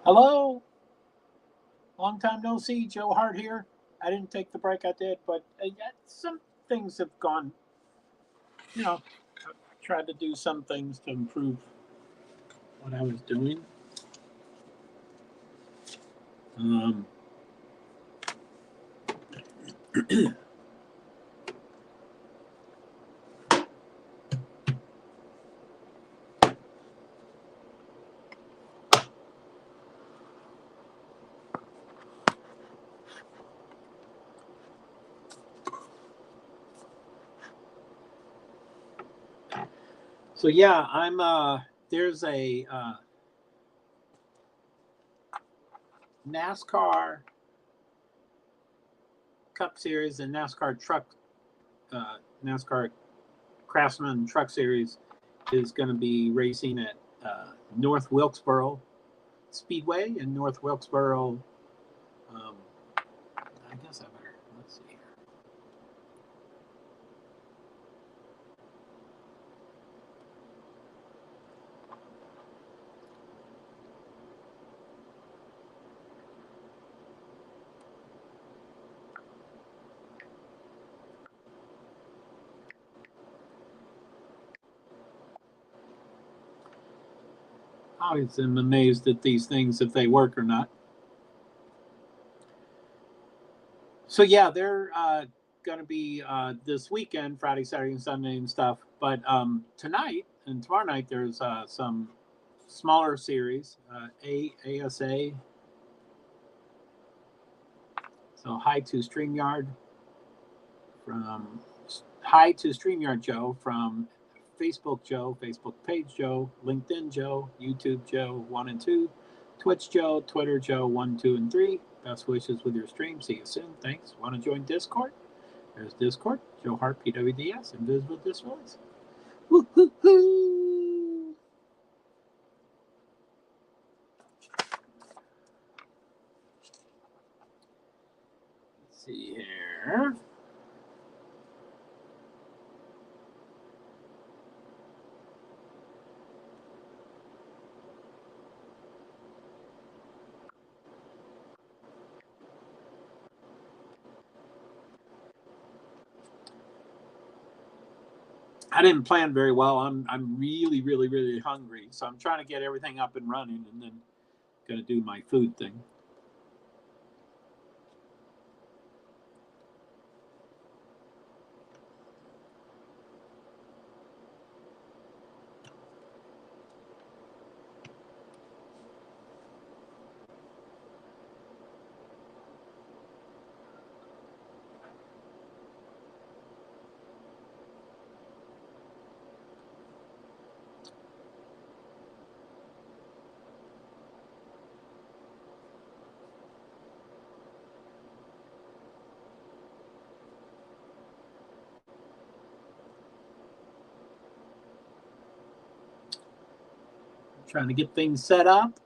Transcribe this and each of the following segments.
Hello, long time no see. JoeHart here. I didn't take the break I did, but some things have gone. I tried to do some things to improve what I was doing. Um, so yeah, I'm. There's a NASCAR Cup Series and NASCAR Craftsman Truck Series is going to be racing at North Wilkesboro Speedway in North Wilkesboro. Um, I guess I better, let's see here. I always am amazed at these things if they work or not. So yeah, they're going to be this weekend, Friday, Saturday, and Sunday and stuff. But tonight and tomorrow night, there's some smaller series, ASA. So Hi to StreamYard Joe from Facebook Joe, Facebook page Joe, LinkedIn Joe, YouTube Joe 1 and 2, Twitch Joe, Twitter Joe 1, 2, and 3. Best wishes with your stream. See you soon. Thanks. Want to join Discord? There's Discord, JoeHart PwD's, Invisible Disabilities. Woo-hoo-hoo! Let's see here. I didn't plan very well. I'm really, really, really hungry. So I'm trying to get everything up and running and then going to do my food thing. Trying to get things set up.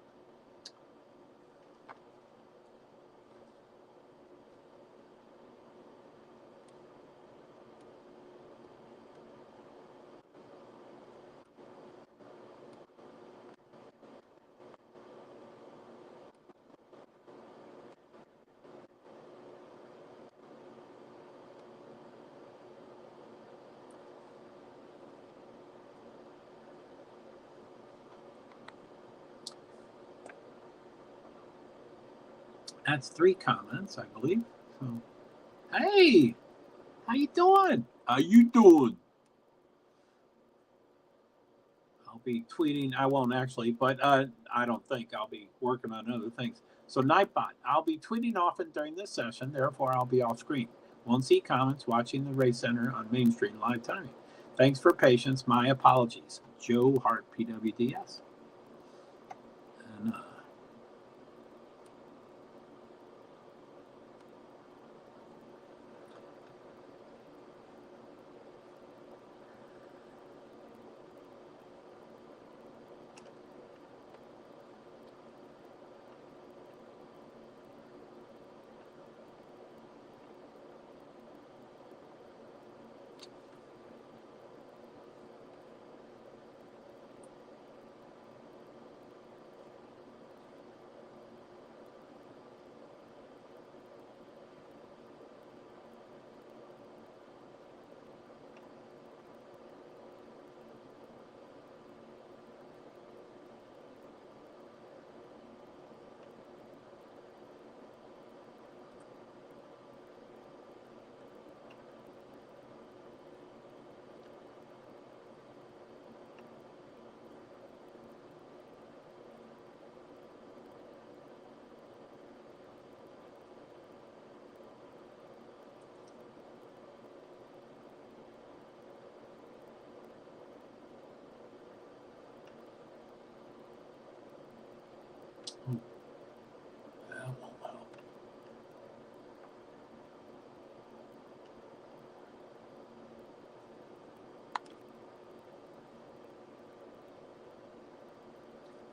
That's 3 comments, I believe. So, hey, how you doing? How you doing? I'll be tweeting. I won't actually, but I don't think I'll be working on other things. So Nightbot, I'll be tweeting often during this session. Therefore, I'll be off screen. Won't see comments watching the race center on Main Street live timing. Thanks for patience. My apologies. JoeHart PwD's. And That won't help.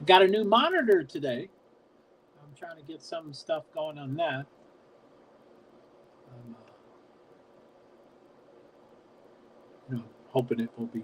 Got a new monitor today. I'm trying to get some stuff going on that. I'm hoping it will be.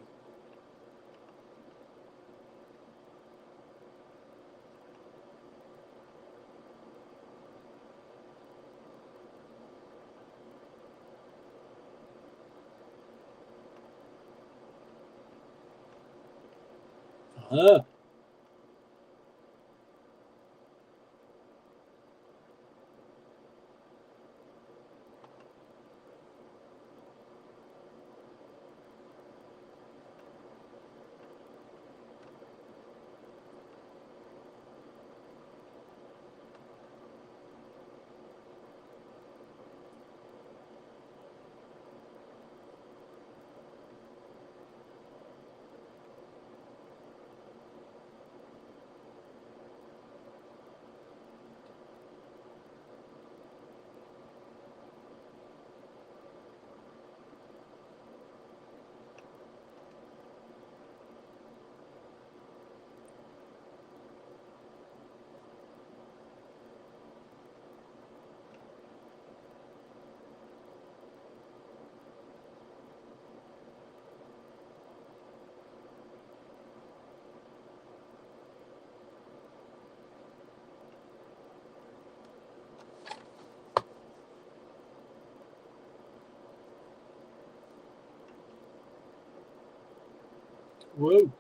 Whoa.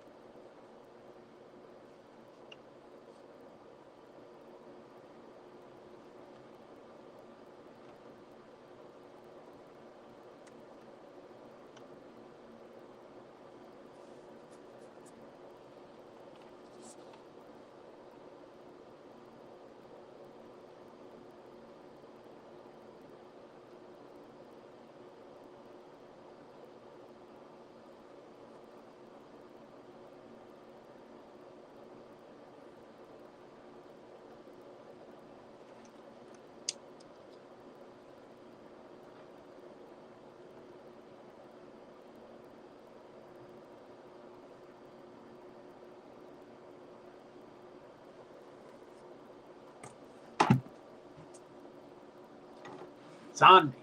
It's on me.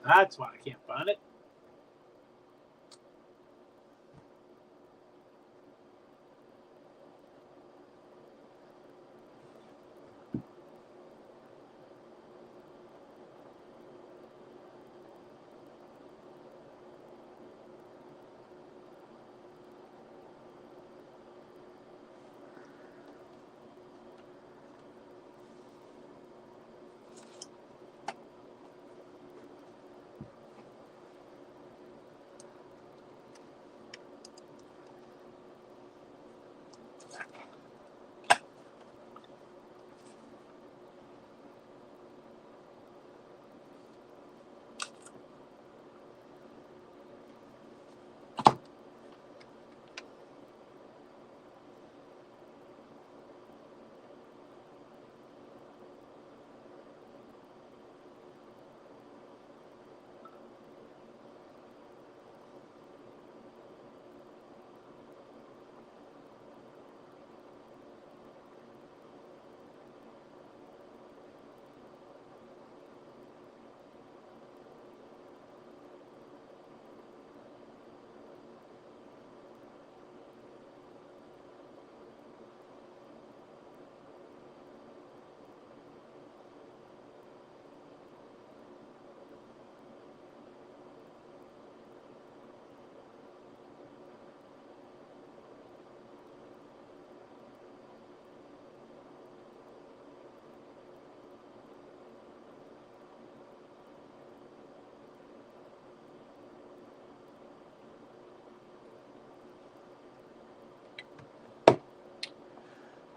That's why I can't find it.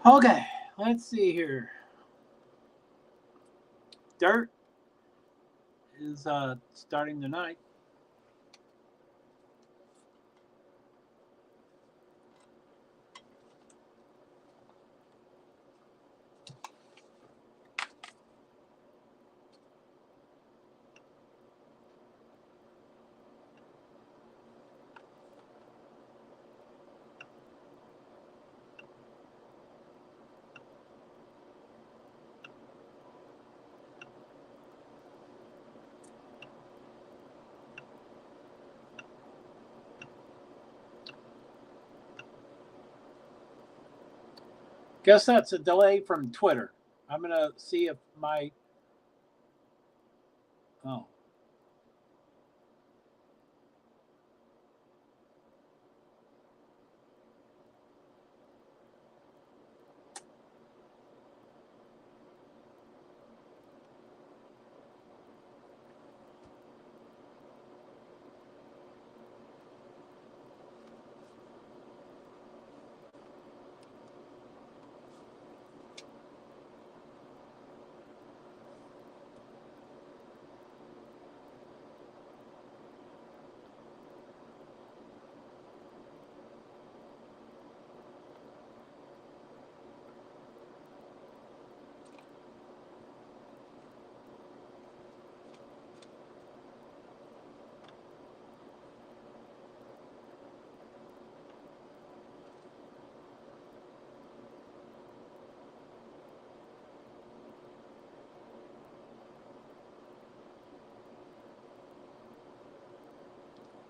Okay, let's see here. Dirt is starting tonight. Guess that's a delay from Twitter. I'm going to see if my... Oh.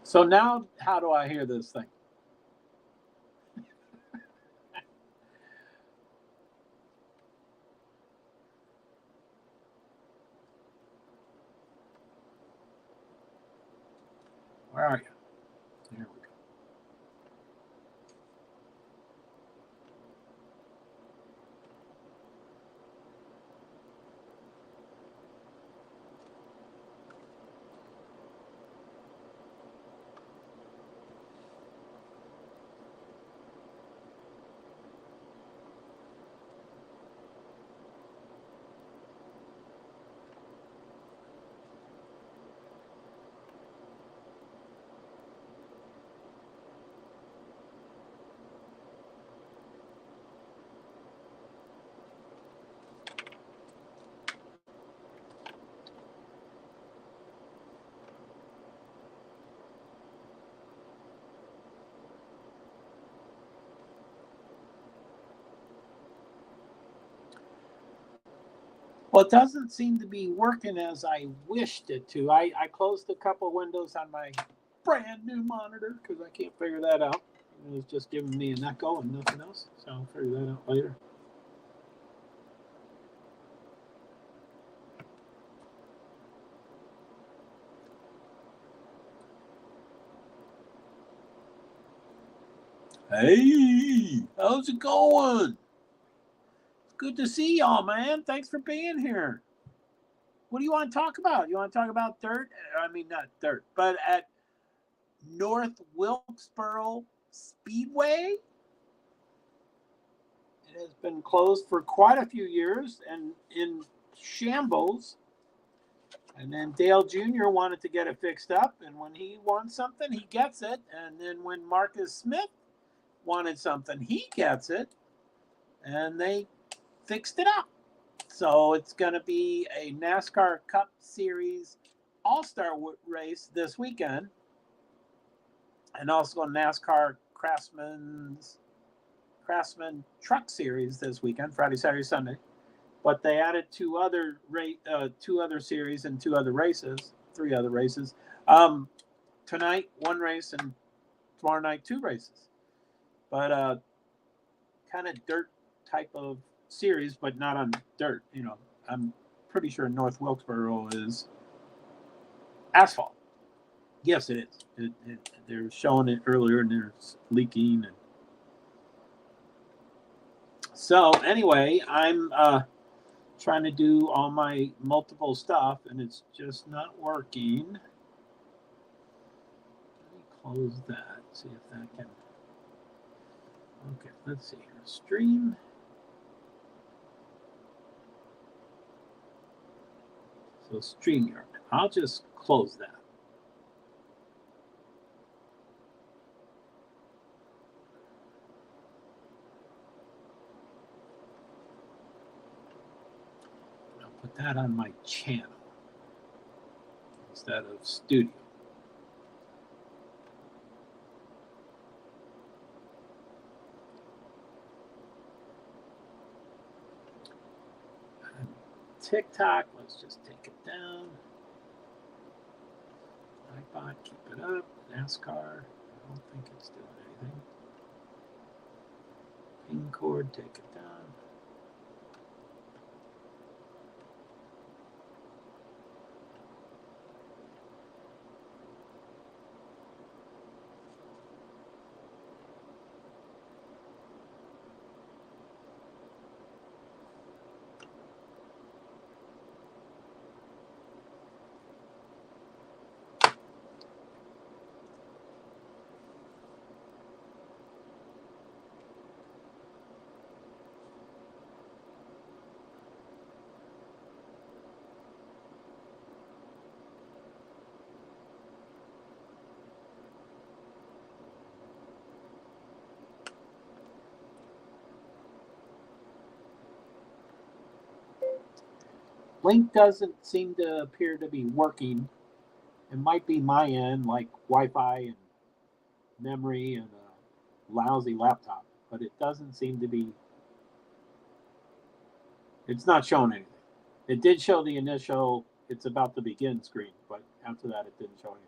So now, how do I hear this thing? Where are you? There we go. Well, it doesn't seem to be working as I wished it to. I closed a couple windows on my brand new monitor because I can't figure that out. It was just giving me an echo and nothing else. So I'll figure that out later. Hey, how's it going? Good to see y'all, man. Thanks for being here. What do you want to talk about? You want to talk about dirt? I mean, not dirt, but at North Wilkesboro Speedway. It has been closed for quite a few years and in shambles. And then Dale Jr. wanted to get it fixed up. And when he wants something, he gets it. And then when Marcus Smith wanted something, he gets it. And they fixed it up. So it's going to be a NASCAR Cup Series All-Star race this weekend. And also a NASCAR Craftsman Truck Series this weekend, Friday, Saturday, Sunday. But they added two other series and three other races. Tonight, one race, and tomorrow night, two races. But kind of dirt type of series, but not on dirt. You know, I'm pretty sure North Wilkesboro is asphalt. Yes, it is. They're showing it earlier, and there's leaking. And so anyway, I'm trying to do all my multiple stuff, and it's just not working. Let me close that. See if that can. Okay, let's see here. Stream. So StreamYard. I'll just close that. I'll put that on my channel instead of studio. TikTok, let's just take it down. Nightbot, keep it up. NASCAR, I don't think it's doing anything. Ping cord, take it down. Link doesn't seem to appear to be working. It might be my end, like Wi-Fi and memory and a lousy laptop, but it doesn't seem to be. It's not showing anything. It did show the initial, it's about to begin screen, but after that it didn't show anything.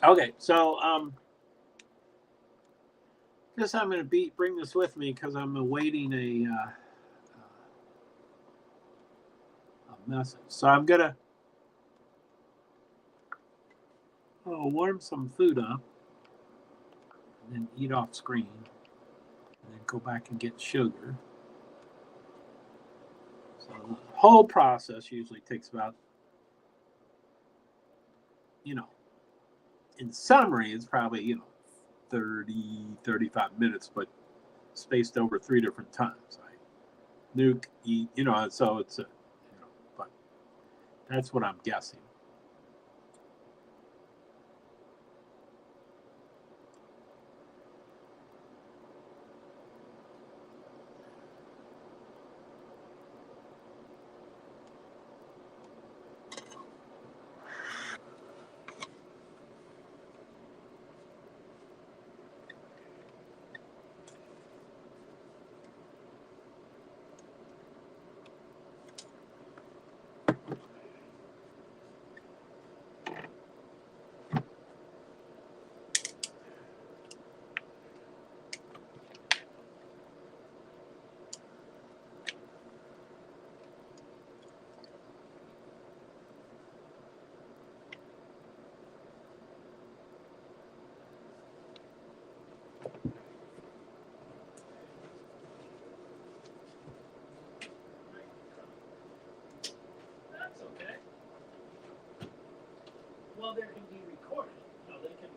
Okay, so guess I'm going to bring this with me because I'm awaiting a message. So I'm going to warm some food up and then eat off screen and then go back and get sugar. So the whole process usually takes about, in summary, it's probably, 30, 35 minutes, but spaced over 3 different times. I nuke, eat, so it's but that's what I'm guessing. Well, there can be recorded. They can.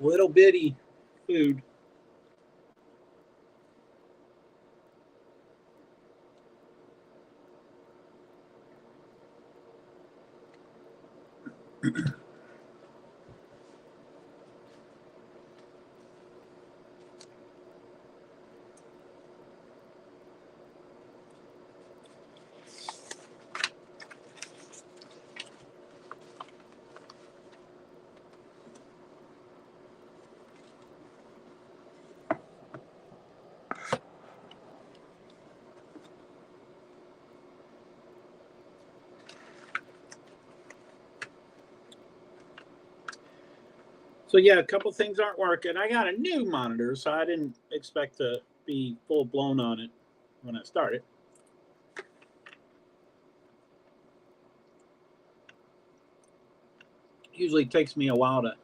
little bitty food. So yeah, a couple things aren't working. I got a new monitor, so I didn't expect to be full blown on it when I started. Usually takes me a while to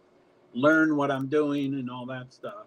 learn what I'm doing and all that stuff.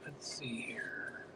Let's see here.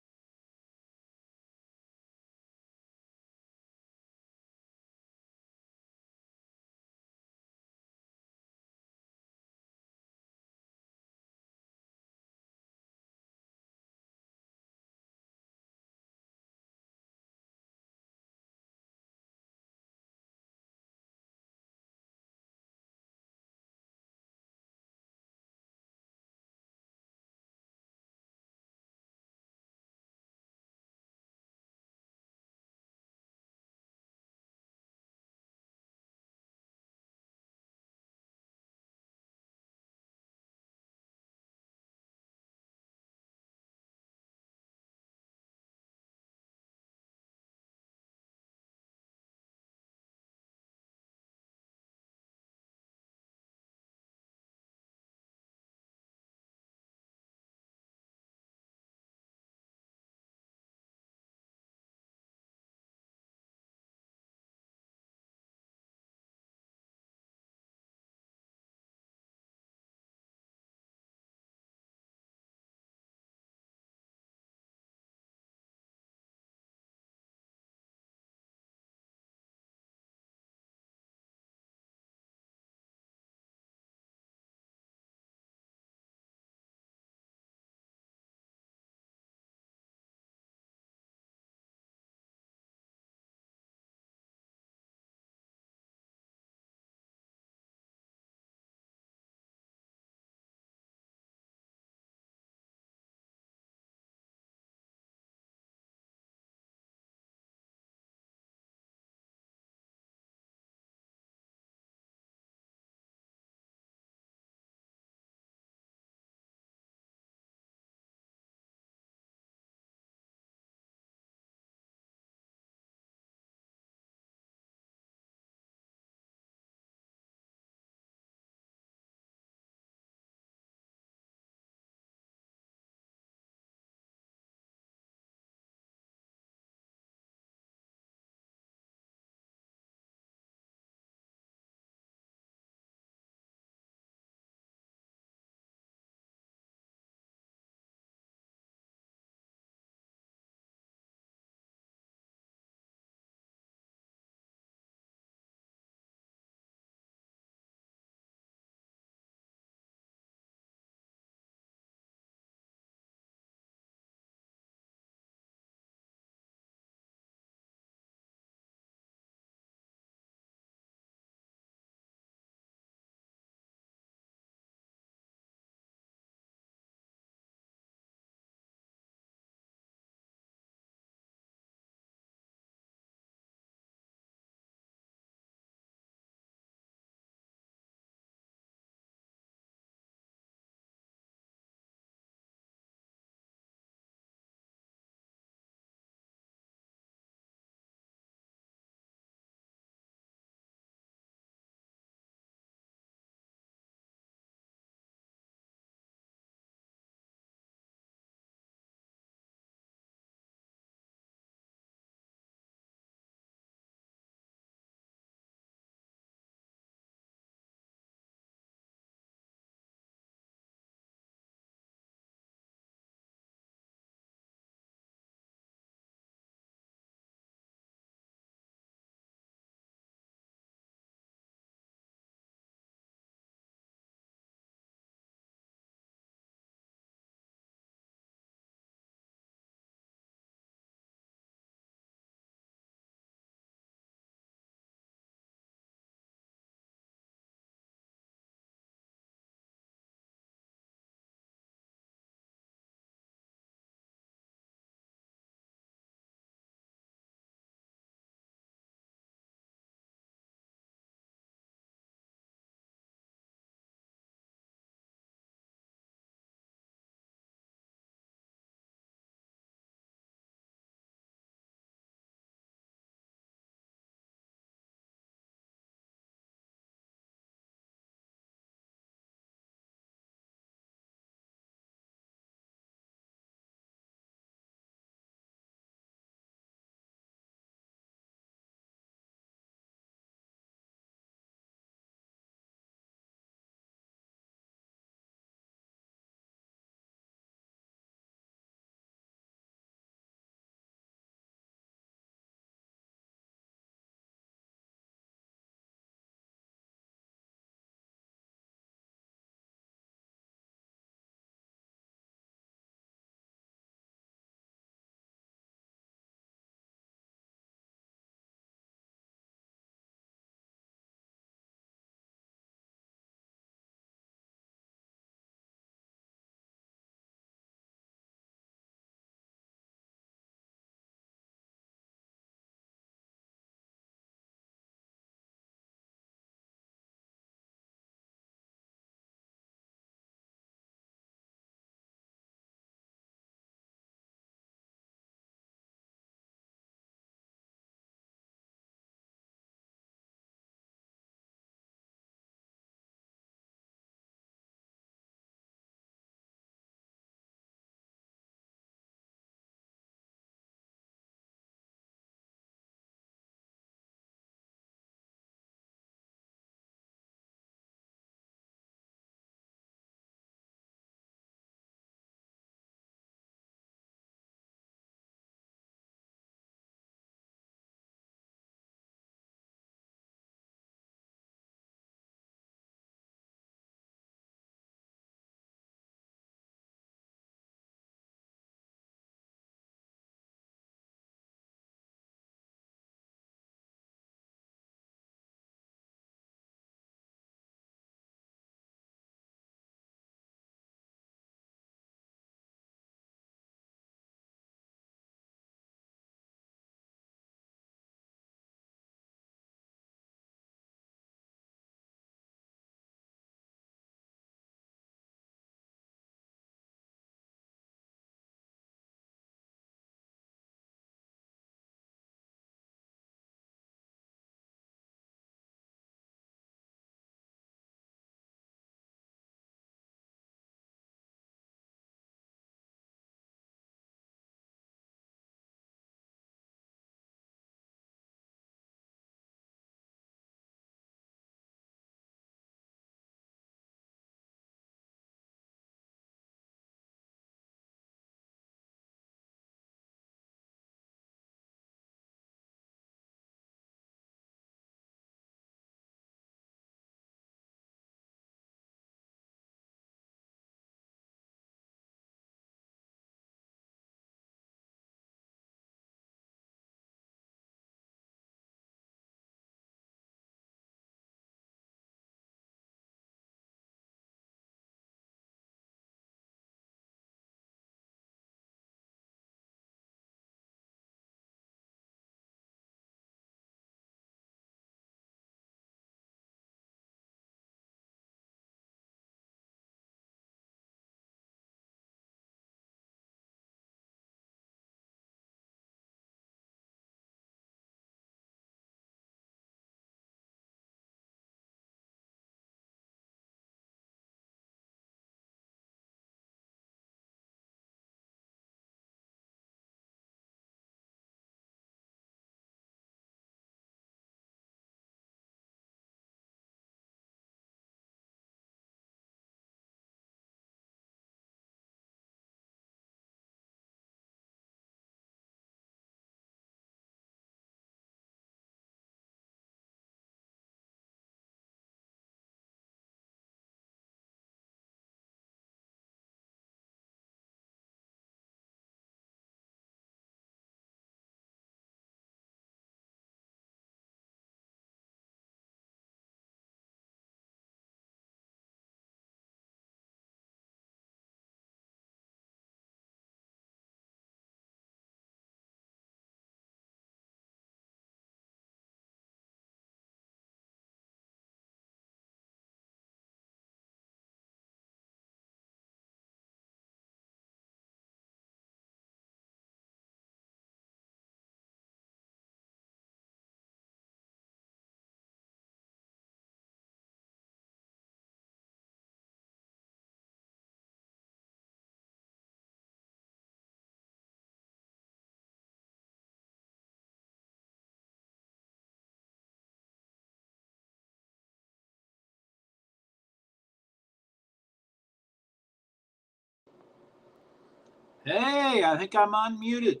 Hey, I think I'm unmuted.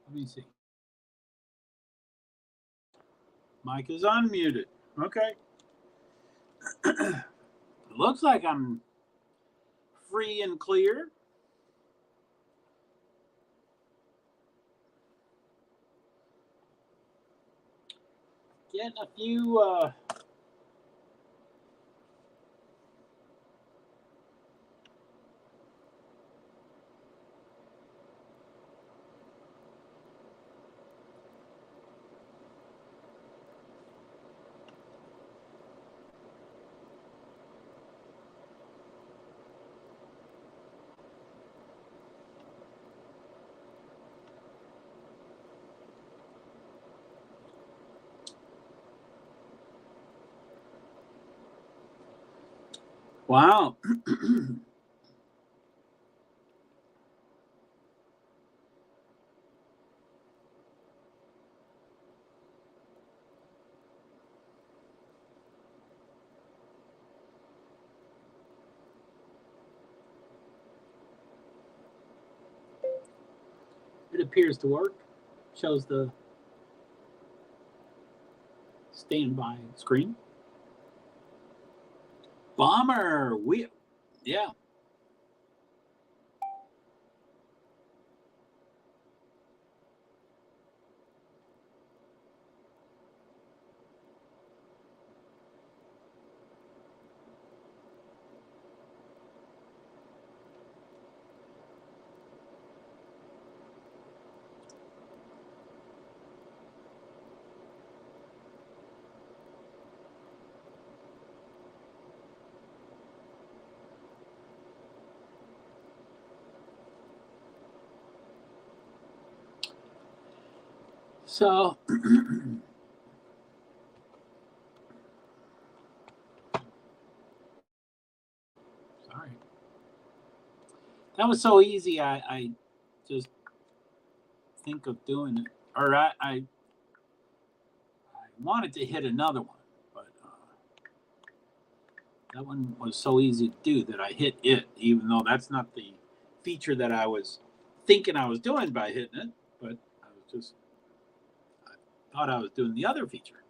Let me see. Mike is unmuted. Okay. It looks like I'm free and clear. Getting a few wow. It appears to work. Shows the standby screen. Bomber. Yeah. So sorry. That was so easy. I just think of doing it, or I wanted to hit another one, but that one was so easy to do that I hit it, even though that's not the feature that I was thinking I was doing by hitting it, but I thought I was doing the other feature.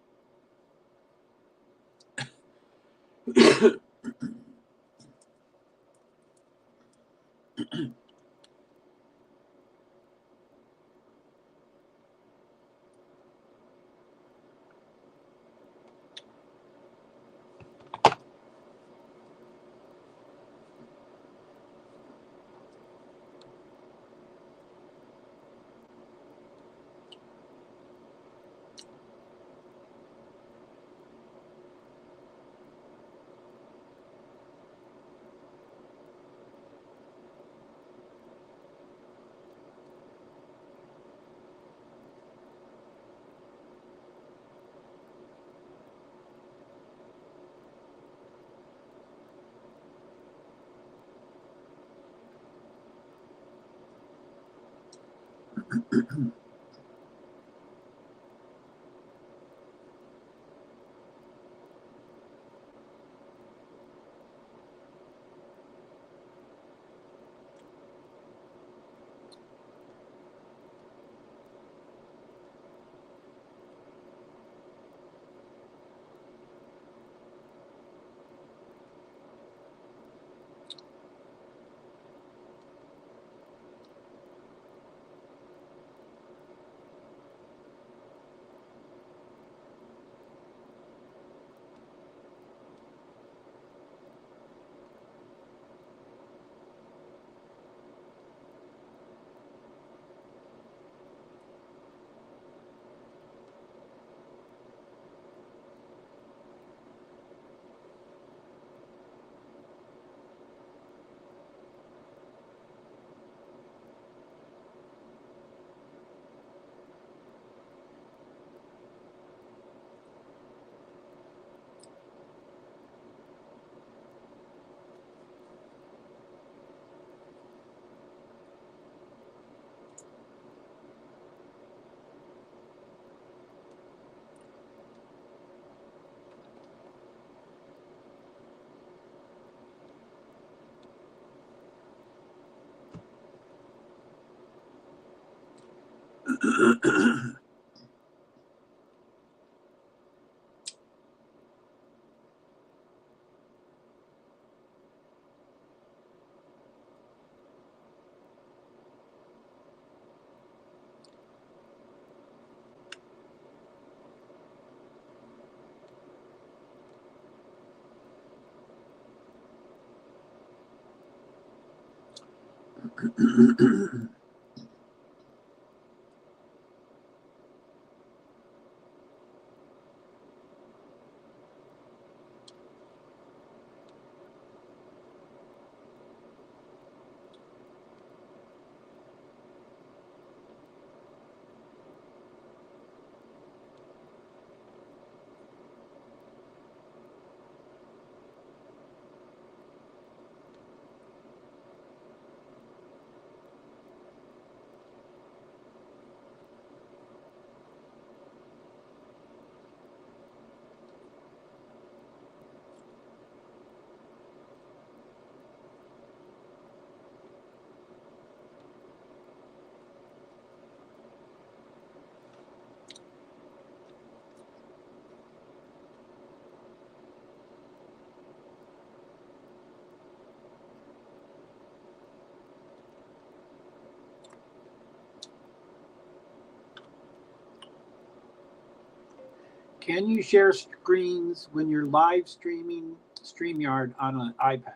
Can you share screens when you're live streaming StreamYard on an iPad?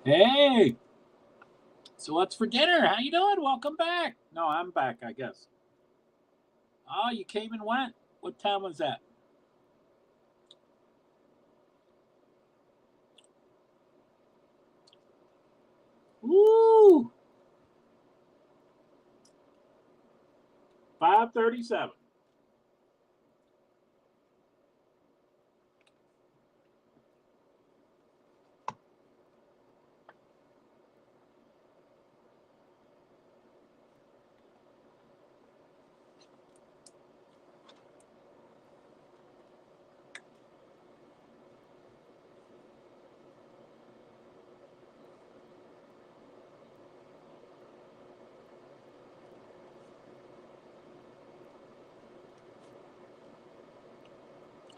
Hey, so what's for dinner? How you doing? Welcome back. No, I'm back, I guess. Oh, you came and went. What time was that? Woo! 5:37.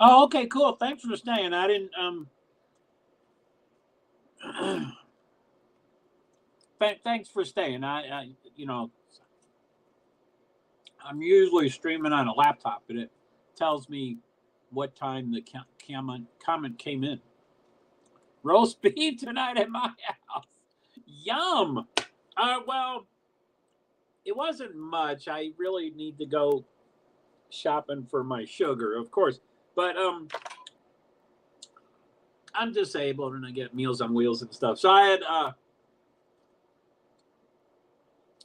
Oh, okay, cool. Thanks for staying. I didn't thanks for staying. I I'm usually streaming on a laptop, but it tells me what time the comment came in. Roast beef tonight at my house. Yum. Well, it wasn't much. I really need to go shopping for my sugar, of course. But I'm disabled and I get Meals on Wheels and stuff. So I had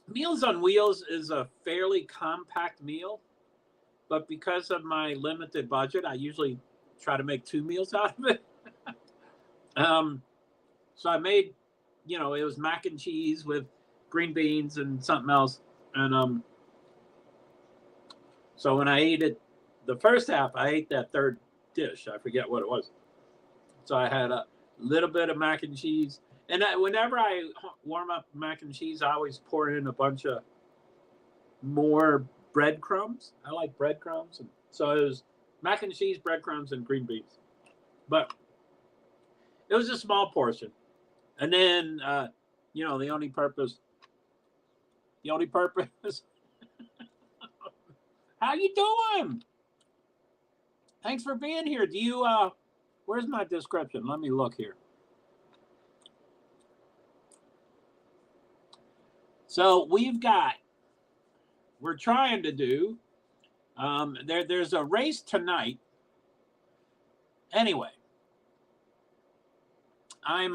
Meals on Wheels is a fairly compact meal, but because of my limited budget, I usually try to make 2 meals out of it. So I made, it was mac and cheese with green beans and something else. And so when I ate it, the first half, I ate that third dish. I forget what it was. So I had a little bit of mac and cheese. And whenever I warm up mac and cheese, I always pour in a bunch of more breadcrumbs. I like breadcrumbs. And so it was mac and cheese, breadcrumbs, and green beans. But it was a small portion. And then, the only purpose. How you doing? Thanks for being here. Do you, where's my description? Let me look here. So we're trying to do, there's a race tonight. Anyway, I'm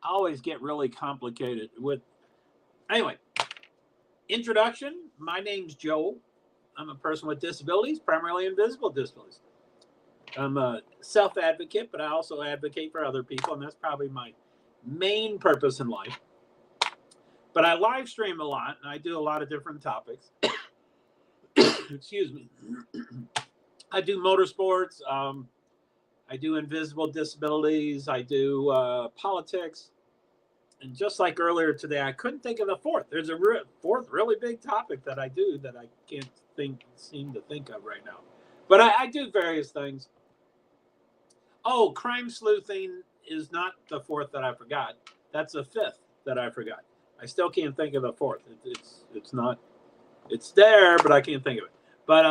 always get really complicated with. Anyway, introduction. My name's Joe. I'm a person with disabilities, primarily invisible disabilities. I'm a self-advocate, but I also advocate for other people, and that's probably my main purpose in life. But I live stream a lot, and I do a lot of different topics. Excuse me. I do motorsports. I do invisible disabilities. I do politics. And just like earlier today, I couldn't think of the fourth. There's a fourth really big topic that I do that I can't seem to think of right now. But I do various things. Oh, crime sleuthing is not the fourth that I forgot. That's the fifth that I forgot. I still can't think of the fourth. It's not. It's there, but I can't think of it. But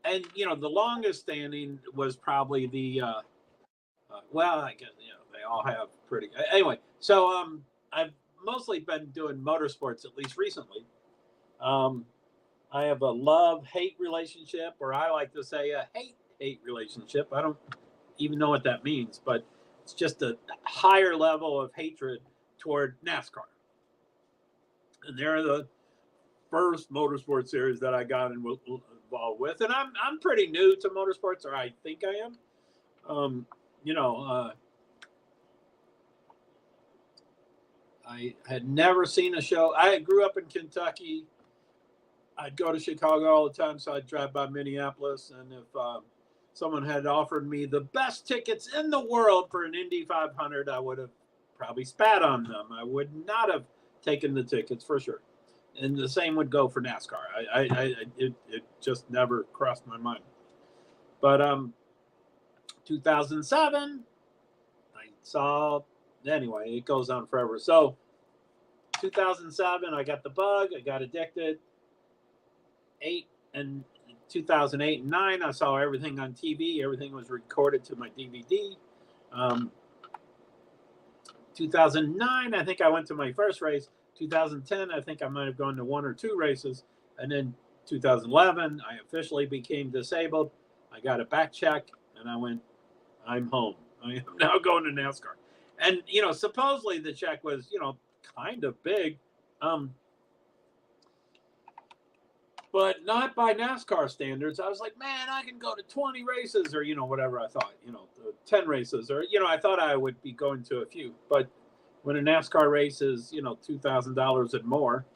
and the longest standing was probably the well, I guess they all have pretty. Anyway, so I've mostly been doing motorsports, at least recently. I have a love-hate relationship, or I like to say a hate relationship. I don't even know what that means, but it's just a higher level of hatred toward NASCAR. And they're the first motorsport series that I got involved with, and I'm pretty new to motorsports, or I think I am. I had never seen a show. I grew up in Kentucky. I'd go to Chicago all the time, so I'd drive by Minneapolis, and if someone had offered me the best tickets in the world for an Indy 500, I would have probably spat on them. I would not have taken the tickets for sure. And the same would go for NASCAR. It just never crossed my mind. But 2007, I saw, anyway, it goes on forever. So 2007, I got the bug. I got addicted. 2008 and 9, I saw everything on TV. Everything was recorded to my DVD. 2009, I think I went to my first race. 2010, I think I might have gone to 1 or 2 races. And then 2011, I officially became disabled. I got a back check, and I went, I'm home. I am now going to NASCAR. And, supposedly the check was, kind of big. But not by NASCAR standards. I was like, man, I can go to 20 races or, whatever I thought, 10 races or, I thought I would be going to a few. But when a NASCAR race is, $2,000 and more,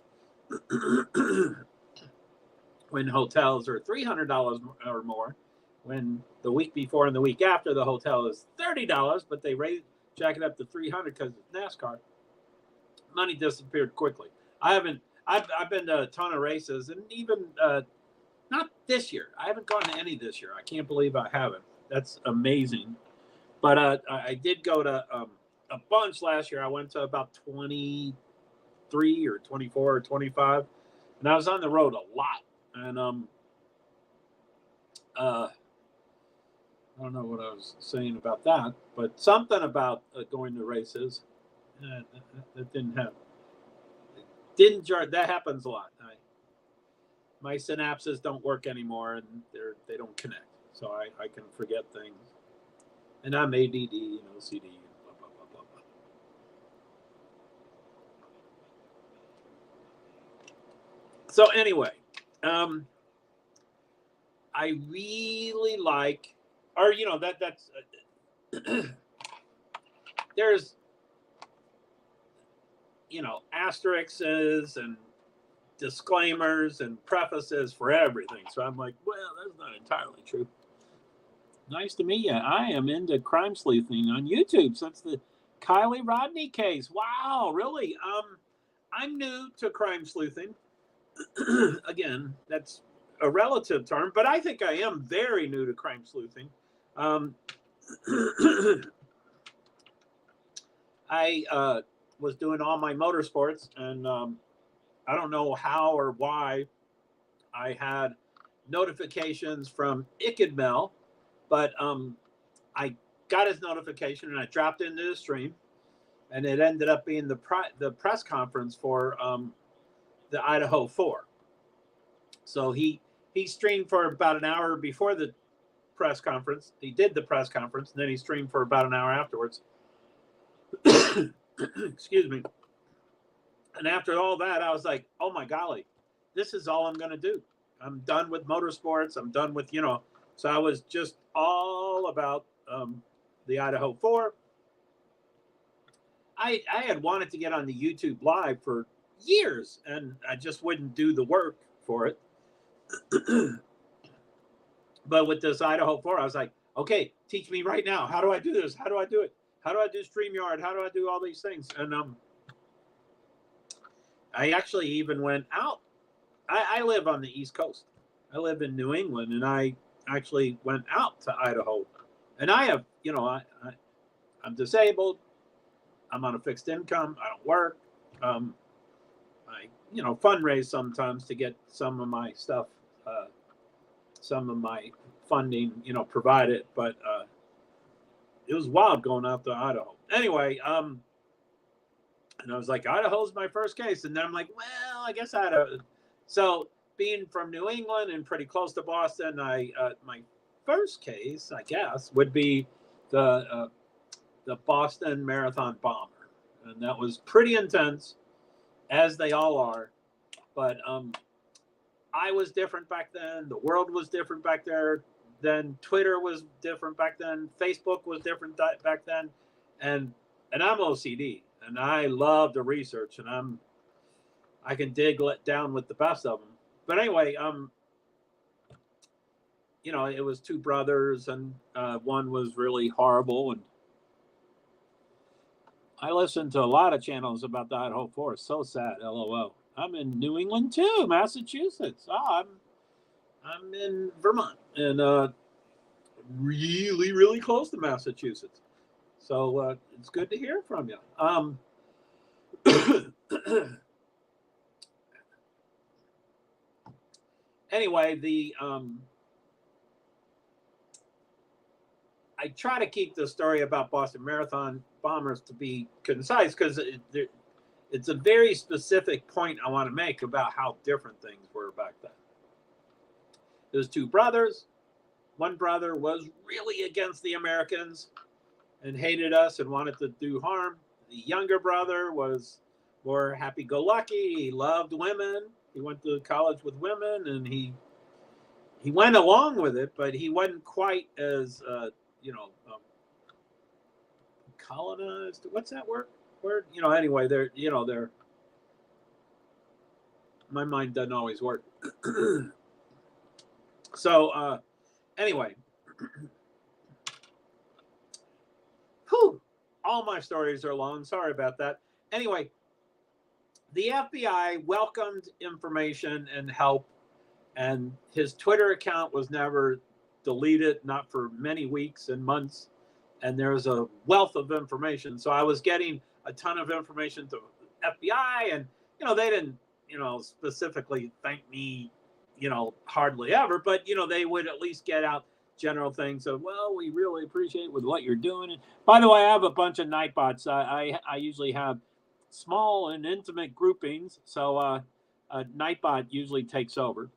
when hotels are $300 or more, when the week before and the week after the hotel is $30, but they jack it up to $300 because it's NASCAR, money disappeared quickly. I've been to a ton of races, and even not this year. I haven't gone to any this year. I can't believe I haven't. That's amazing. But I did go to a bunch last year. I went to about 23 or 24 or 25, and I was on the road a lot. And I don't know what I was saying about that, but something about going to races that didn't happen. That happens a lot. My synapses don't work anymore, and they don't connect, so I can forget things. And I'm ADD and OCD and blah blah blah blah blah. So anyway, I really like, or that's there's asterisks and disclaimers and prefaces for everything. So I'm like, well, that's not entirely true. Nice to meet you. I am into crime sleuthing on YouTube since the Kylie Rodney case. Wow, really? I'm new to crime sleuthing. Again, that's a relative term, but I think I am very new to crime sleuthing. I was doing all my motorsports, and I don't know how or why I had notifications from Ickadmel, but I got his notification and I dropped into the stream, and it ended up being the press conference for the Idaho 4. So he streamed for about an hour before the press conference. He did the press conference, and then he streamed for about an hour afterwards. Excuse me. And after all that, I was like, oh my golly, this is all I'm going to do. I'm done with motorsports. I'm done with, so I was just all about the Idaho 4. I had wanted to get on the YouTube Live for years, and I just wouldn't do the work for it. But with this Idaho 4, I was like, okay, teach me right now. How do I do this? How do I do it? How do I do StreamYard? How do I do all these things? And I actually even went out. I live on the East Coast. I live in New England, and I actually went out to Idaho. And I have, I'm disabled. I'm on a fixed income. I don't work. I fundraise sometimes to get some of my stuff, some of my funding, provided. But it was wild going out to Idaho. Anyway, and I was like, Idaho's my first case. And then I'm like, well, I guess Idaho. So being from New England and pretty close to Boston, my first case, I guess, would be the Boston Marathon bomber. And that was pretty intense, as they all are. But I was different back then. The world was different back there. Then Twitter was different back then. Facebook was different back then. And I'm OCD, and I love to research, and I can dig down with the best of them. But anyway, it was two brothers, and one was really horrible. And I listened to a lot of channels about the Idaho 4. So sad, LOL. I'm in New England too, Massachusetts. Oh, I'm in Vermont, and really, really close to Massachusetts. So it's good to hear from you. Anyway, I try to keep the story about Boston Marathon bombers to be concise, because it's a very specific point I want to make about how different things were back then. There's two brothers. One brother was really against the Americans and hated us and wanted to do harm. The younger brother was more happy-go-lucky. He loved women. He went to college with women, and he went along with it, but he wasn't quite as colonized. What's that word? Anyway, they're my mind doesn't always work. So anyway, all my stories are long. Sorry about that. Anyway, the FBI welcomed information and help, and his Twitter account was never deleted, not for many weeks and months. And there's a wealth of information. So I was getting a ton of information to FBI, and, they didn't, specifically thank me, hardly ever, but, they would at least get out general things of, well, we really appreciate with what you're doing. And by the way, I have a bunch of Nightbots. I usually have small and intimate groupings. So Nightbot usually takes over.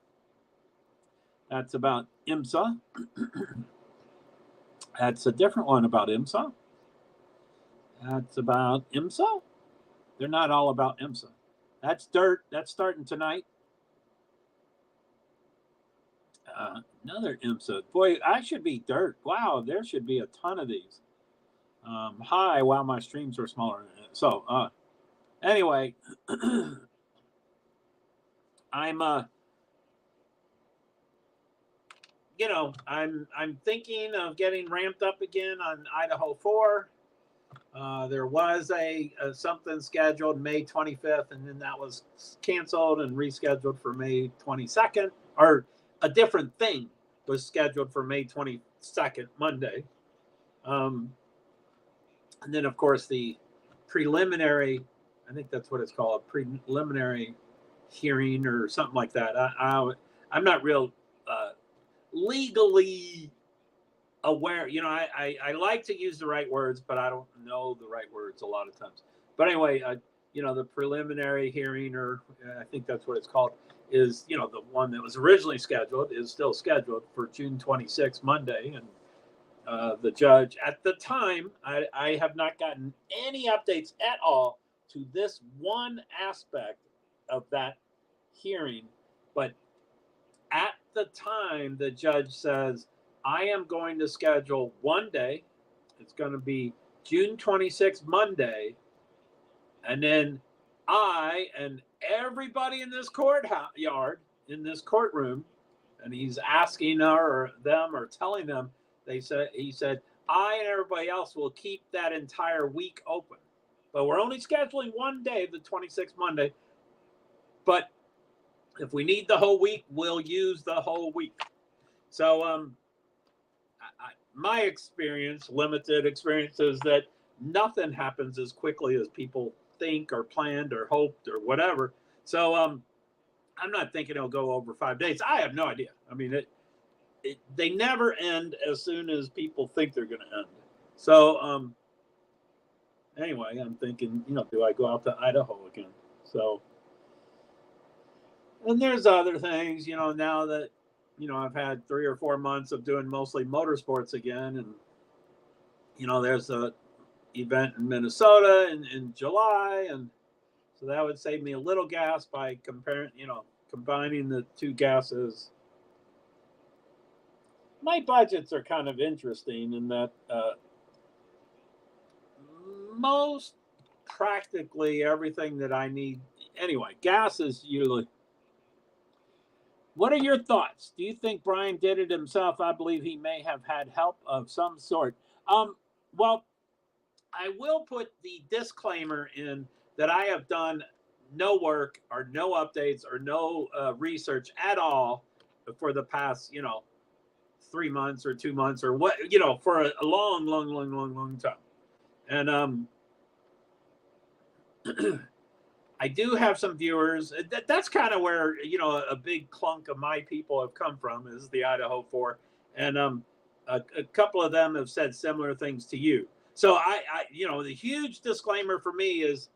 That's about IMSA. That's a different one about IMSA. That's about IMSA. They're not all about IMSA. That's dirt. That's starting tonight. Another IMSA. Boy, I should be dirt. Wow, there should be a ton of these. Hi, wow, my streams are smaller. So, anyway, I'm I'm thinking of getting ramped up again on Idaho 4. There was a something scheduled May 25th, and then that was canceled and rescheduled for May 22nd, or a different thing was scheduled for May 22nd, Monday. And then, of course, the preliminary, I think that's what it's called, preliminary hearing or something like that. I'm not real legally aware. I like to use the right words, but I don't know the right words a lot of times. But anyway, the preliminary hearing, or I think that's what it's called, is, the one that was originally scheduled is still scheduled for June 26th, Monday. And the judge at the time, I have not gotten any updates at all to this one aspect of that hearing. But at the time, the judge says, I am going to schedule one day. It's going to be June 26th, Monday. And then I and everybody in this courtyard, in this courtroom, and he's asking her or them or telling them, he said, I and everybody else will keep that entire week open. But we're only scheduling one day, the 26th Monday. But if we need the whole week, we'll use the whole week. So my experience, limited experience, is that nothing happens as quickly as people think or planned or hoped or whatever. So I'm not thinking it'll go over 5 days. I have no idea. I mean, they never end as soon as people think they're going to end. So anyway, I'm thinking, do I go out to Idaho again? So, and there's other things, now that, I've had 3 or 4 months of doing mostly motorsports again. And, there's a event in Minnesota in July. And so that would save me a little gas by combining the two gases. My budgets are kind of interesting in that most practically everything that I need. Anyway, gas is usually. What are your thoughts? Do you think Brian did it himself? I believe he may have had help of some sort. Well, I will put the disclaimer in that I have done no work or no updates or no research at all for the past, 3 months or 2 months or what, for a long time. And I do have some viewers. That's kind of where, a big clunk of my people have come from, is the Idaho 4. And a couple of them have said similar things to you. So I the huge disclaimer for me is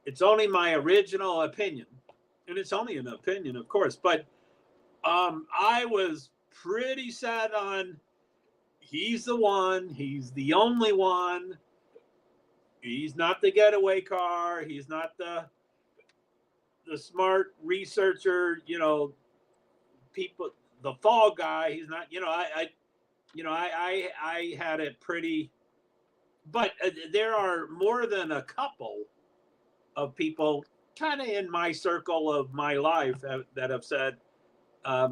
it's only my original opinion, and it's only an opinion, of course, but I was pretty set on he's the one, he's the only one. He's not the getaway car. He's not the smart researcher, people, the fall guy. He's not, I had it pretty, but there are more than a couple of people kind of in my circle of my life that have said, I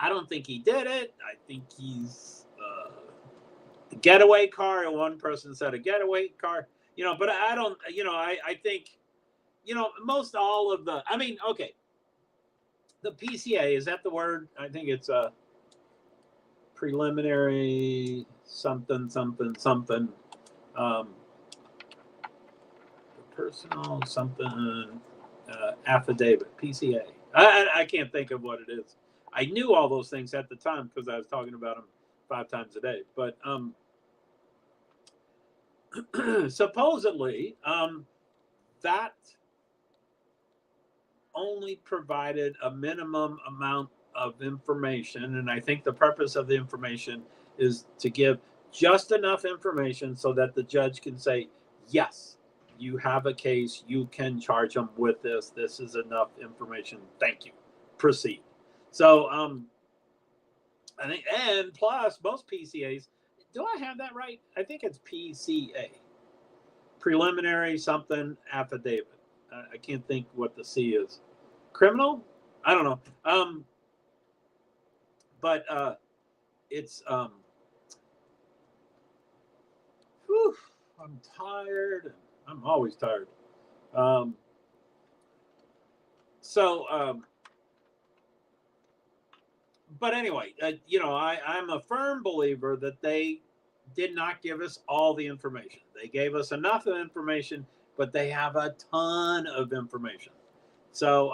don't think he did it. I think he's a getaway car. And one person said a getaway car, but I don't, I think, most all of the, okay. The PCA, is that the word? I think it's a preliminary something. Personal something affidavit, PCA. I can't think of what it is. I knew all those things at the time because I was talking about them 5 times a day. But supposedly that only provided a minimum amount of information. And I think the purpose of the information is to give just enough information so that the judge can say, yes, you have a case, you can charge them with this. This is enough information. Thank you. Proceed. So I think, and plus most PCAs, do I have that right? I think it's PCA, preliminary something affidavit. I can't think what the C is. Criminal? I don't know. But it's whew, I'm tired. I'm always tired. But anyway, I'm a firm believer that they did not give us all the information. They gave us enough of information, but they have a ton of information. So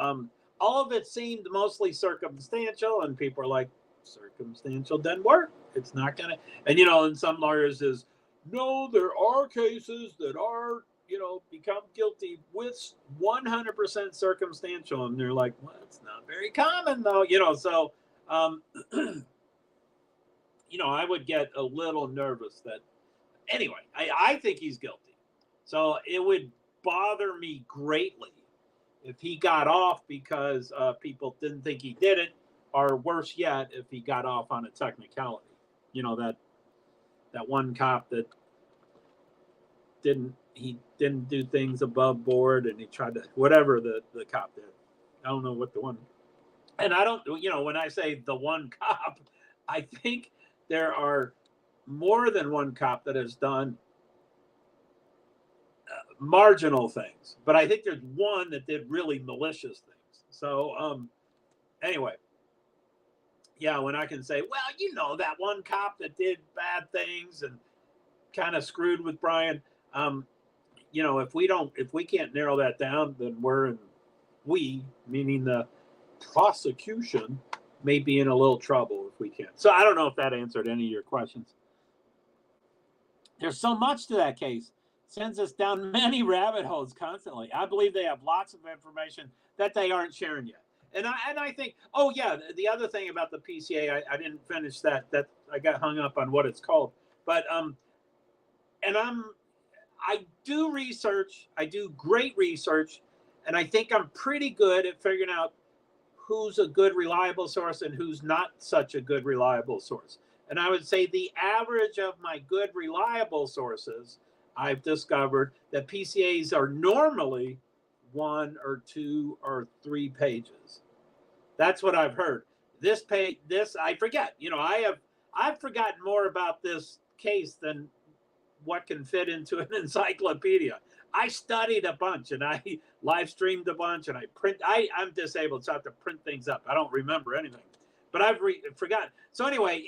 all of it seemed mostly circumstantial, and people are like, circumstantial doesn't work. It's not going to. And, and some lawyers is, no, there are cases that are, become guilty with 100% circumstantial. And they're like, well, it's not very common though, so, um, I would get a little nervous that, anyway, I think he's guilty. So it would bother me greatly if he got off because people didn't think he did it, or worse yet, if he got off on a technicality. That one cop that didn't do things above board, and he tried to, whatever the cop did. I don't know what the one, and I don't, when I say the one cop, I think there are more than one cop that has done marginal things, but I think there's one that did really malicious things. So anyway, yeah, when I can say, well, that one cop that did bad things and kind of screwed with Brian, if we can't narrow that down, then we, meaning the prosecution, may be in a little trouble if we can't. So I don't know if that answered any of your questions. There's so much to that case. Sends us down many rabbit holes constantly. I believe they have lots of information that they aren't sharing yet. And I think, oh yeah, the other thing about the PCA, I didn't finish that I got hung up on what it's called. But and I do research, I do great research, and I think I'm pretty good at figuring out who's a good reliable source and who's not such a good reliable source. And I would say the average of my good reliable sources, I've discovered that PCAs are normally 1 or 2 or 3 pages. That's what I've heard. This I forget. I've forgotten more about this case than what can fit into an encyclopedia. I studied a bunch, and I live streamed a bunch, and I'm disabled, so I have to print things up. I don't remember anything, but I've forgotten. So anyway,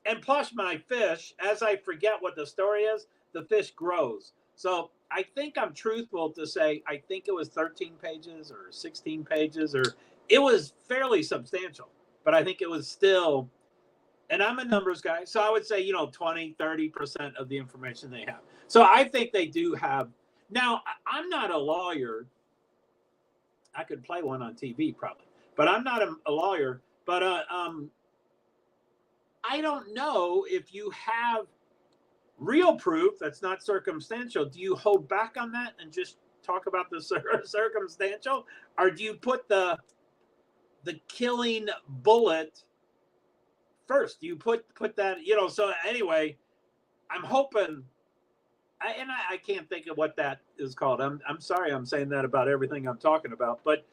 and plus my fish, as I forget what the story is, the fish grows. So I think I'm truthful to say, I think it was 13 pages or 16 pages, or it was fairly substantial, but I think it was still, and I'm a numbers guy, so I would say, 20, 30% of the information they have. So I think they do have. Now, I'm not a lawyer. I could play one on TV probably, but I'm not a lawyer. But I don't know if you have real proof that's not circumstantial. Do you hold back on that and just talk about the circumstantial, or do you put the killing bullet first? Do you put that, so anyway, I'm hoping, I can't think of what that is called. I'm sorry I'm saying that about everything I'm talking about, but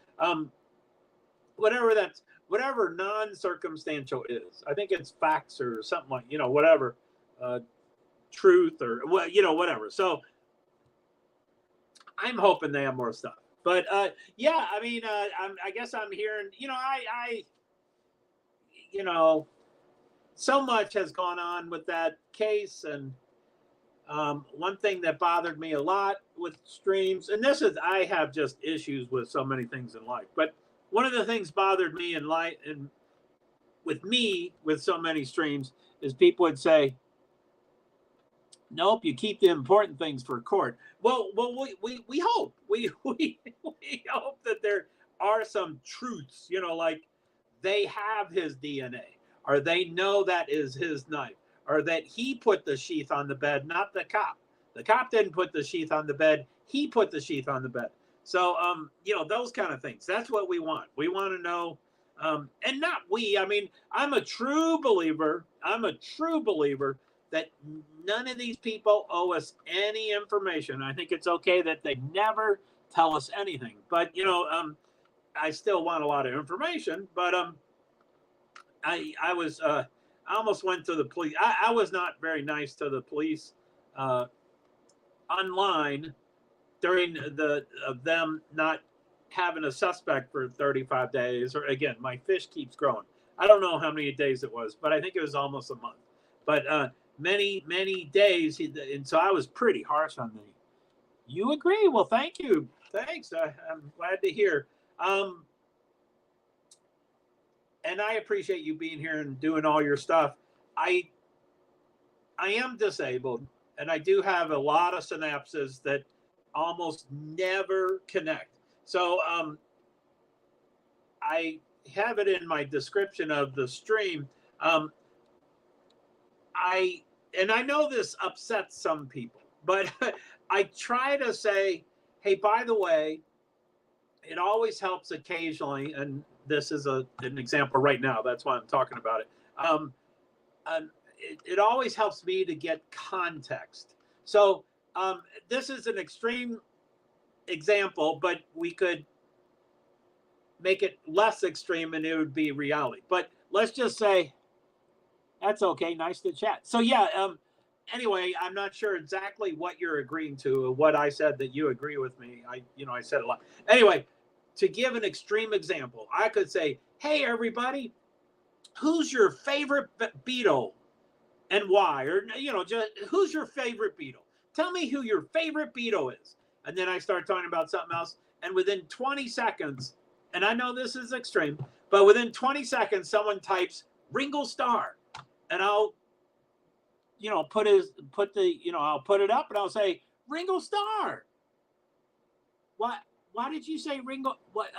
whatever non-circumstantial is, I think it's facts or something like, whatever, truth or whatever. So I'm hoping they have more stuff. But yeah, I mean, I guess I'm hearing, so much has gone on with that case. And one thing that bothered me a lot with streams, and I have just issues with so many things in life, but one of the things bothered me in life, and with me with so many streams, is people would say, nope, you keep the important things for court. Well, we hope we hope that there are some truths, like they have his DNA, or they know that is his knife, or that he put the sheath on the bed, not the cop. The cop didn't put the sheath on the bed. He put the sheath on the bed. So, those kind of things. That's what we want. We want to know, and not we. I mean, I'm a true believer that none of these people owe us any information. I think it's okay that they never tell us anything. But, I still want a lot of information. But I almost went to the police. I was not very nice to the police online during them not having a suspect for 35 days. Or again, my fish keeps growing. I don't know how many days it was, but I think it was almost a month. But many days, and so I was pretty harsh on me. You agree? Well, thank you. Thanks. I'm glad to hear. And I appreciate you being here and doing all your stuff. I am disabled, and I do have a lot of synapses that almost never connect. So I have it in my description of the stream. And I know this upsets some people, but I try to say, hey, by the way, it always helps occasionally, and this is an example right now. That's why I'm talking about it. And it always helps me to get context. So this is an extreme example, but we could make it less extreme and it would be reality. But let's just say, that's okay. Nice to chat. So yeah, anyway, I'm not sure exactly what you're agreeing to, what I said that you agree with me. I said a lot. Anyway, to give an extreme example, I could say, hey, everybody, who's your favorite Beatle and why? Or, just who's your favorite Beatle? Tell me who your favorite Beatle is. And then I start talking about something else. And within 20 seconds, and I know this is extreme, but within 20 seconds, someone types Ringo Starr. And I'll, I'll put it up and I'll say, Ringo Starr. Why did you say Ringo? What,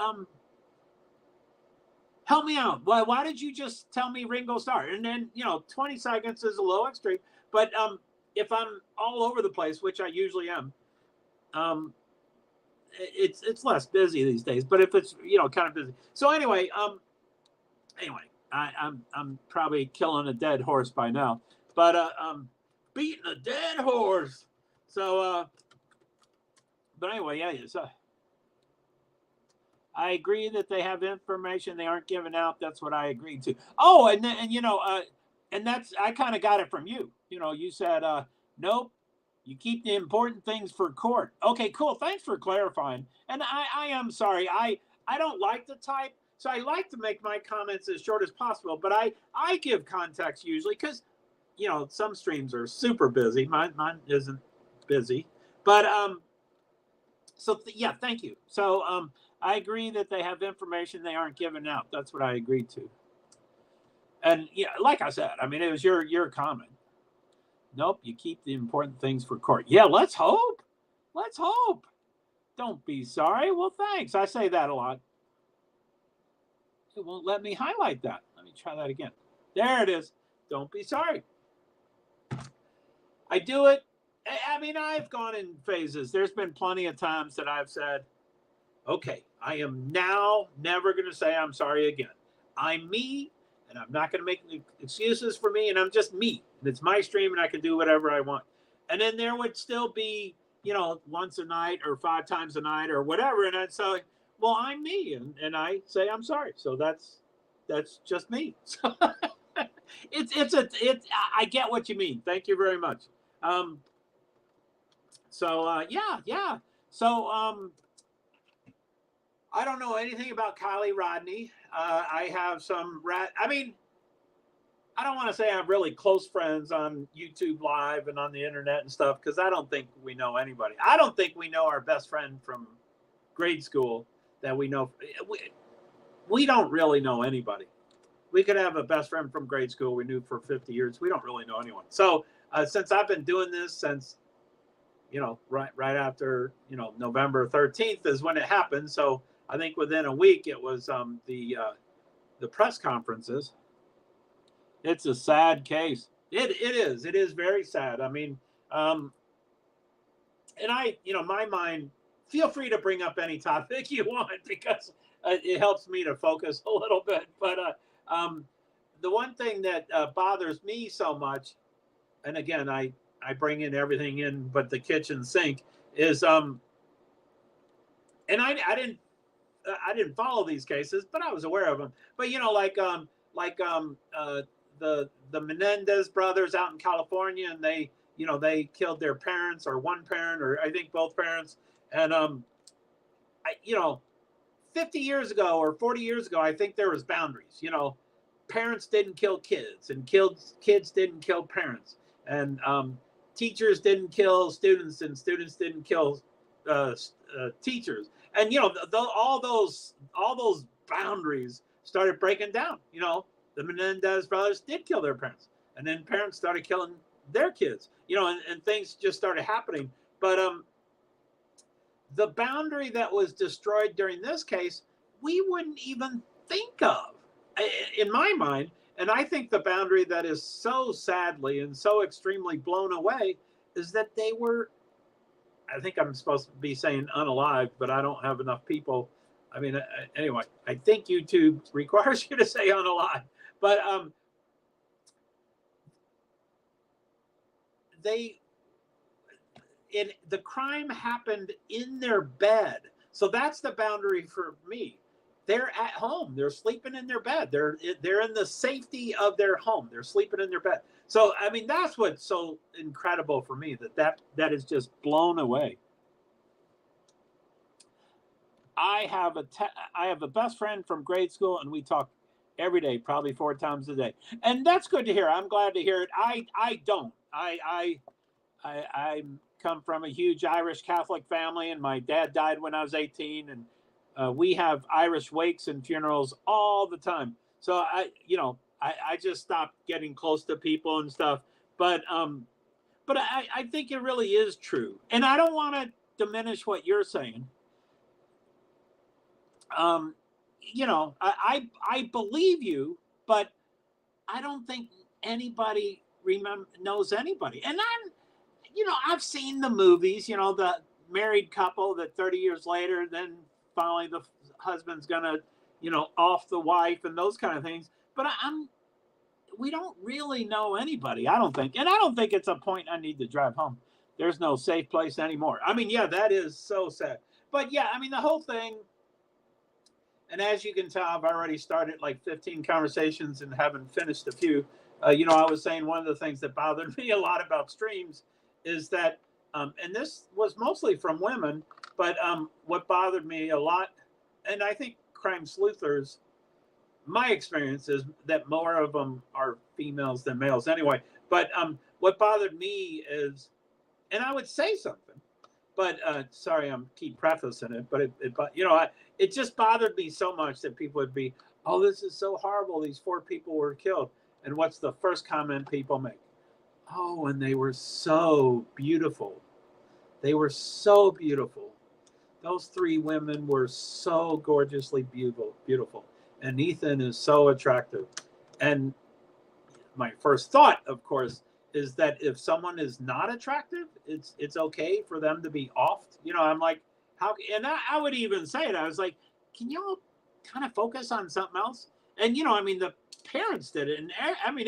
help me out. Why did you just tell me Ringo Starr? And then, 20 seconds is a little extreme, but if I'm all over the place, which I usually am, it's less busy these days, but if it's, kind of busy. So anyway, I'm probably killing a dead horse by now, but beating a dead horse. So, but anyway, yeah. So I agree that they have information they aren't giving out. That's what I agreed to. Oh, and then, and that's, I kind of got it from you. You said, nope, you keep the important things for court. Okay, cool. Thanks for clarifying. And I am sorry. I don't like to type. So I like to make my comments as short as possible, but I give context usually because, some streams are super busy. Mine isn't busy, but yeah, thank you. So I agree that they have information they aren't giving out. That's what I agreed to. And yeah, like I said, I mean, it was your comment. Nope, you keep the important things for court. Yeah, let's hope. Let's hope. Don't be sorry. Well, thanks. I say that a lot. It won't let me highlight that. Let me try that again. There it is. Don't be sorry. I do it. I mean, I've gone in phases. There's been plenty of times that I've said, okay, I am now never going to say I'm sorry again. I'm me, and I'm not going to make excuses for me, and I'm just me. And it's my stream, and I can do whatever I want. And then there would still be, once a night or 5 times a night or whatever. And I'd say, well, I'm me, and I say I'm sorry. So that's just me. So I get what you mean. Thank you very much. Yeah. So I don't know anything about Kylie Rodney. I have some I don't want to say I have really close friends on YouTube Live and on the internet and stuff because I don't think we know anybody. I don't think we know our best friend from grade school that we know. We don't really know anybody. We could have a best friend from grade school we knew for 50 years. We don't really know anyone. So since I've been doing this since, right after, November 13th is when it happened. So I think within a week it was the press conferences. It's a sad case. It is. It is very sad. I mean, and my mind, feel free to bring up any topic you want because it helps me to focus a little bit. But the one thing that bothers me so much, and again, I bring in everything in but the kitchen sink, is and I didn't follow these cases, but I was aware of them. But the Menendez brothers out in California, and they killed their parents or one parent or I think both parents, and 50 years ago or 40 years ago, I think there was boundaries. Parents didn't kill kids, and kids didn't kill parents, and teachers didn't kill students, and students didn't kill teachers. And all those boundaries started breaking down. The Menendez brothers did kill their parents, and then parents started killing their kids, and things just started happening. But the boundary that was destroyed during this case, we wouldn't even think of in my mind. And I think the boundary that is so sadly and so extremely blown away is that they were, I think I'm supposed to be saying unalive, but I don't have enough people. I mean, anyway, I think YouTube requires you to say unalive, but the crime happened in their bed. So that's the boundary for me. They're at home. They're sleeping in their bed. They're in the safety of their home. They're sleeping in their bed. So, I mean, that's what's so incredible for me, that is just blown away. I have a best friend from grade school, and we talk every day, probably 4 times a day. And that's good to hear. I'm glad to hear it. I don't. I come from a huge Irish Catholic family, and my dad died when I was 18, and we have Irish wakes and funerals all the time. So I just stopped getting close to people and stuff. But I think it really is true, and I don't want to diminish what you're saying. I believe you, but I don't think anybody knows anybody. And I've seen the movies, the married couple that 30 years later, then finally the husband's gonna, off the wife and those kind of things. But we don't really know anybody, I don't think. And I don't think it's a point I need to drive home. There's no safe place anymore. I mean, yeah, that is so sad. But yeah, I mean, the whole thing, and as you can tell, I've already started like 15 conversations and haven't finished a few. I was saying one of the things that bothered me a lot about streams is that, and this was mostly from women, but what bothered me a lot, and I think crime sleuthers, my experience is that more of them are females than males anyway. But what bothered me is, and I would say something, but sorry, I'm keep prefacing it, but it just bothered me so much that people would be, oh, this is so horrible. These 4 people were killed. And what's the first comment people make? Oh, and they were so beautiful. They were so beautiful. Those 3 women were so gorgeously beautiful. And Ethan is so attractive. And my first thought, of course, is that if someone is not attractive, it's okay for them to be offed. I'm like, how? And I would even say it. I was like, can y'all kind of focus on something else? And the parents did it, and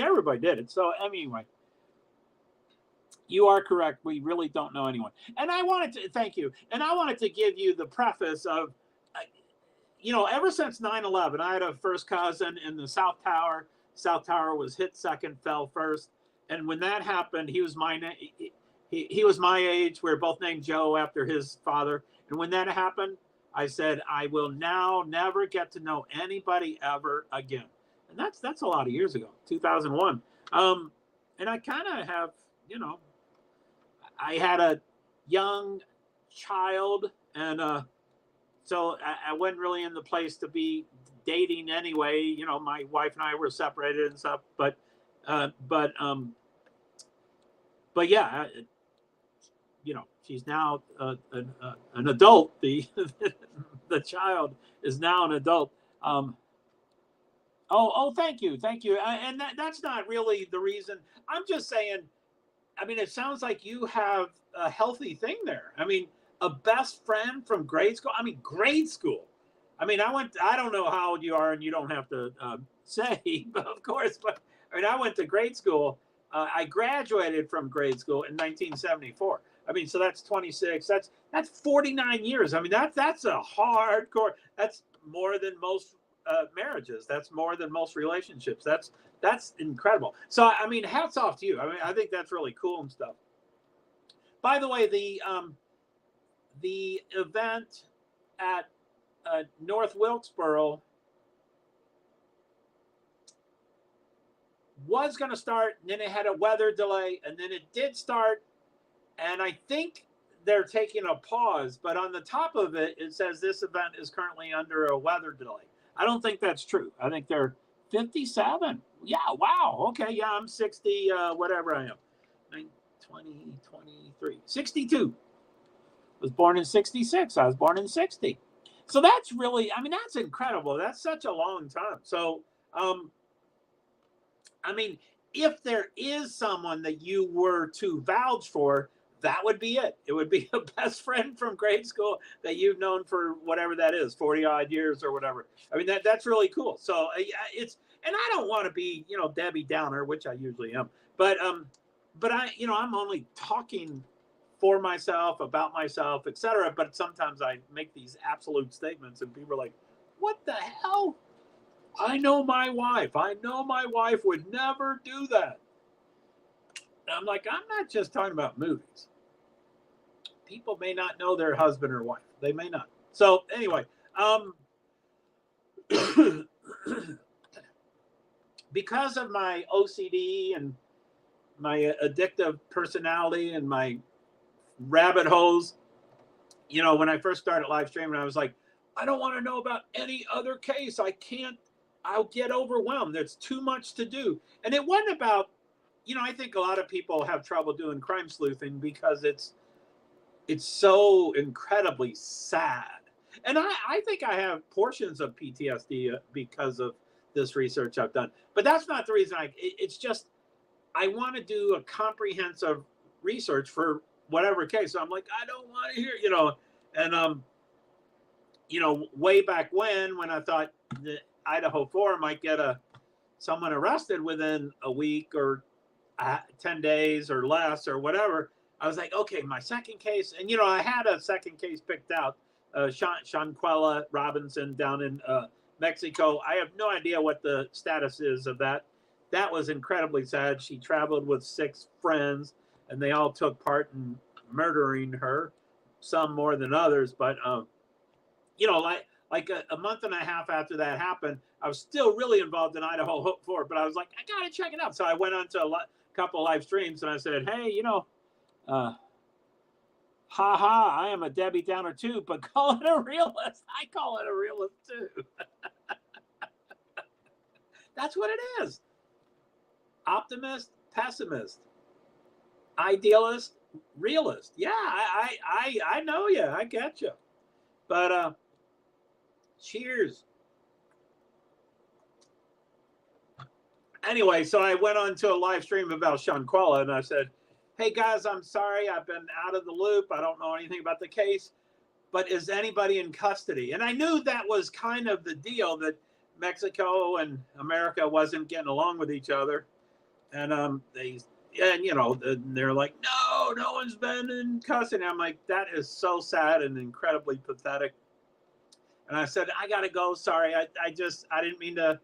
everybody did it. So anyway, you are correct. We really don't know anyone. And I wanted to thank you. And I wanted to give you the preface of, ever since 9/11, I had a first cousin in the South Tower. South Tower was hit second, fell first. And when that happened, he was my age. We were both named Joe after his father. And when that happened, I said, I will now never get to know anybody ever again. And that's a lot of years ago, 2001. And I kind of have, I had a young child, and so I wasn't really in the place to be dating anyway. My wife and I were separated and stuff, but yeah, she's now an adult. The child is now an adult. Thank you. And that's not really the reason. I'm just saying, I mean, it sounds like you have a healthy thing there. I mean, a best friend from grade school. I mean, grade school. I mean, I don't know how old you are, and you don't have to say, but of course, but I went to grade school. I graduated from grade school in 1974. I mean, so that's 26. That's 49 years. I mean, that's a hardcore. That's more than most marriages. That's more than most relationships. That's incredible. So, I mean, hats off to you. I mean, I think that's really cool and stuff. By the way, the event at North Wilkesboro was going to start, and then it had a weather delay, and then it did start, and I think they're taking a pause, but on the top of it, it says this event is currently under a weather delay. I don't think that's true. I think they're 57. Yeah, wow. Okay, yeah, I'm 60, whatever I am. 2023, 62. Was born in 66. I was born in 60. So that's really, I mean, that's incredible. That's such a long time. So, I mean, if there is someone that you were to vouch for, that would be it. It would be a best friend from grade school that you've known for whatever that is, 40 odd years or whatever. I mean, that's really cool. So it's, and I don't want to be, you know, Debbie Downer, which I usually am, but I, you know, I'm only talking for myself, about myself, etc. But sometimes I make these absolute statements and people are like, what the hell? I know my wife. I know my wife would never do that. And I'm like, I'm not just talking about movies. People may not know their husband or wife. They may not. So anyway, because of my OCD and my addictive personality and my rabbit holes, you know, when I first started live streaming, I was like, I don't want to know about any other case. I can't, I'll get overwhelmed. There's too much to do. And it wasn't about, you know, I think a lot of people have trouble doing crime sleuthing because it's so incredibly sad. And I think I have portions of PTSD because of this research I've done. But that's not the reason it's just, I want to do a comprehensive research for whatever case. So I'm like, I don't want to hear, you know, and, you know, way back when I thought the Idaho 4 might get someone arrested within a week or 10 days or less or whatever, I was like, okay, my second case. And, you know, I had a second case picked out, Shanquella Robinson down in Mexico. I have no idea what the status is of that. That was incredibly sad. She traveled with 6 friends and they all took part in murdering her, some more than others. But, you know, like a month and a half after that happened, I was still really involved in Idaho 4, but I was like, I got to check it out. So I went on to a couple of live streams and I said, hey, you know, I am a Debbie Downer too, but call it a realist. I call it a realist too. That's what it is. Optimist, pessimist, idealist, realist. Yeah, I know you. I get you. But cheers. Anyway, so I went on to a live stream about Shanquella and I said, hey guys, I'm sorry, I've been out of the loop. I don't know anything about the case, but is anybody in custody? And I knew that was kind of the deal, that Mexico and America wasn't getting along with each other. And you know, they're like, no one's been in custody. I'm like, that is so sad and incredibly pathetic. And I said, I gotta go. Sorry, I didn't mean to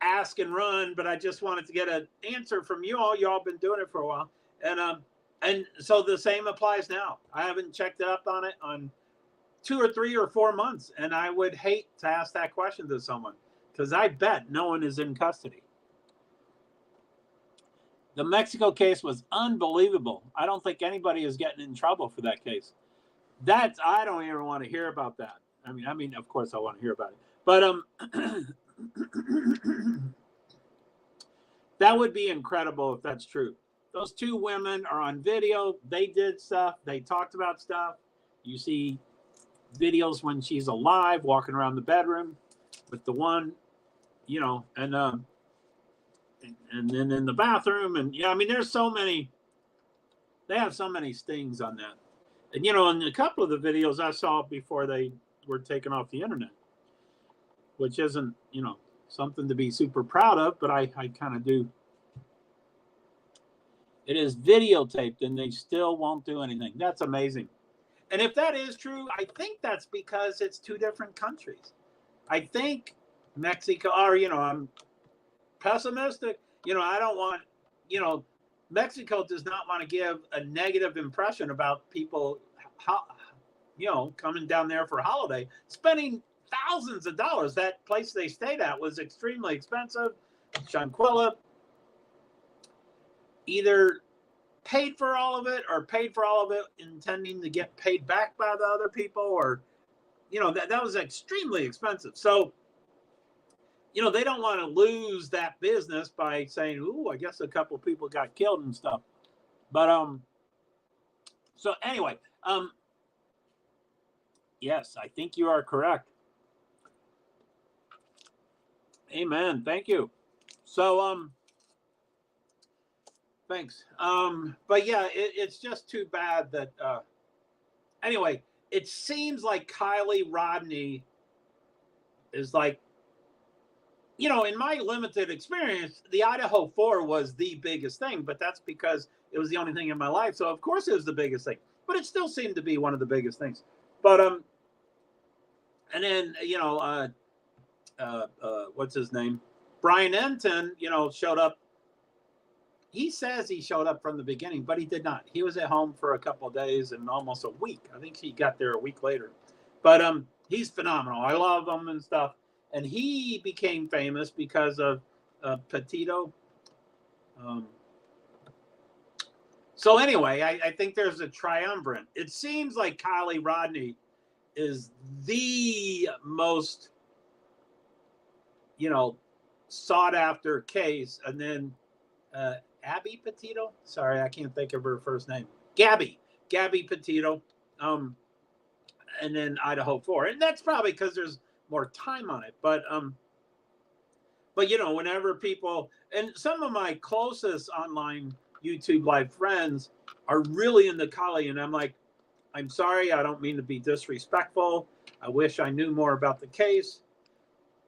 ask and run, but I just wanted to get an answer from you all. You all been doing it for a while. And so the same applies now. I haven't checked up on it on 2 or 3 or 4 months. And I would hate to ask that question to someone because I bet no one is in custody. The Mexico case was unbelievable. I don't think anybody is getting in trouble for that case. I don't even want to hear about that. I mean, of course I want to hear about it, but, that would be incredible if that's true. Those 2 women are on video. They did stuff. They talked about stuff. You see videos when she's alive, walking around the bedroom with the one, you know, and then in the bathroom. And yeah, I mean, there's so many, they have so many stings on that. And, you know, in a couple of the videos I saw before they were taken off the internet, which isn't, you know, something to be super proud of, but I kind of do. It is videotaped and they still won't do anything. That's amazing. And if that is true, I think that's because it's 2 different countries. I think Mexico, or, you know, I'm pessimistic. You know, I don't want, you know, Mexico does not want to give a negative impression about people, you know, coming down there for a holiday, spending thousands of dollars. That place they stayed at was extremely expensive. Shanquella either paid for all of it or paid for all of it intending to get paid back by the other people, or, you know, that was extremely expensive. So, you know, they don't want to lose that business by saying, ooh, I guess a couple of people got killed and stuff. But so anyway, yes, I think you are correct. Amen. Thank you. So thanks. But yeah, it's just too bad that anyway, it seems like Kylie Rodney is like, you know, in my limited experience, the Idaho 4 was the biggest thing, but that's because it was the only thing in my life. So of course it was the biggest thing, but it still seemed to be one of the biggest things. But and then what's his name? Brian Enton, you know, showed up. He says he showed up from the beginning, but he did not. He was at home for a couple of days and almost a week. I think he got there a week later. But he's phenomenal. I love him and stuff. And he became famous because of Petito. So anyway, I think there's a triumvirate. It seems like Kylie Rodney is the most, you know, sought after case. And then Abby Petito. Sorry, I can't think of her first name. Gabby Petito. And then Idaho 4. And that's probably because there's more time on it. But you know, whenever people, and some of my closest online YouTube live friends are really into Kylie, and I'm like, I'm sorry, I don't mean to be disrespectful. I wish I knew more about the case.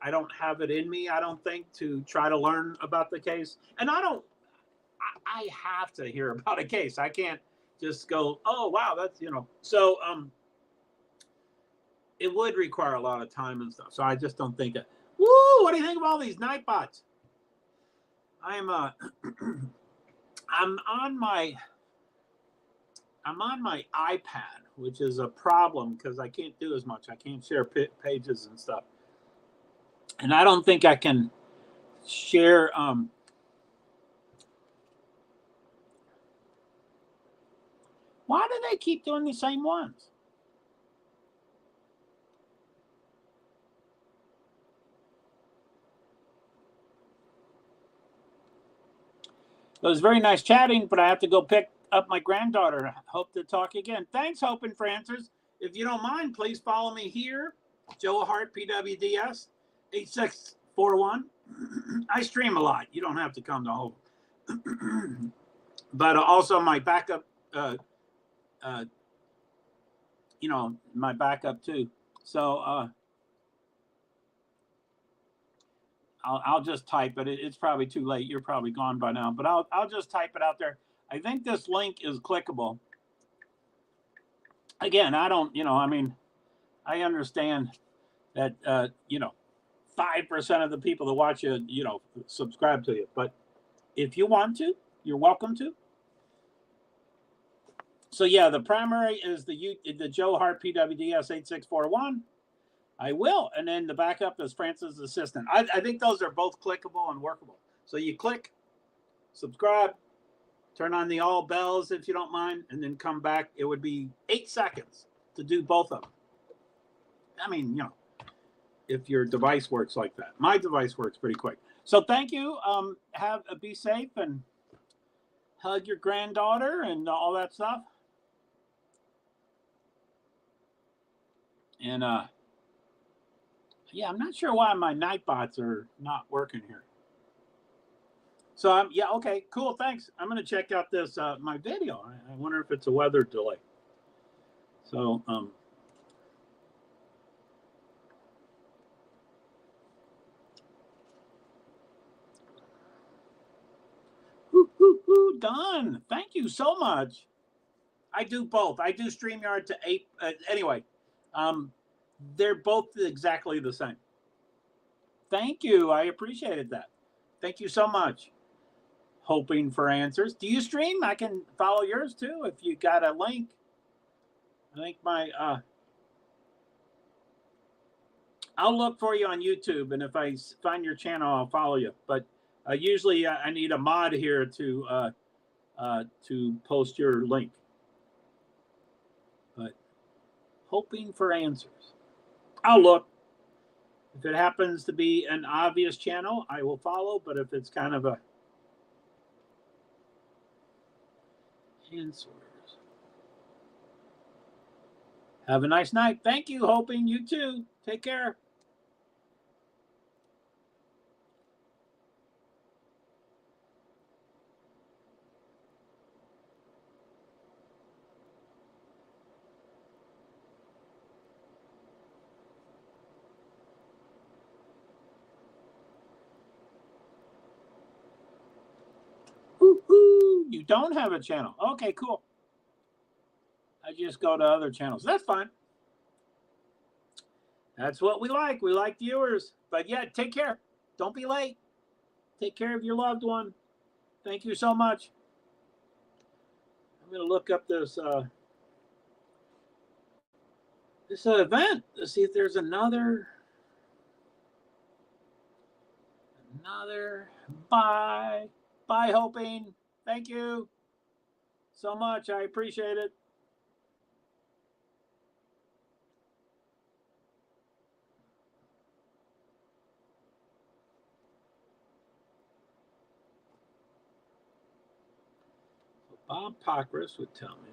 I don't have it in me, I don't think, to try to learn about the case. And I have to hear about a case. I can't just go, oh, wow, that's, you know. So it would require a lot of time and stuff. So I just don't think it. Woo, what do you think of all these Nightbots? I'm on my iPad, which is a problem because I can't do as much. I can't share pages and stuff. And I don't think I can share why do they keep doing the same ones? It was very nice chatting, but I have to go pick up my granddaughter. Hope to talk again. Thanks, hoping for answers. If you don't mind, please follow me here, JoeHart, PwD's, 8641. I stream a lot. You don't have to come to home. But also my backup, you know, my backup too. So I'll just type it. It's probably too late. You're probably gone by now, but I'll just type it out there. I think this link is clickable. Again, I don't, you know, I mean, I understand that, you know, 5% of the people that watch you, you know, subscribe to you. But if you want to, you're welcome to. So yeah, the primary is the JoeHart PwD's 8641. I will. And then the backup is Francis Assistant. I think those are both clickable and workable. So you click, subscribe, turn on the all bells if you don't mind, and then come back. It would be 8 seconds to do both of them. I mean, you know, if your device works like that. My device works pretty quick. So thank you. Be safe and hug your granddaughter and all that stuff. And yeah, I'm not sure why my Nightbots are not working here. So yeah, okay, cool, thanks. I'm gonna check out this my video. I wonder if it's a weather delay. So done. Thank you so much. I do both. I do StreamYard to 8. Anyway, they're both exactly the same. Thank you. I appreciated that. Thank you so much. Hoping for answers. Do you stream? I can follow yours too if you got a link. I think my I'll look for you on YouTube, and if I find your channel, I'll follow you. But usually I need a mod here to post your link. But hoping for answers. I'll look. If it happens to be an obvious channel, I will follow. But if it's kind of a Answers. Have a nice night. Thank you, hoping you too. Take care. Woo-hoo. You don't have a channel. Okay, cool. I just go to other channels. That's fine. That's what we like. We like viewers. But yeah, take care. Don't be late. Take care of your loved one. Thank you so much. I'm going to look up this event to see if there's another. Bye. Bye, hoping. Thank you so much. I appreciate it. Bob Pockris would tell me.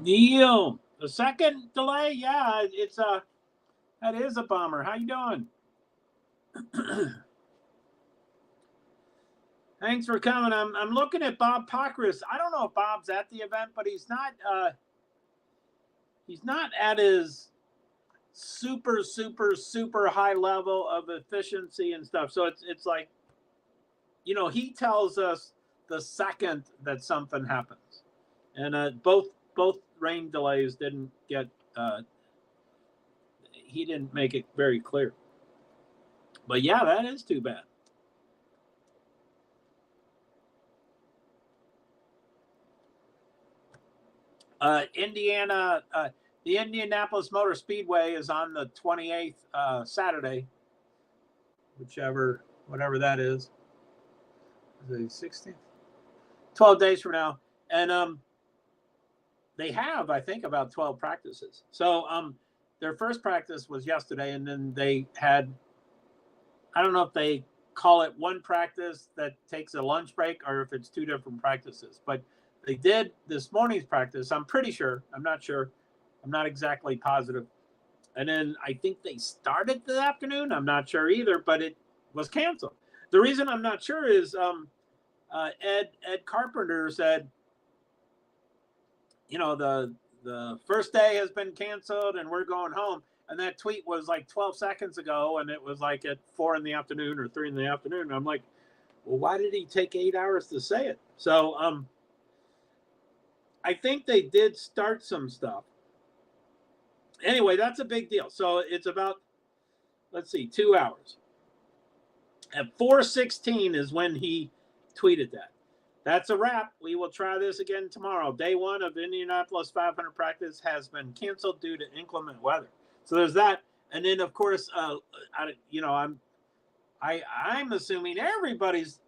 Neil, the second delay, yeah, it's that is a bummer. How you doing? Thanks for coming. I'm looking at Bob Pockris. I don't know if Bob's at the event, but he's not at his super high level of efficiency and stuff. So it's like, you know, he tells us the second that something happens, and both rain delays didn't get. He didn't make it very clear. But yeah, that is too bad. Indiana, the Indianapolis Motor Speedway is on the 28th, Saturday, whatever that is. Is it 16th? 12 days from now. And they have, I think, about 12 practices. So their first practice was yesterday, and then they had, I don't know if they call it one practice that takes a lunch break or if it's two different practices. But they did this morning's practice. I'm pretty sure. I'm not sure. I'm not exactly positive. And then I think they started the afternoon. I'm not sure either, but it was canceled. The reason I'm not sure is Ed Carpenter said, you know, the first day has been canceled and we're going home. And that tweet was like 12 seconds ago, and it was like at 4 in the afternoon or 3 in the afternoon. And I'm like, well, why did he take 8 hours to say it? So I think they did start some stuff. Anyway, that's a big deal. So it's about, 2 hours. At 4:16 is when he tweeted that. That's a wrap. We will try this again tomorrow. Day 1 of Indianapolis 500 practice has been canceled due to inclement weather. So there's that. And then, of course, I'm assuming everybody's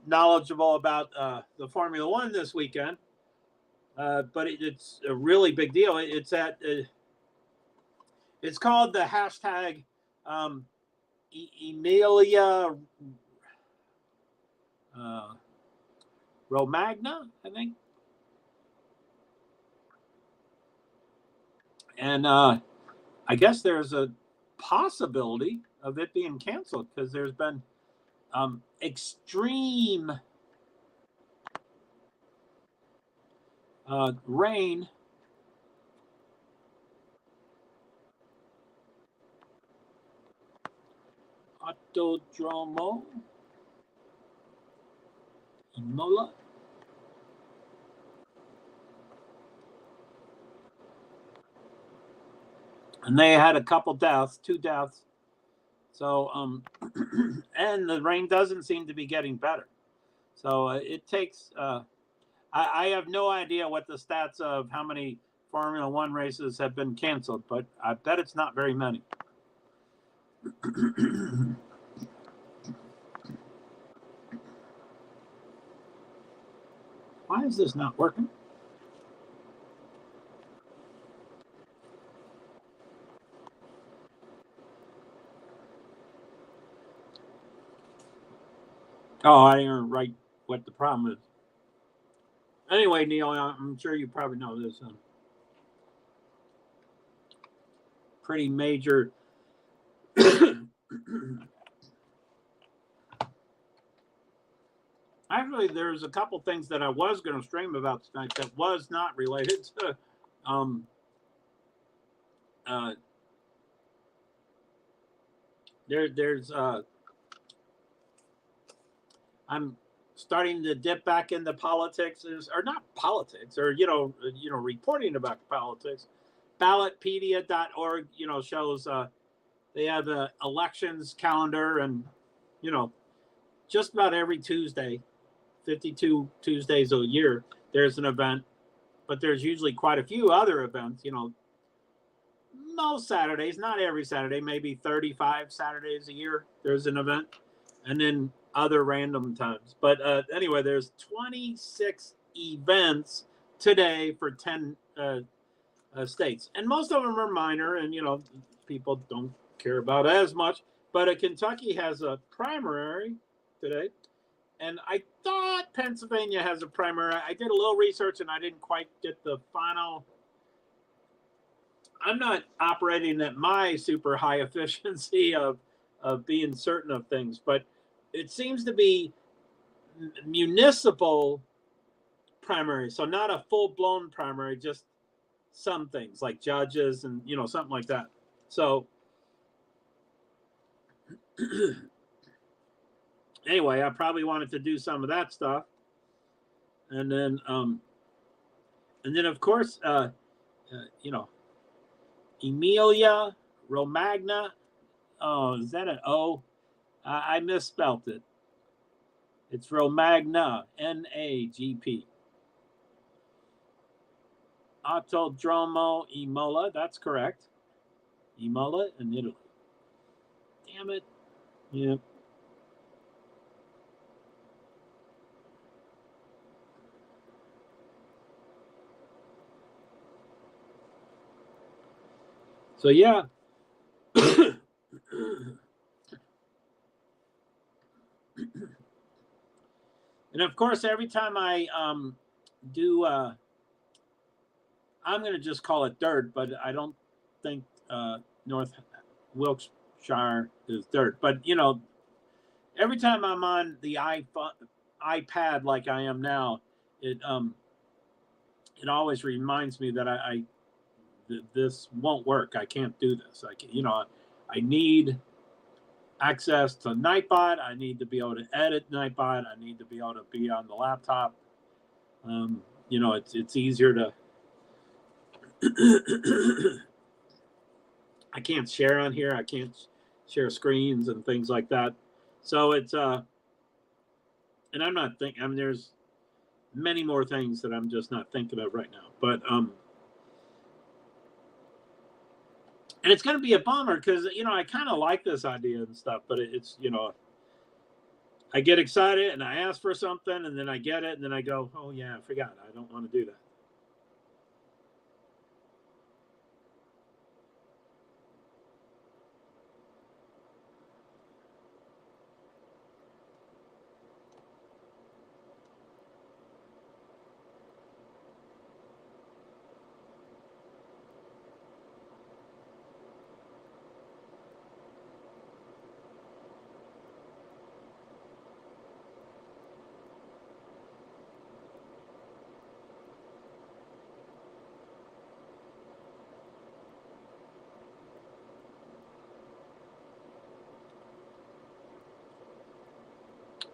knowledgeable about the Formula One this weekend. But it's a really big deal. It's called the hashtag Emilia Romagna, I think. And I guess there's a possibility of it being canceled because there's been extreme rain Autodromo Imola. And they had a couple deaths, 2 deaths. So, and the rain doesn't seem to be getting better. So it takes, I have no idea what the stats of how many Formula One races have been canceled, but I bet it's not very many. Why is this not working? Oh, I didn't write what the problem is. Anyway, Neil, I'm sure you probably know this. Pretty major. Actually, there's a couple things that I was going to stream about tonight that was not related to. There's I'm starting to dip back into politics, or not politics, or reporting about politics. Ballotpedia.org, shows they have the elections calendar, and just about every Tuesday, 52 Tuesdays a year, there's an event, but there's usually quite a few other events. Most Saturdays, not every Saturday, maybe 35 Saturdays a year, there's an event, and then other random times. But anyway, there's 26 events today for 10 states, and most of them are minor, and people don't care about as much. But Kentucky has a primary today, and I thought Pennsylvania has a primary. I did a little research, and I didn't quite get the final. I'm not operating at my super high efficiency of being certain of things, but it seems to be municipal primary. So not a full-blown primary, just some things like judges and, something like that. So anyway, I probably wanted to do some of that stuff. And then of course, Emilia Romagna. Oh, is that an O? I misspelt it. It's Romagna, N-A-G-P. Autodromo Imola. That's correct. Imola in Italy. Damn it. Yeah. So yeah. And of course, every time I do, I'm going to just call it dirt, but I don't think North Wilkeshire is dirt. But every time I'm on the iPad like I am now, it always reminds me that this won't work. I can't do this. I need access to Nightbot. I need to be able to edit Nightbot. I need to be able to be on the laptop. It's easier to. I can't share on here. I can't share screens and things like that. So it's and I'm not thinking. I mean, there's many more things that I'm just not thinking of right now. But and it's going to be a bummer because I kind of like this idea and stuff, but it's I get excited and I ask for something and then I get it and then I go, oh yeah, I forgot. I don't want to do that.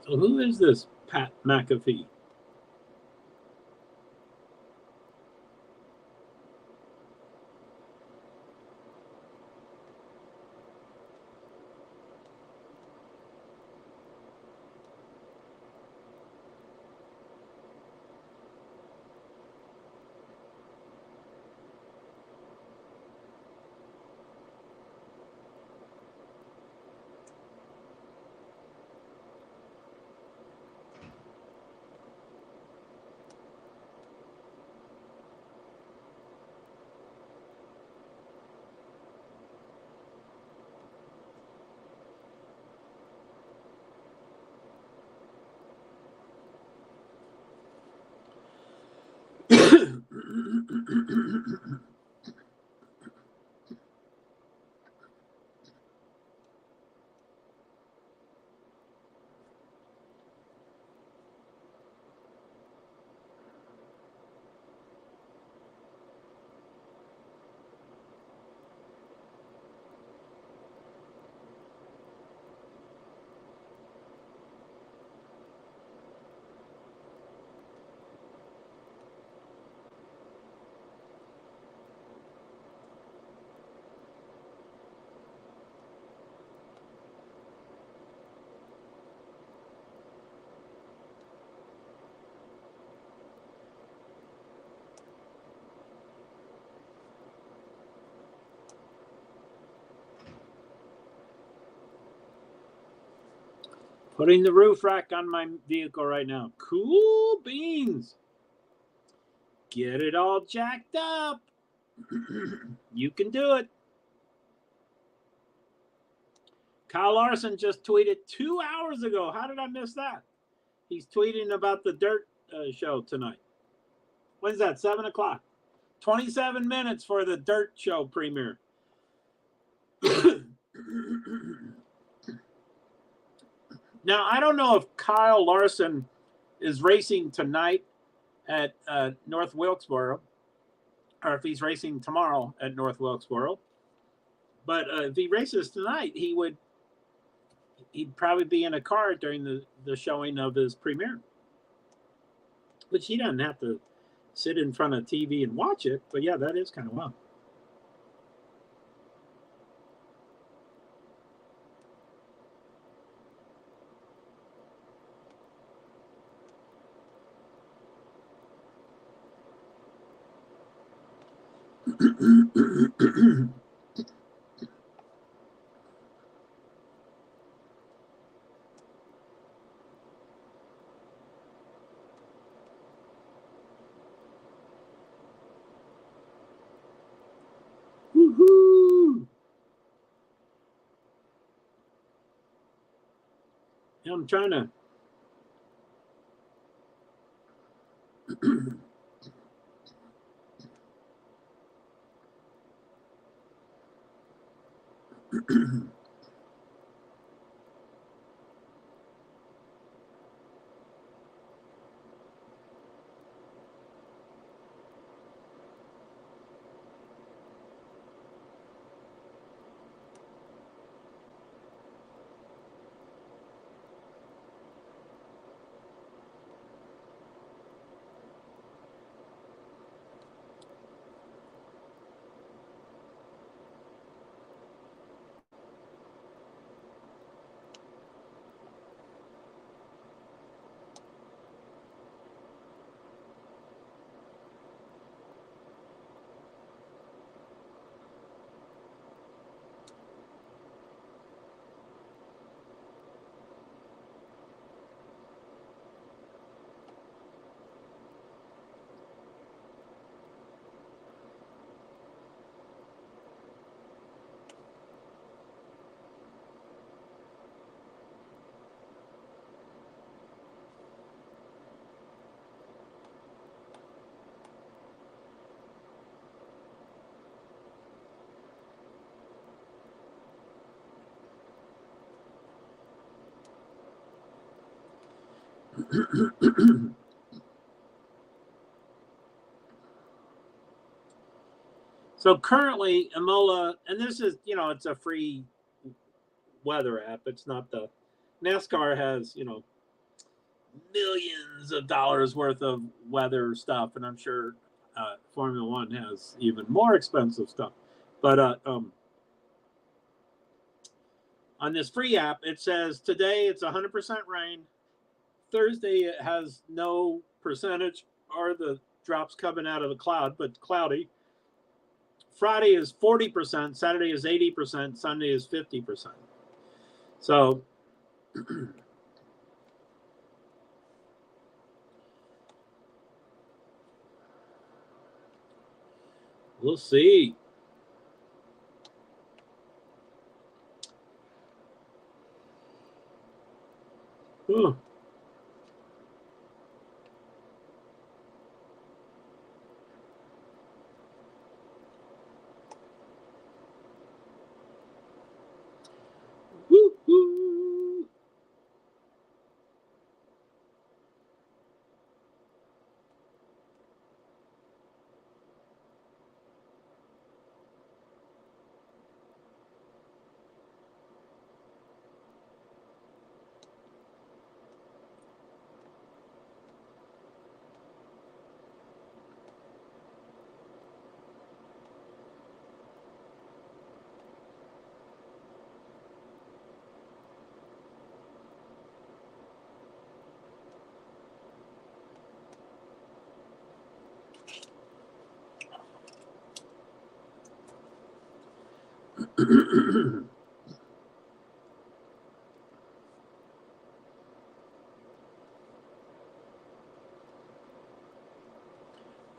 So who is this Pat McAfee? Putting the roof rack on my vehicle right now. Cool beans. Get it all jacked up. You can do it. Kyle Larson just tweeted 2 hours ago. How did I miss that? He's tweeting about the Dirt show tonight. When's that? 7 o'clock. 27 minutes for the Dirt show premiere. Now, I don't know if Kyle Larson is racing tonight at North Wilkesboro or if he's racing tomorrow at North Wilkesboro. But if he races tonight, he'd probably be in a car during the showing of his premiere. Which he doesn't have to sit in front of TV and watch it. But yeah, that is kind of wild. Woohoo! Yeah, I'm trying to. So currently, Imola, and this is, it's a free weather app. It's not the NASCAR has, millions of dollars worth of weather stuff, and I'm sure Formula One has even more expensive stuff. But on this free app, it says today it's 100% rain. Thursday it has no percentage or the drops coming out of the cloud, but cloudy. Friday is 40%, Saturday is 80%, Sunday is 50%. So we'll see. Ooh. Woo-hoo.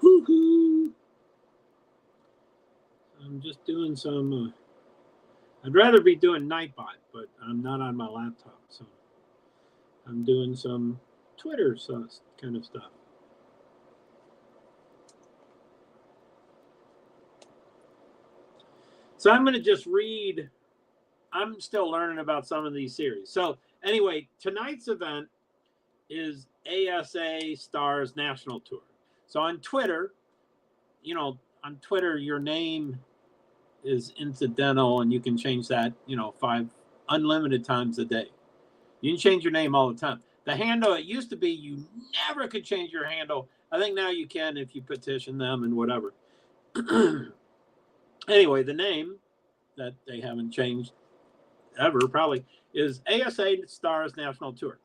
Woo-hoo. I'm just doing some. I'd rather be doing Nightbot, but I'm not on my laptop, so I'm doing some Twitter kind of stuff. So I'm going to just read. I'm still learning about some of these series. So anyway, tonight's event is ASA Stars National Tour. So on Twitter, your name is incidental, and you can change that, 5 unlimited times a day. You can change your name all the time. The handle, it used to be you never could change your handle. I think now you can if you petition them and whatever. Anyway, the name that they haven't changed ever probably is ASA Stars National Tour.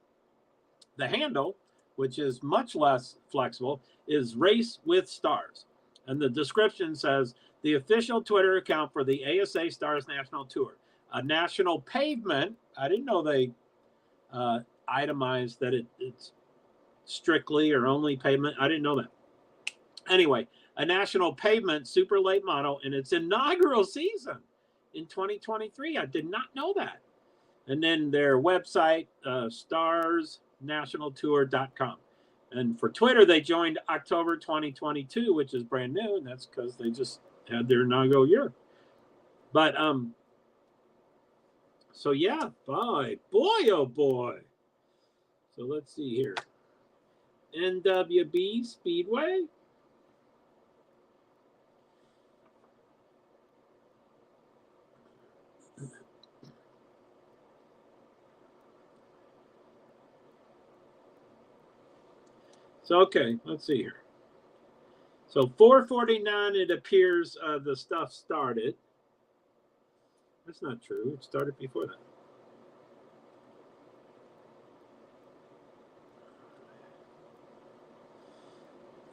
The handle, which is much less flexible, is Race with Stars. And the description says, the official Twitter account for the ASA Stars National Tour. A national pavement, I didn't know they itemized that it's strictly or only pavement. I didn't know that. Anyway, a national pavement super late model in its inaugural season in 2023. I did not know that. And then their website, starsnationaltour.com. And for Twitter, they joined October 2022, which is brand new, and that's because they just had their inaugural year. But so yeah, boy, oh boy. So let's see here. NWB Speedway. So, okay, let's see here. So 4:49, it appears the stuff started. That's not true. It started before that.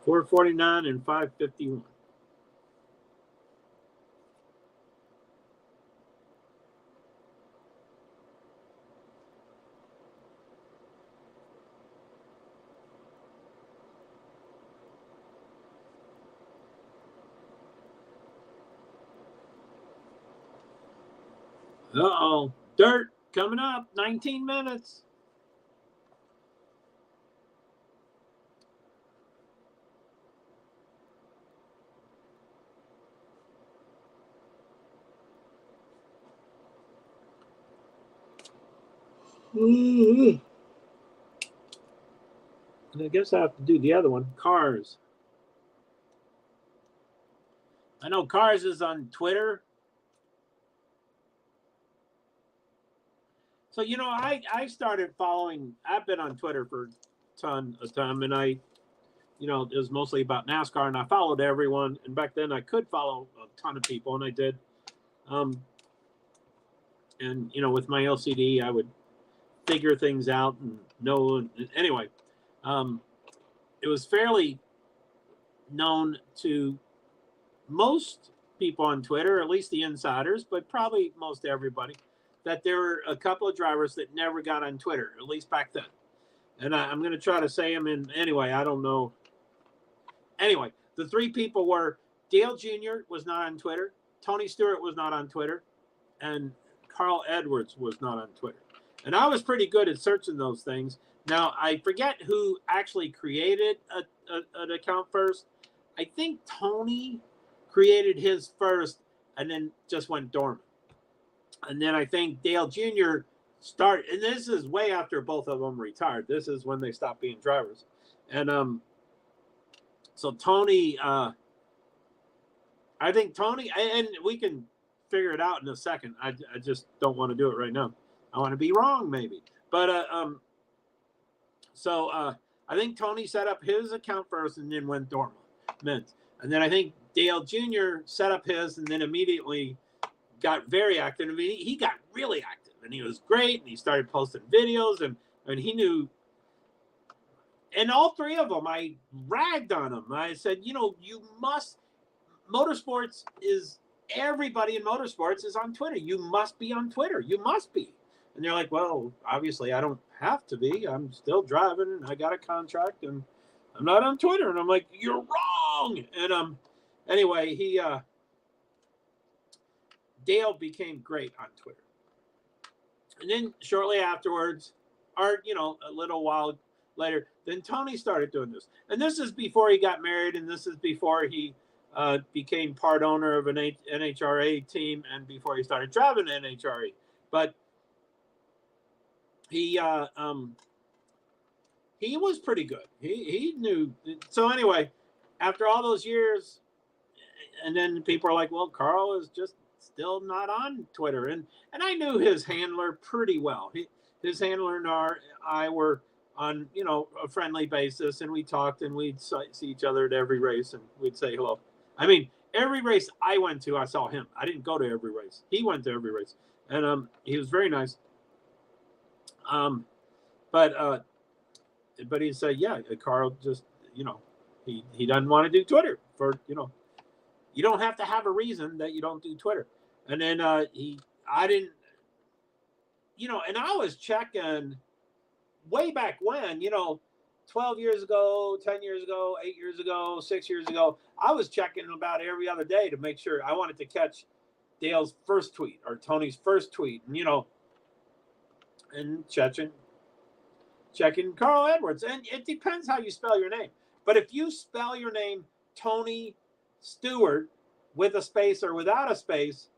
$4:49 and $5:51. Uh-oh. Dirt coming up. 19 minutes. And I guess I have to do the other one. Cars. I know Cars is on Twitter. So, you know, I started following, I've been on Twitter for a ton of time, and it was mostly about NASCAR, and I followed everyone. And back then I could follow a ton of people, and I did. And, with my LCD, I would figure things out and know. And anyway, it was fairly known to most people on Twitter, at least the insiders, but probably most everybody, that there were a couple of drivers that never got on Twitter, at least back then. And I'm going to try to say them in anyway. I don't know. Anyway, the three people were Dale Jr. was not on Twitter, Tony Stewart was not on Twitter, and Carl Edwards was not on Twitter. And I was pretty good at searching those things. Now, I forget who actually created an account first. I think Tony created his first and then just went dormant. And then I think Dale Jr. started, and this is way after both of them retired. This is when they stopped being drivers. And so Tony, I think Tony, and we can figure it out in a second. I just don't want to do it right now. I want to be wrong, maybe. But so I think Tony set up his account first and then went dormant. And then I think Dale Jr. set up his and then immediately got very active. I mean, he got really active, and he was great, and he started posting videos, and he knew. And all three of them, I ragged on them. I said, you must. Motorsports is everybody in motorsports is on Twitter. You must be on Twitter. You must be. And they're like, well, obviously I don't have to be. I'm still driving, and I got a contract, and I'm not on Twitter. And I'm like, you're wrong. And anyway, Dale became great on Twitter. And then shortly afterwards, or a little while later, then Tony started doing this. And this is before he got married, and this is before he became part owner of an NHRA team, and before he started driving NHRA. But he was pretty good. He knew. So anyway, after all those years, and then people are like, well, Carl is just still not on Twitter. And I knew his handler pretty well. His handler and I were on, a friendly basis, and we talked, and we'd see each other at every race, and we'd say hello. I mean, every race I went to, I saw him. I didn't go to every race. He went to every race. And he was very nice. But he said, yeah, Carl just, he doesn't want to do Twitter for, You don't have to have a reason that you don't do Twitter. And then I didn't, and I was checking way back when, 12 years ago, 10 years ago, 8 years ago, 6 years ago, I was checking about every other day to make sure I wanted to catch Dale's first tweet or Tony's first tweet, and checking Carl Edwards. And it depends how you spell your name. But if you spell your name Tony Stewart with a space or without a space,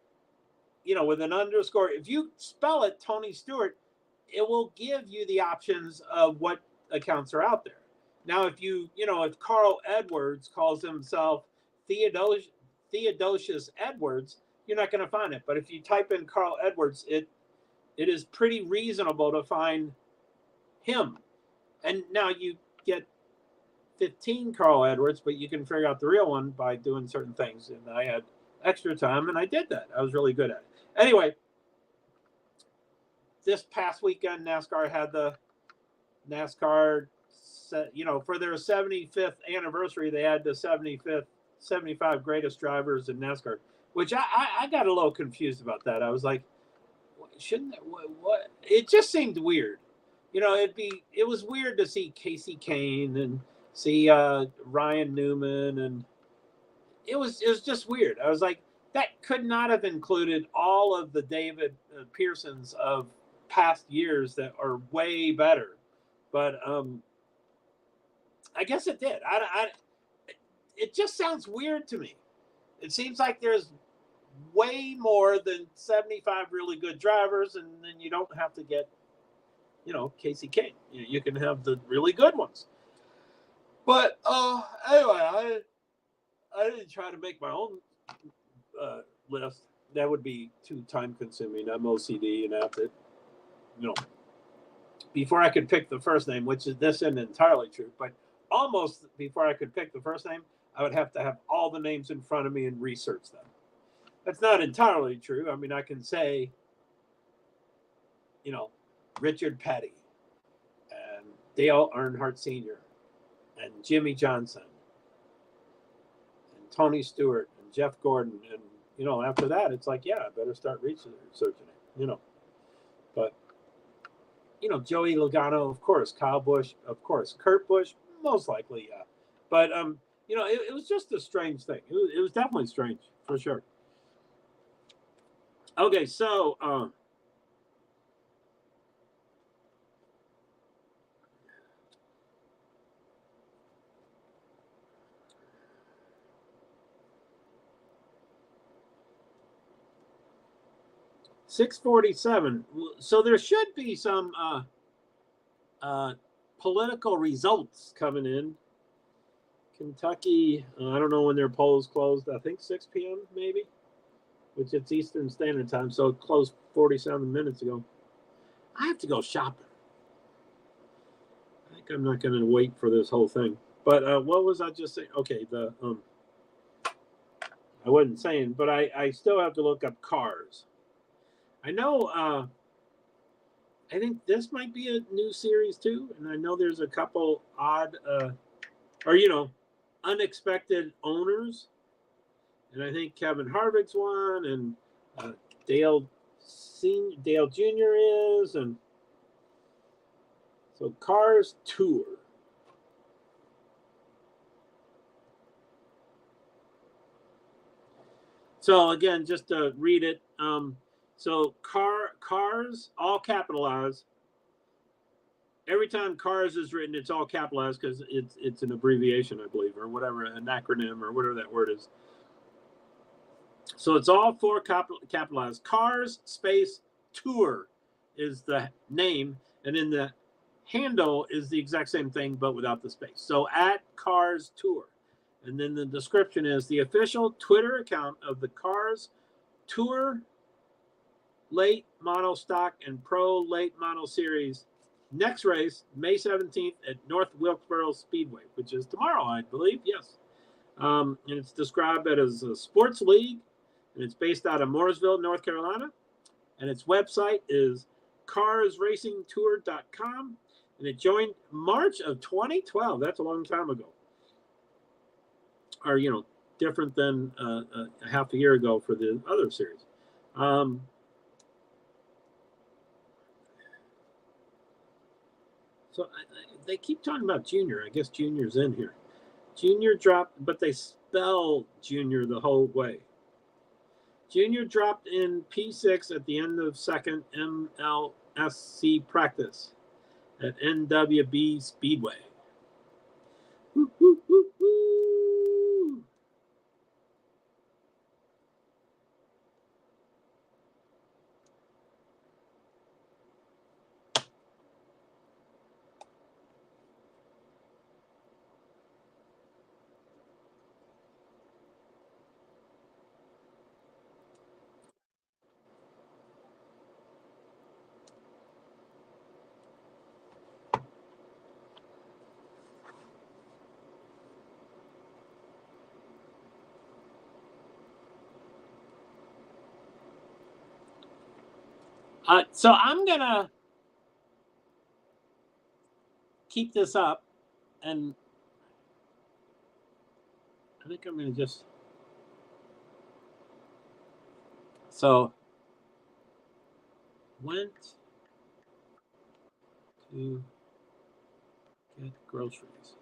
with an underscore, if you spell it Tony Stewart, it will give you the options of what accounts are out there. Now, if if Carl Edwards calls himself Theodosius Edwards, you're not going to find it. But if you type in Carl Edwards, it is pretty reasonable to find him. And now you get 15 Carl Edwards, but you can figure out the real one by doing certain things. And I had extra time, and I did that. I was really good at it. Anyway, this past weekend, NASCAR had the NASCAR, for their 75th anniversary, they had the 75 greatest drivers in NASCAR, which I got a little confused about that. I was like, what? It just seemed weird. It was weird to see Casey Kane and see Ryan Newman, and it was just weird. I was like, that could not have included all of the David Pearsons of past years that are way better. But I guess it did. It just sounds weird to me. It seems like there's way more than 75 really good drivers, and then you don't have to get, Casey Kane. You can have the really good ones. But anyway, I didn't try to make my own list. That would be too time consuming. I'm OCD, and I have to, before I could pick the first name, which this isn't entirely true, but almost before I could pick the first name, I would have to have all the names in front of me and research them. That's not entirely true. I mean, I can say, Richard Petty and Dale Earnhardt Sr. and Jimmy Johnson and Tony Stewart and Jeff Gordon. And, after that, it's like, yeah, I better start researching it, But, Joey Logano, of course, Kyle Busch, of course, Kurt Busch, most likely, yeah. But, it was just a strange thing. It was definitely strange, for sure. Okay, so, $6.47. So there should be some political results coming in. Kentucky, I don't know when their polls closed. I think 6 p.m. maybe, which it's Eastern Standard Time. So it closed 47 minutes ago. I have to go shopping. I think I'm not going to wait for this whole thing. But what was I just saying? Okay, I wasn't saying, but I still have to look up cars. I know, I think this might be a new series too. And I know there's a couple odd, unexpected owners. And I think Kevin Harvick's one, and Dale Jr. is. And so Cars Tour. So again, just to read it, so cars, all capitalized. Every time cars is written, it's all capitalized because it's an abbreviation, I believe, or whatever, an acronym or whatever that word is. So it's all four capitalized. Cars space tour is the name, and then the handle is the exact same thing but without the space. So at Cars Tour. And then the description is the official Twitter account of the Cars Tour Late Model Stock and Pro Late Model Series. Next race, May 17th at North Wilkesboro Speedway, which is tomorrow, I believe. Yes. And it's described as a sports league, and it's based out of Mooresville, North Carolina. And its website is carsracingtour.com. And it joined March of 2012. That's a long time ago. Or, different than a half a year ago for the other series. So they keep talking about Junior. I guess Junior's in here. Junior dropped, but they spell Junior the whole way. Junior dropped in P6 at the end of second MLSC practice at NWB Speedway. Woo, woo, woo, woo. So I'm going to keep this up, and I think I'm going to just... So, went to get groceries.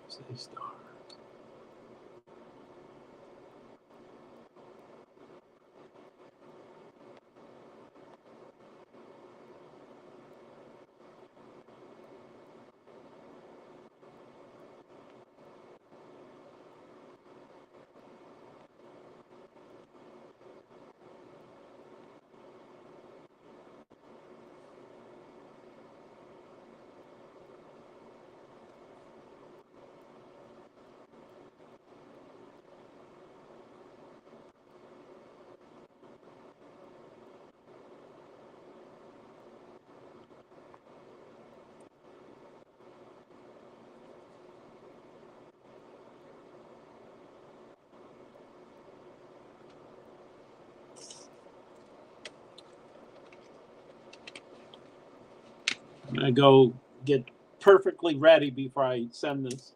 Say start. I'm going to go get perfectly ready before I send this.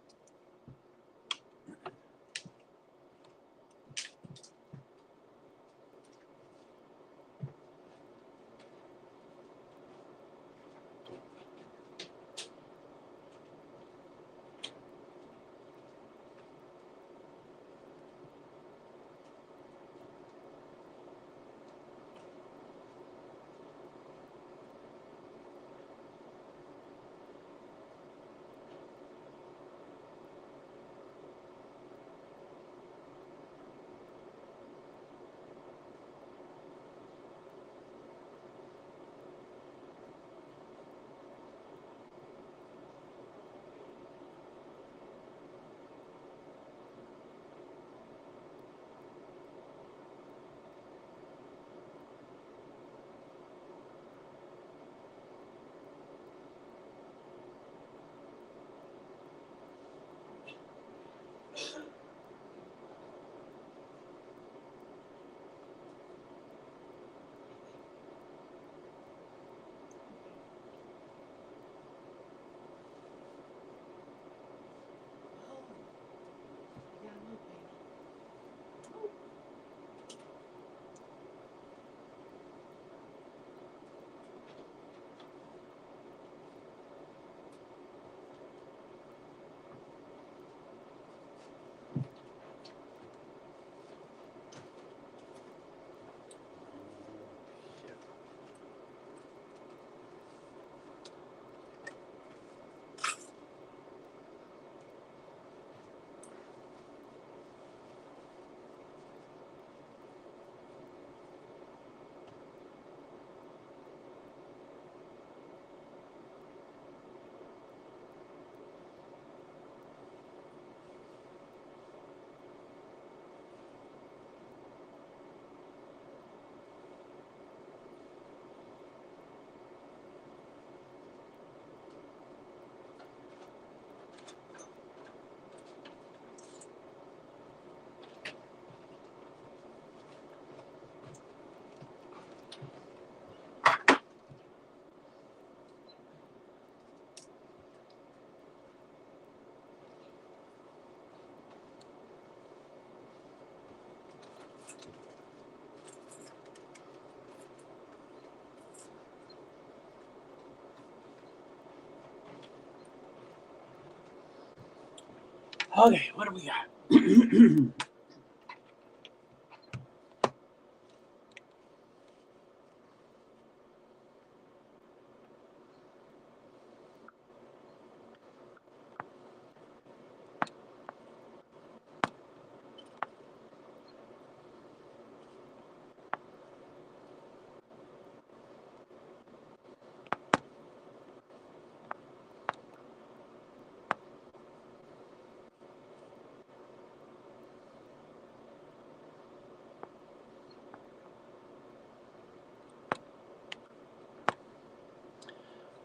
Okay, what do we got?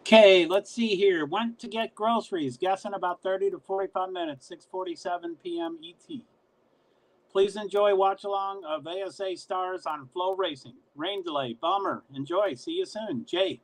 Okay, let's see here. Went to get groceries. Guessing about 30 to 45 minutes, 6:47 p.m. ET. Please enjoy watch along of ASA Stars on Flow Racing. Rain delay, bummer. Enjoy. See you soon. Jay.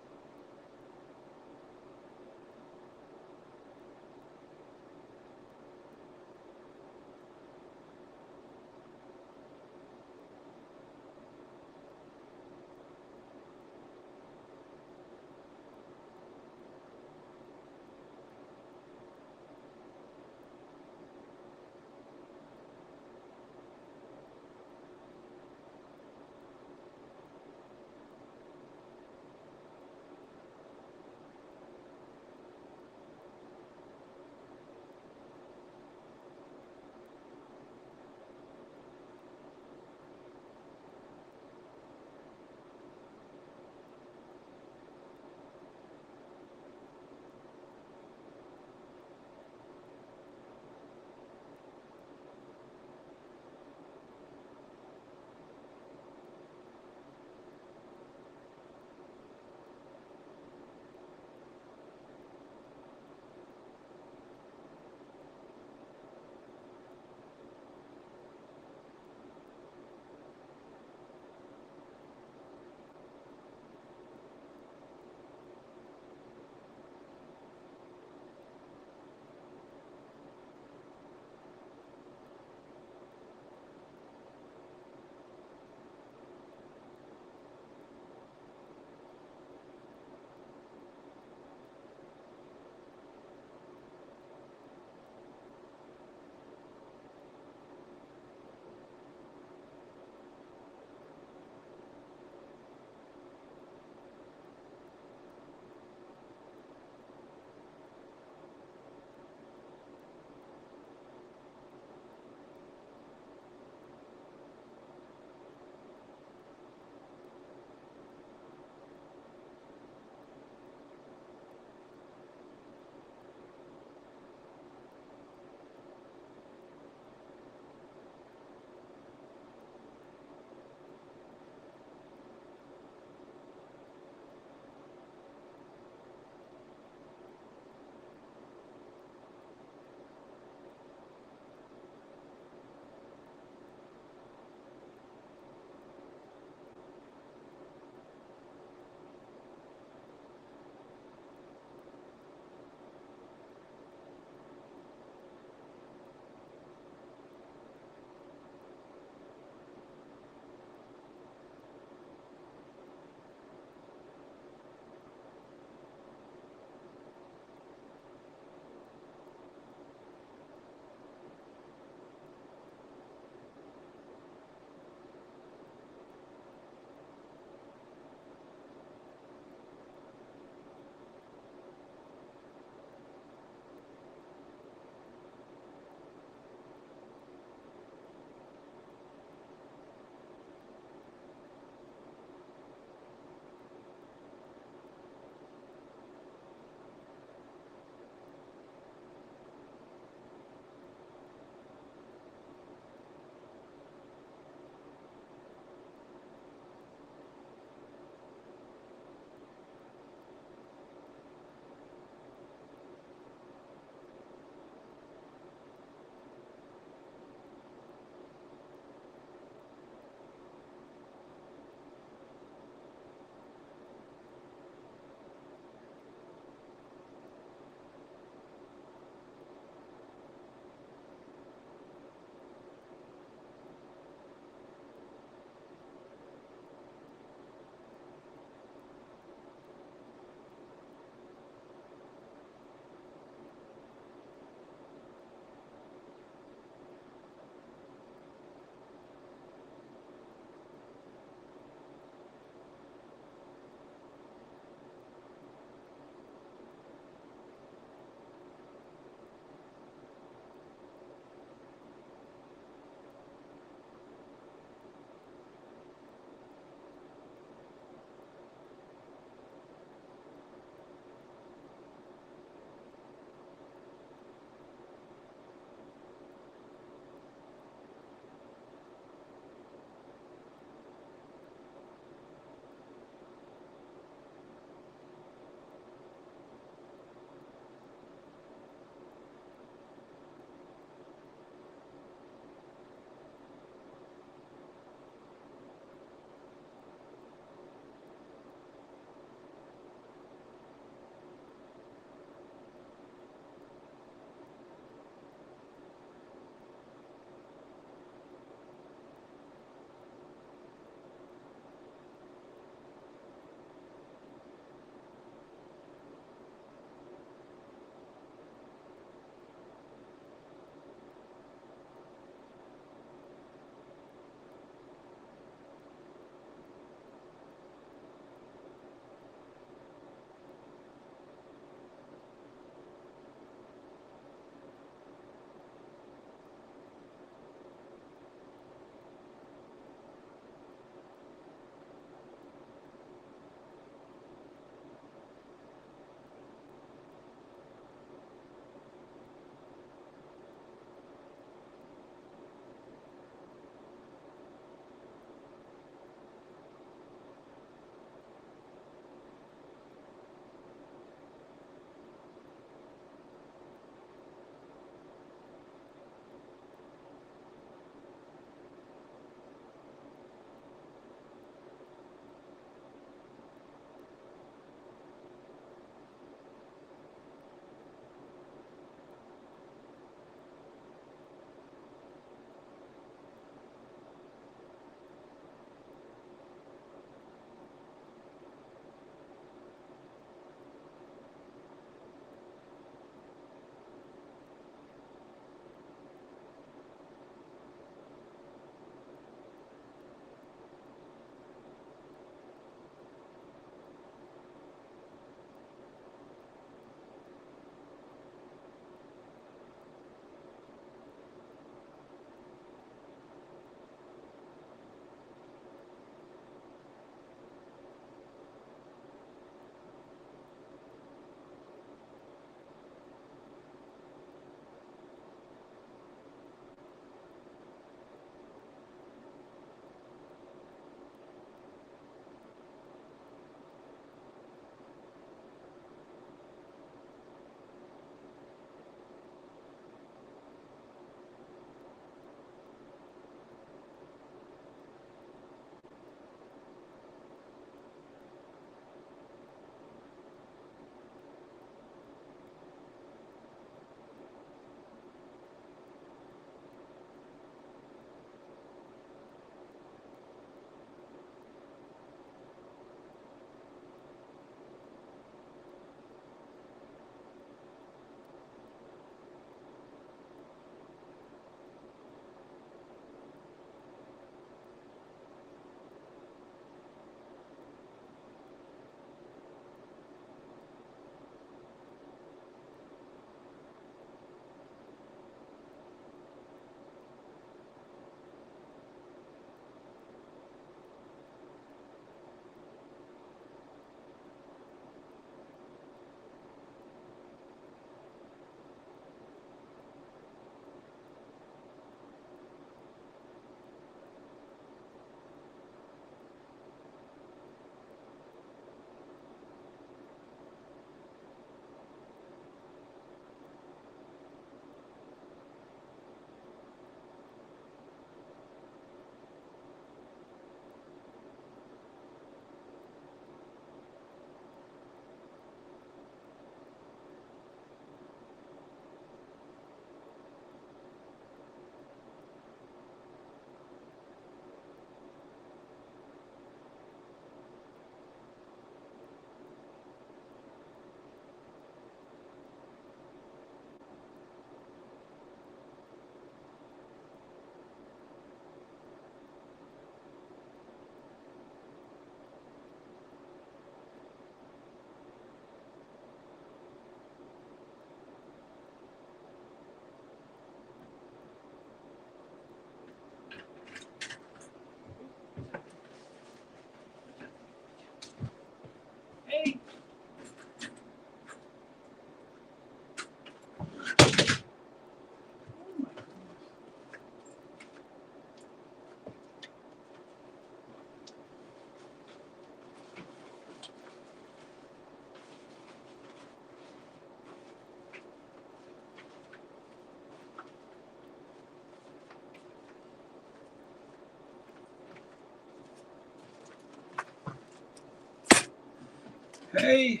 Okay.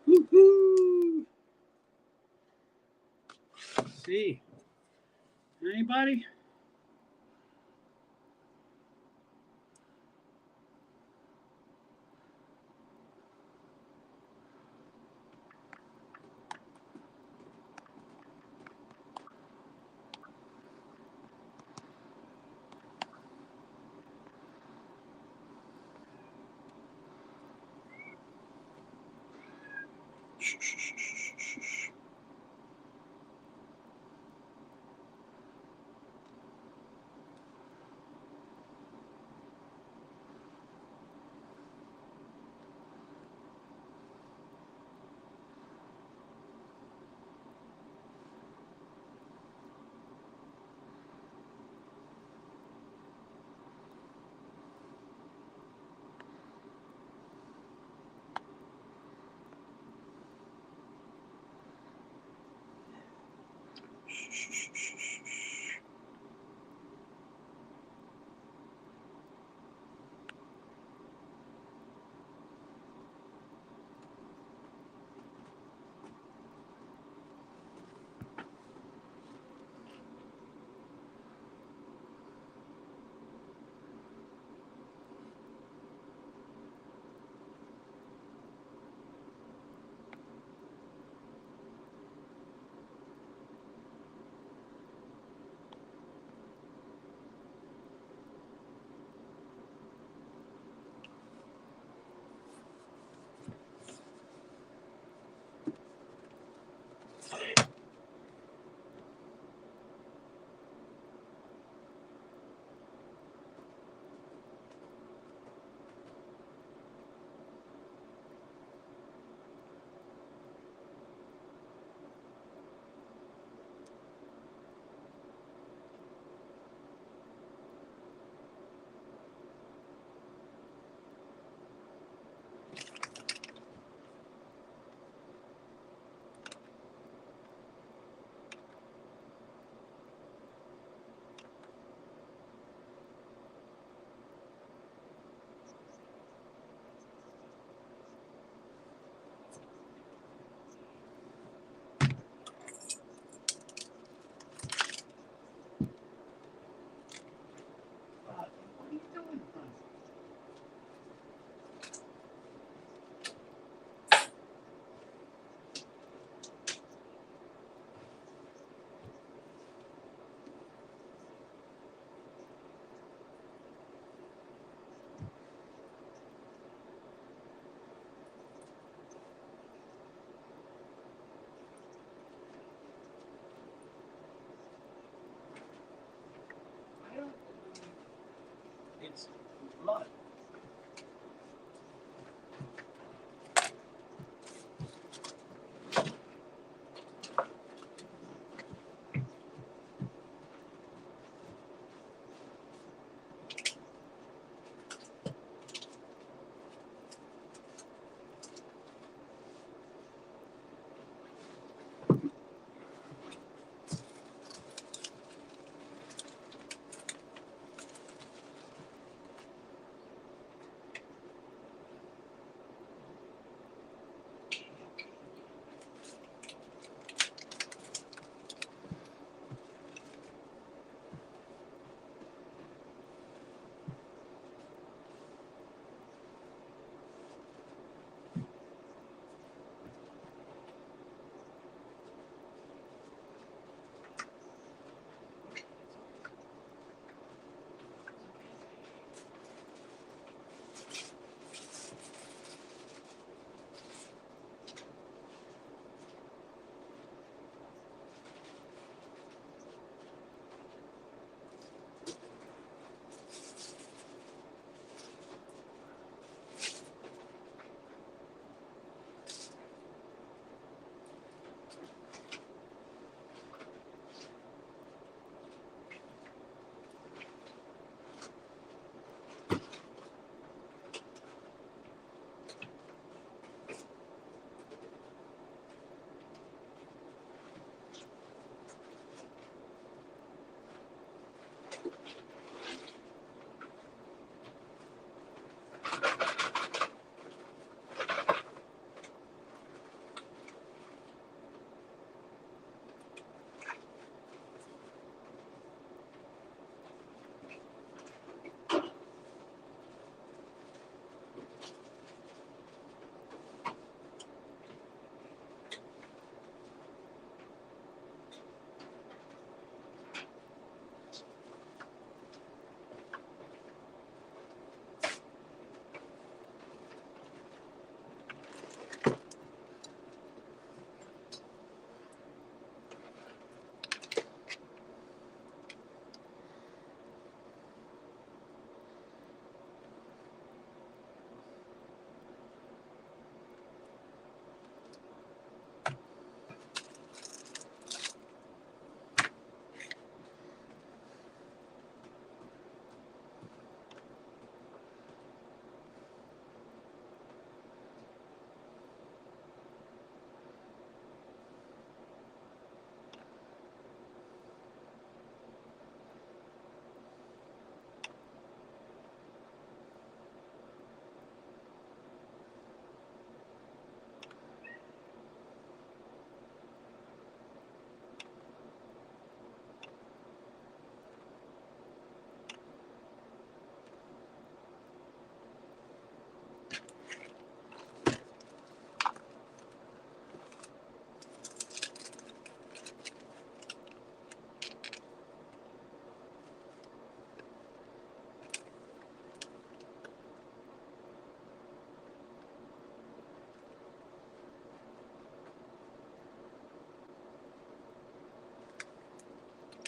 Woo-hoo. Let's see. Anybody?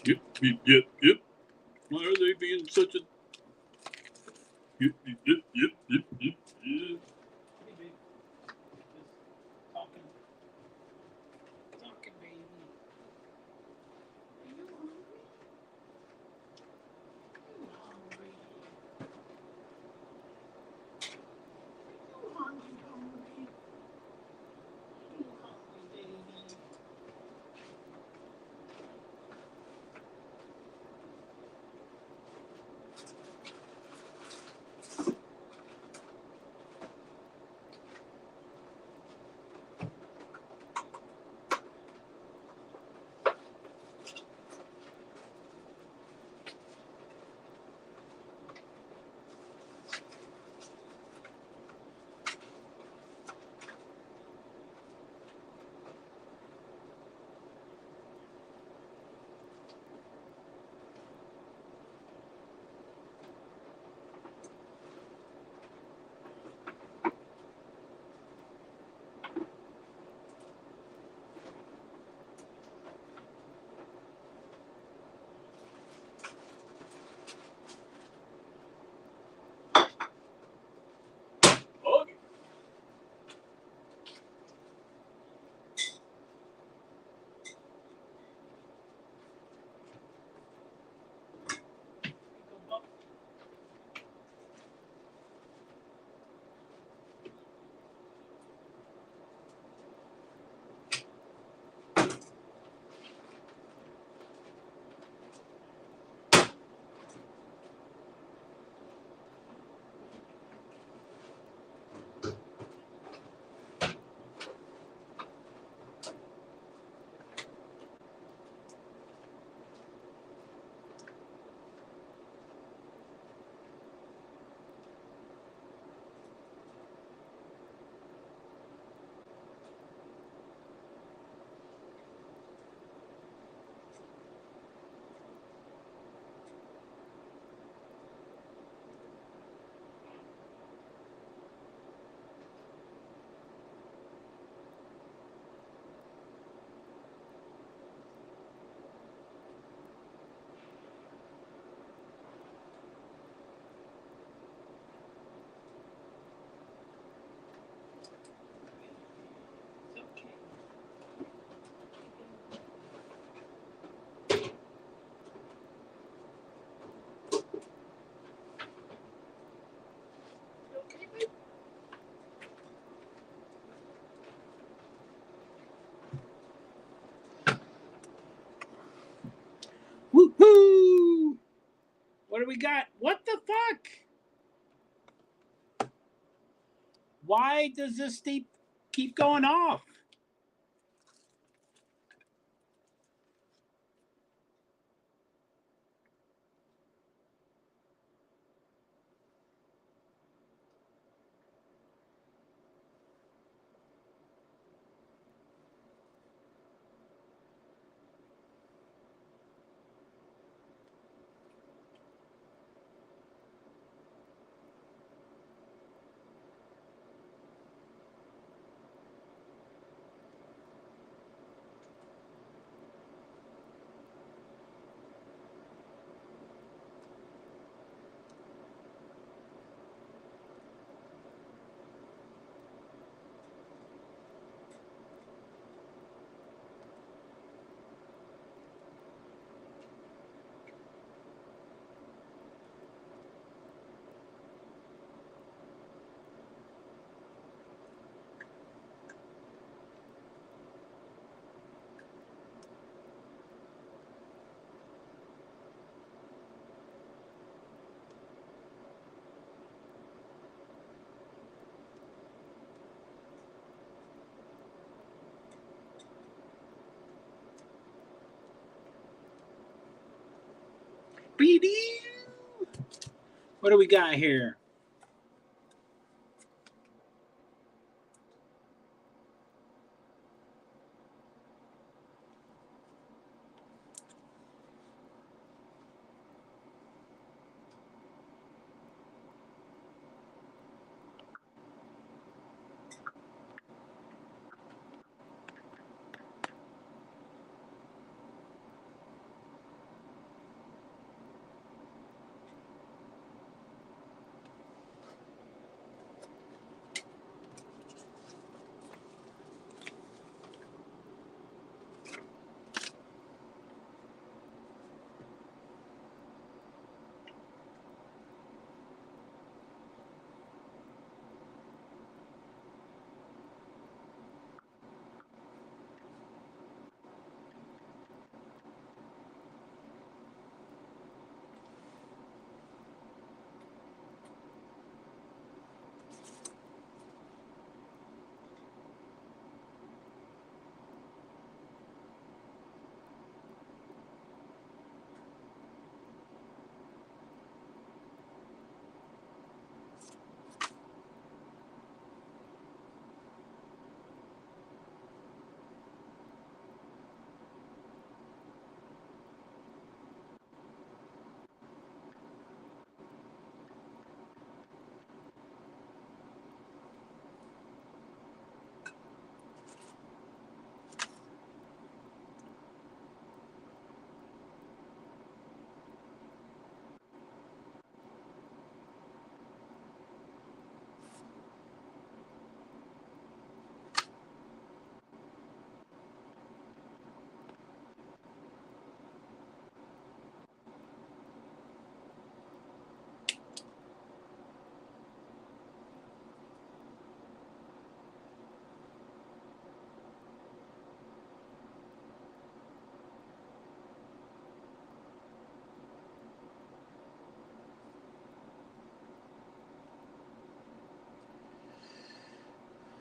Yep. Why are they being such a... Yep. Hey, babe. Just talking, baby. Are you hungry? You hungry? You hungry, hungry? You hungry, baby? Okay. Go up. It's okay. You okay, babe? Woohoo! What do we got? What the fuck? Why does this keep going off? PwD. What do we got here?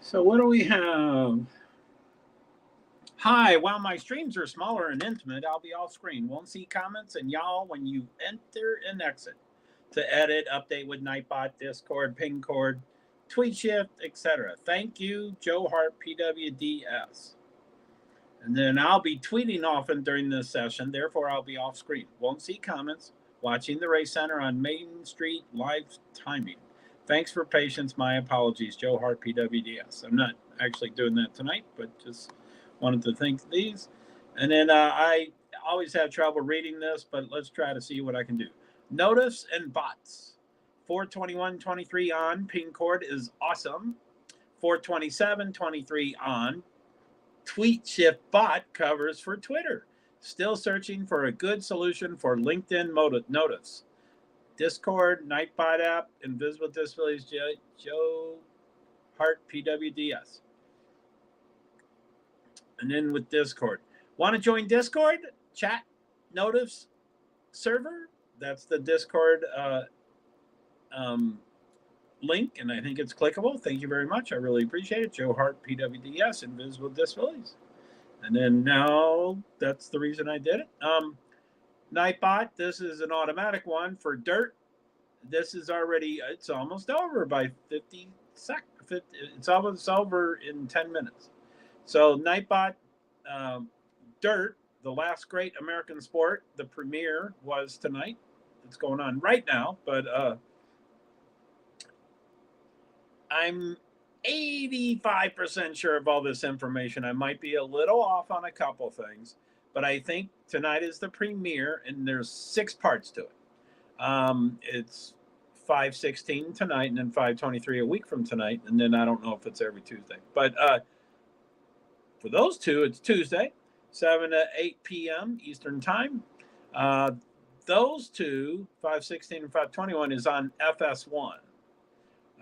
So what do we have? Hi, while my streams are smaller and intimate, I'll be off screen. Won't see comments and y'all when you enter and exit. To edit, update with Nightbot, Discord, ping cord, tweet shift, etc. Thank you, JoeHart, PwD's. And then I'll be tweeting often during this session, therefore I'll be off screen. Won't see comments. Watching the Race Center on Main Street live timing. Thanks for patience. My apologies, JoeHart, PwD's. I'm not actually doing that tonight, but just wanted to think these. And then I always have trouble reading this, but let's try to see what I can do. Notice and bots. 421.23 on. Ping cord is awesome. 427.23 on. Tweet shift bot covers for Twitter. Still searching for a good solution for LinkedIn notice. Discord, Nightbot app, Invisible Disabilities, JoeHart, PwD's. And then with Discord. Want to join Discord? Chat, notice, server? That's the Discord link, and I think it's clickable. Thank you very much. I really appreciate it. JoeHart, PwD's, Invisible Disabilities. And then now that's the reason I did it. Nightbot, this is an automatic one for dirt. This is already, it's almost over by 50 seconds. It's almost over in 10 minutes. So Nightbot, dirt, the last great American sport, the premiere was tonight. It's going on right now, but I'm 85% sure of all this information. I might be a little off on a couple things, but I think tonight is the premiere, and there's 6 parts to it. It's 5/16 tonight, and then 5/23 a week from tonight, and then I don't know if it's every Tuesday. But for those two, it's Tuesday, 7 to 8 p.m. Eastern Time. Those two, 5/16 and 5/21, is on FS1.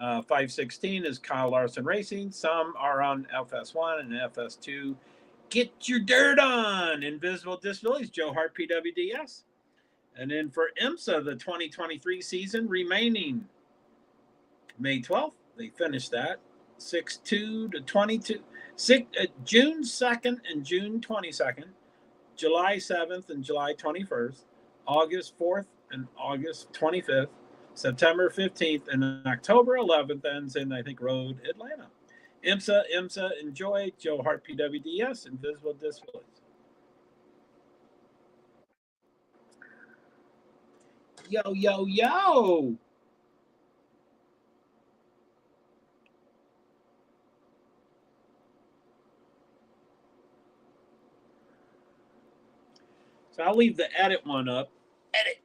5/16 is Kyle Larson Racing. Some are on FS1 and FS2. Get your dirt on. Invisible Disabilities, JoeHart, PwD's. And then for IMSA, the 2023 season remaining May 12th, they finished that. 6/2 to 22. June 2nd and June 22nd, July 7th and July 21st, August 4th and August 25th, September 15th, and October 11th ends in, I think, Road, Atlanta. IMSA, enjoy. JoeHart, PwD's, Invisible Disabilities. Yo, yo, yo. So I'll leave the edit one up. Edit.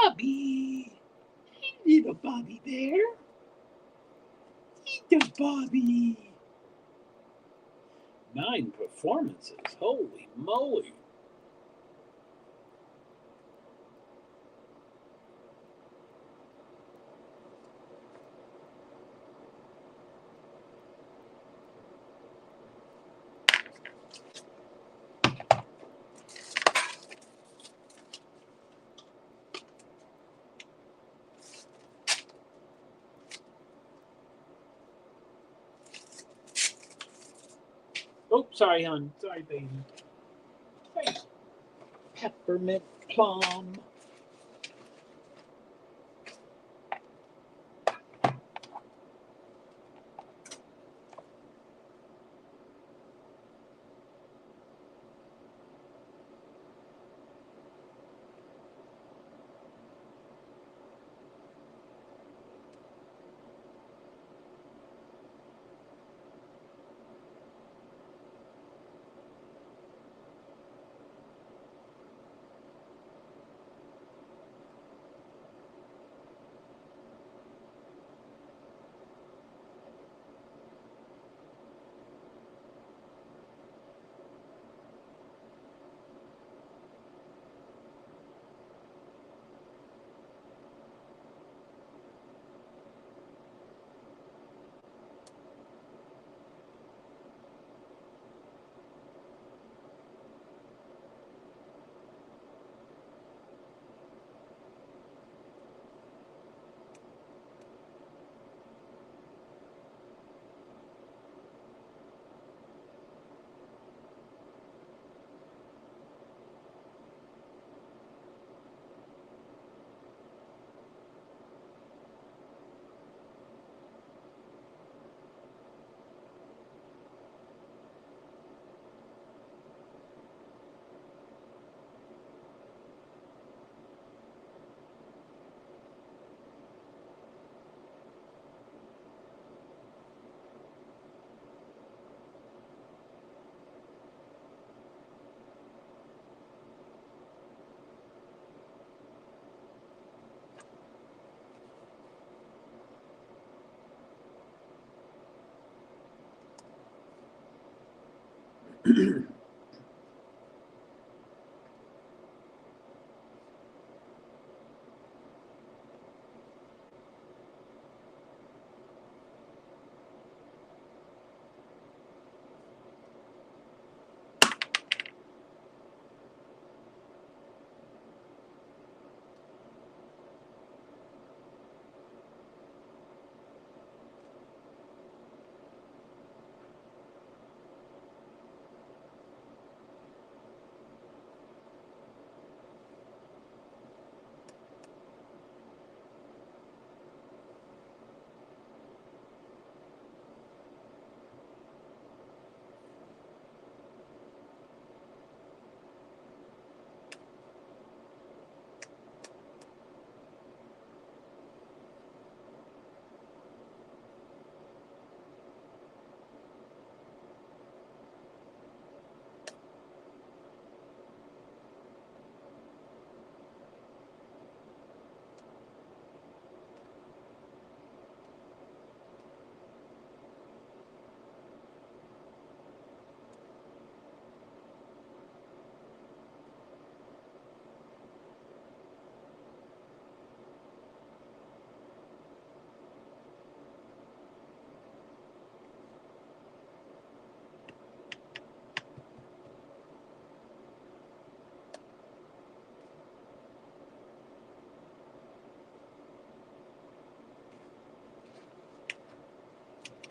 Bobby. Hey, little Bobby Bear. Little Bobby. 9 performances. Holy moly. Oh, sorry, hon. Sorry, baby. Hey. Peppermint plum.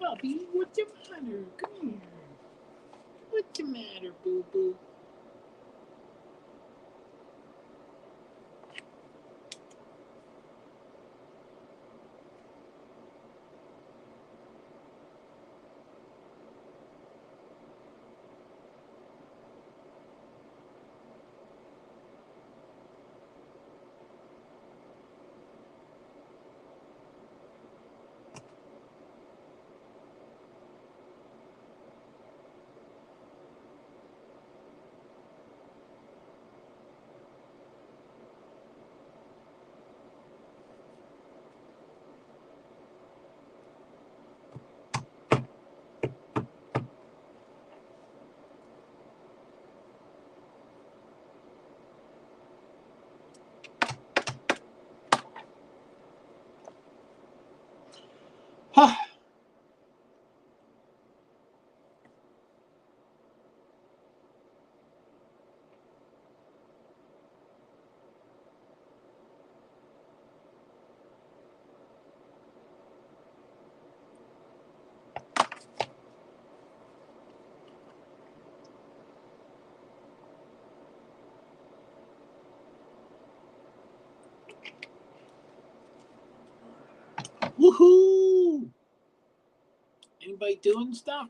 Bobby, what's the matter? Come here. What's the matter, boo-boo? Huh. Woohoo! Anybody doing stuff?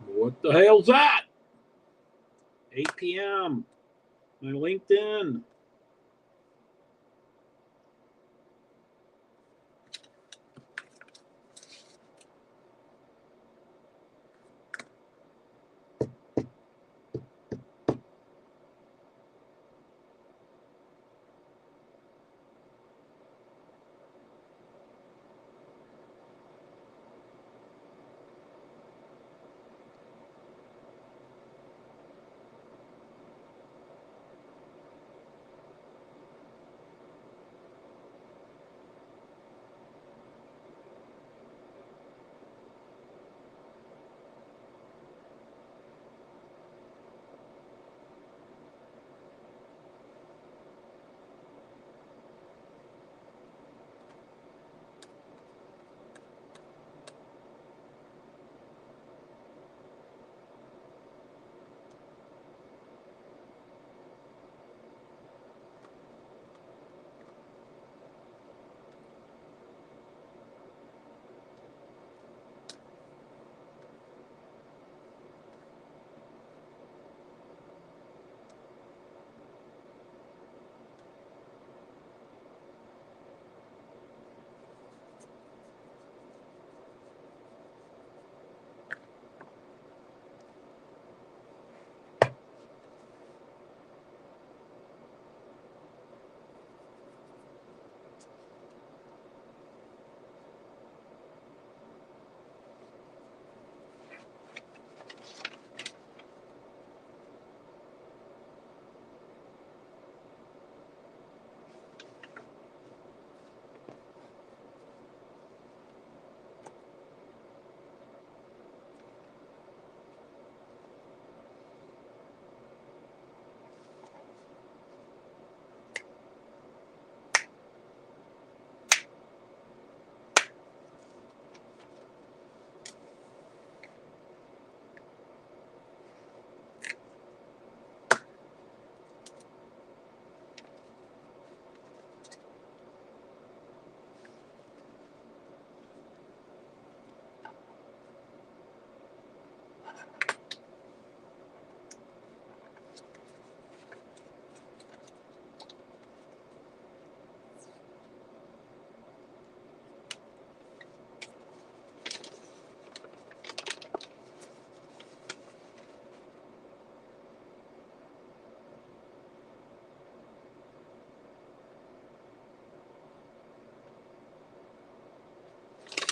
What the hell's that? 8 p.m. My LinkedIn.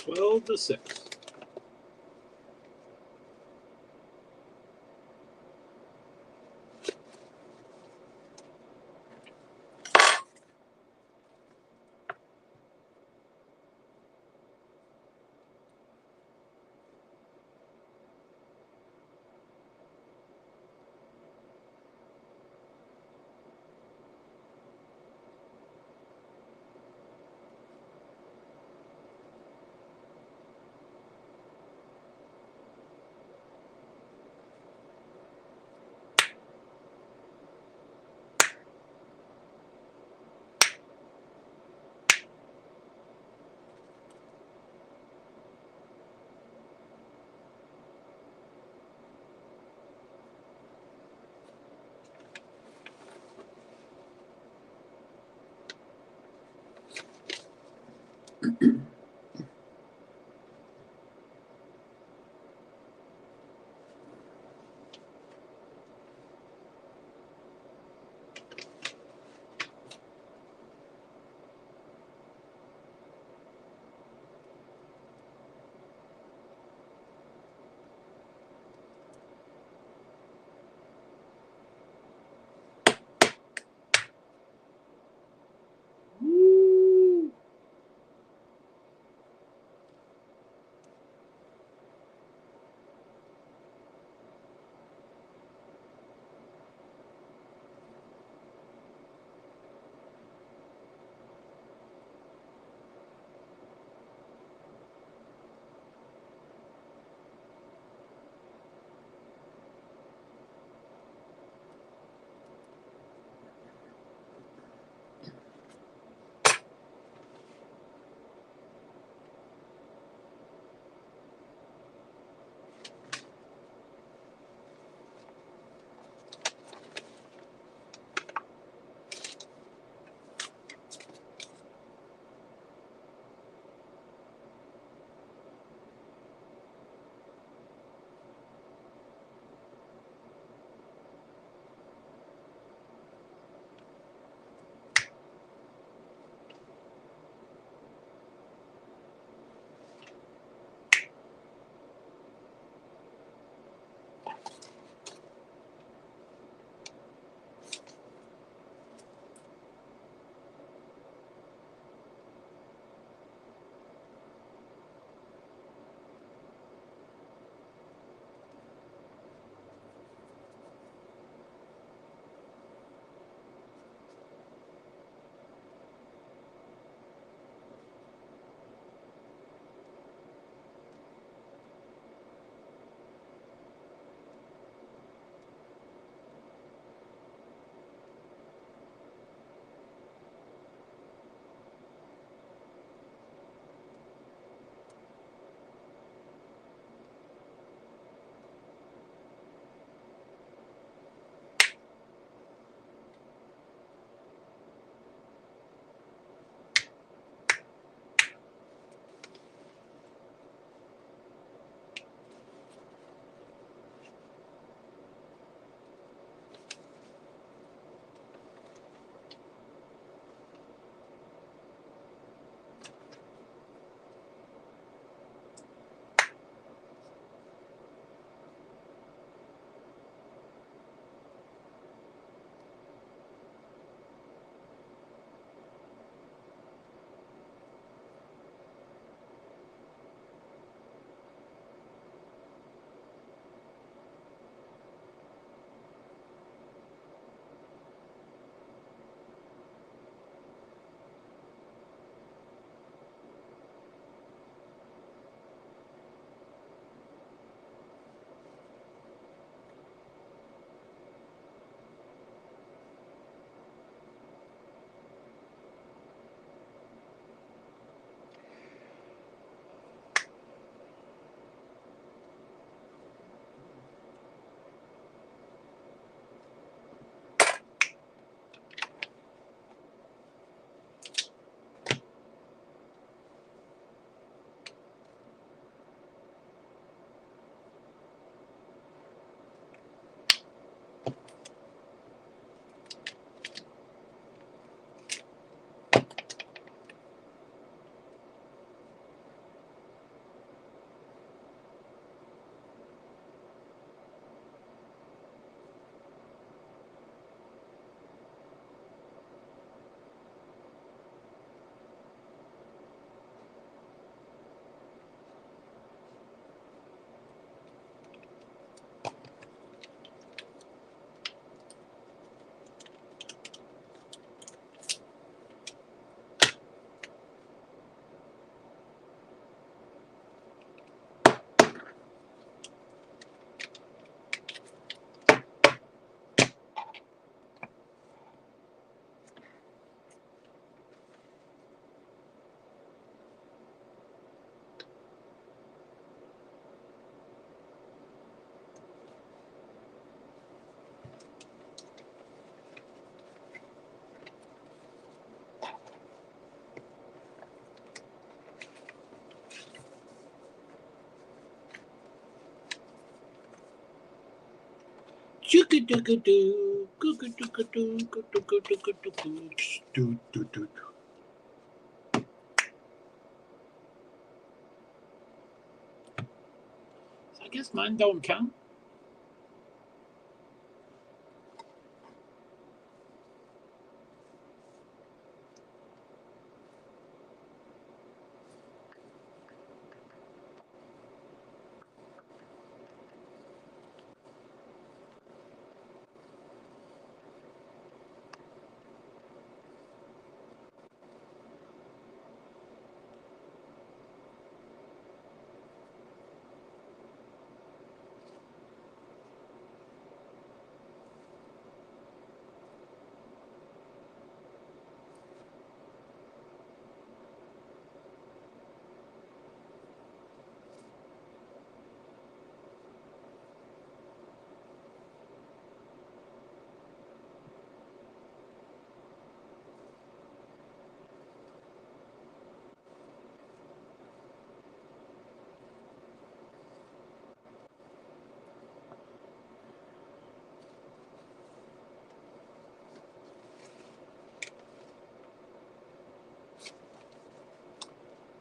12-6. I guess mine don't count.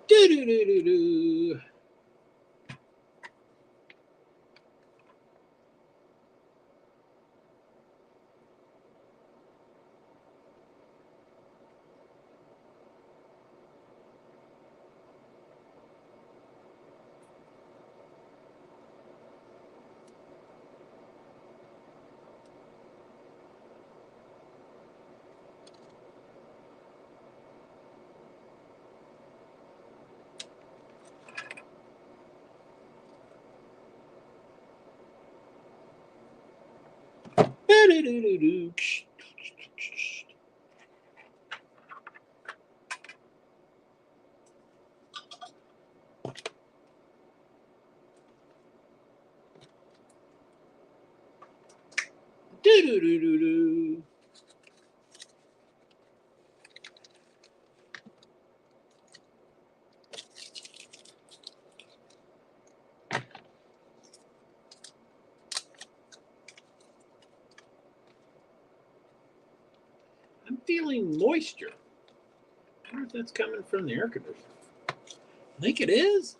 Do-do-do-do-do. Do-do-do-do-do. Do-do-do-do-do. I'm feeling moisture. I wonder if that's coming from the air conditioner. I think it is.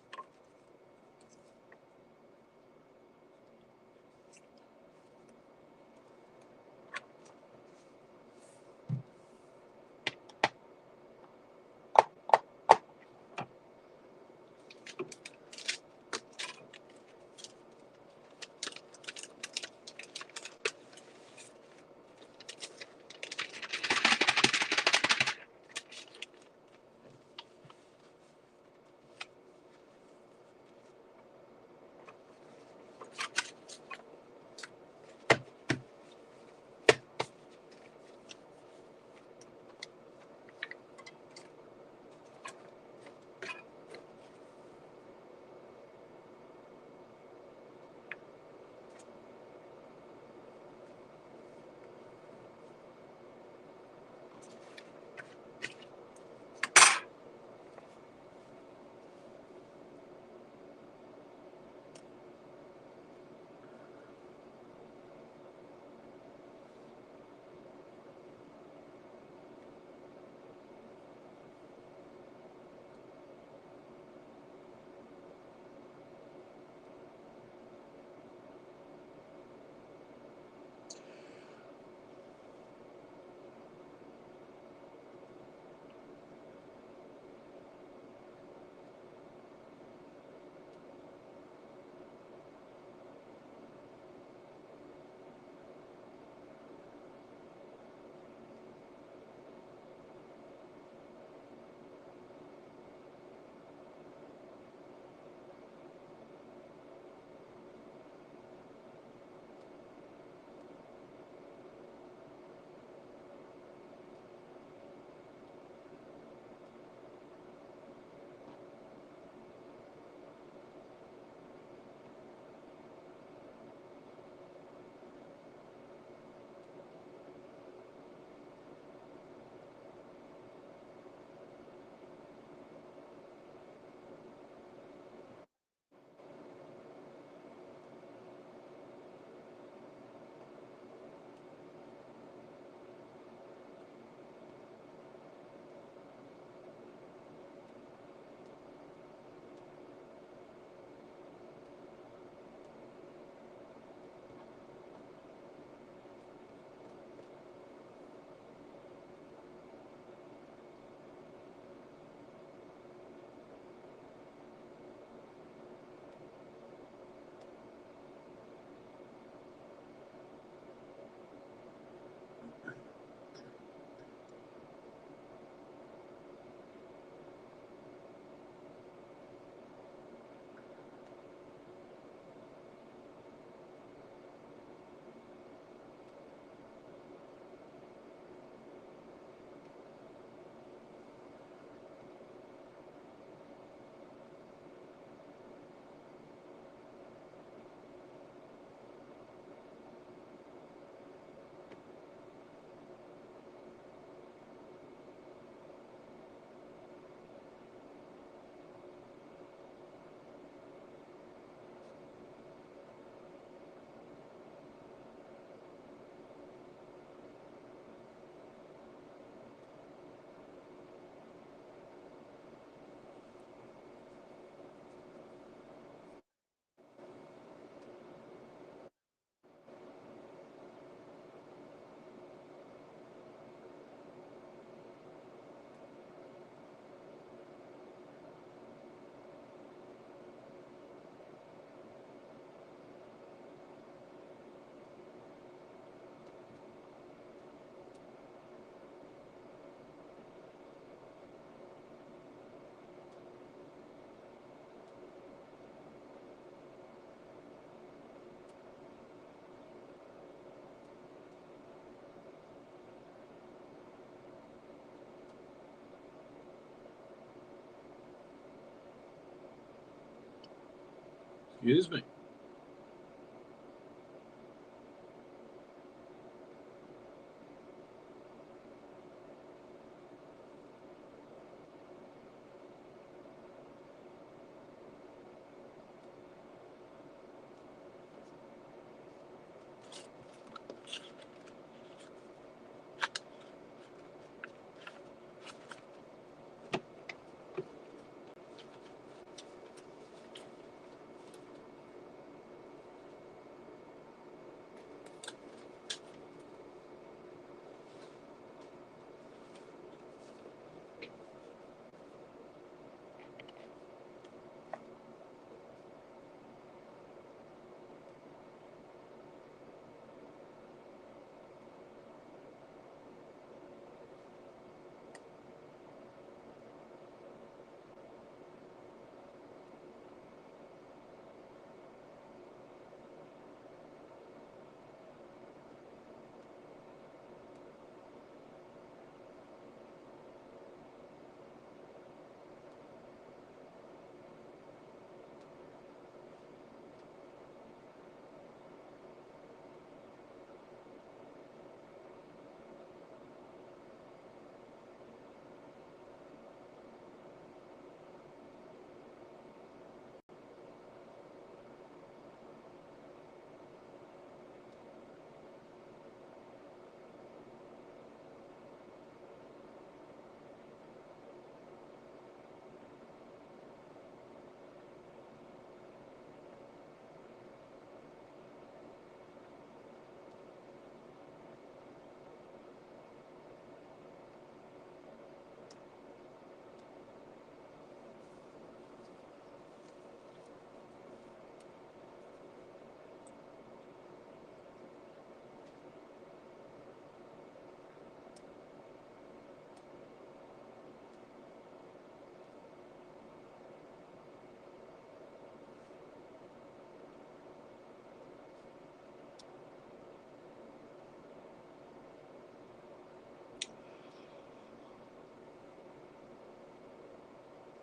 Excuse me.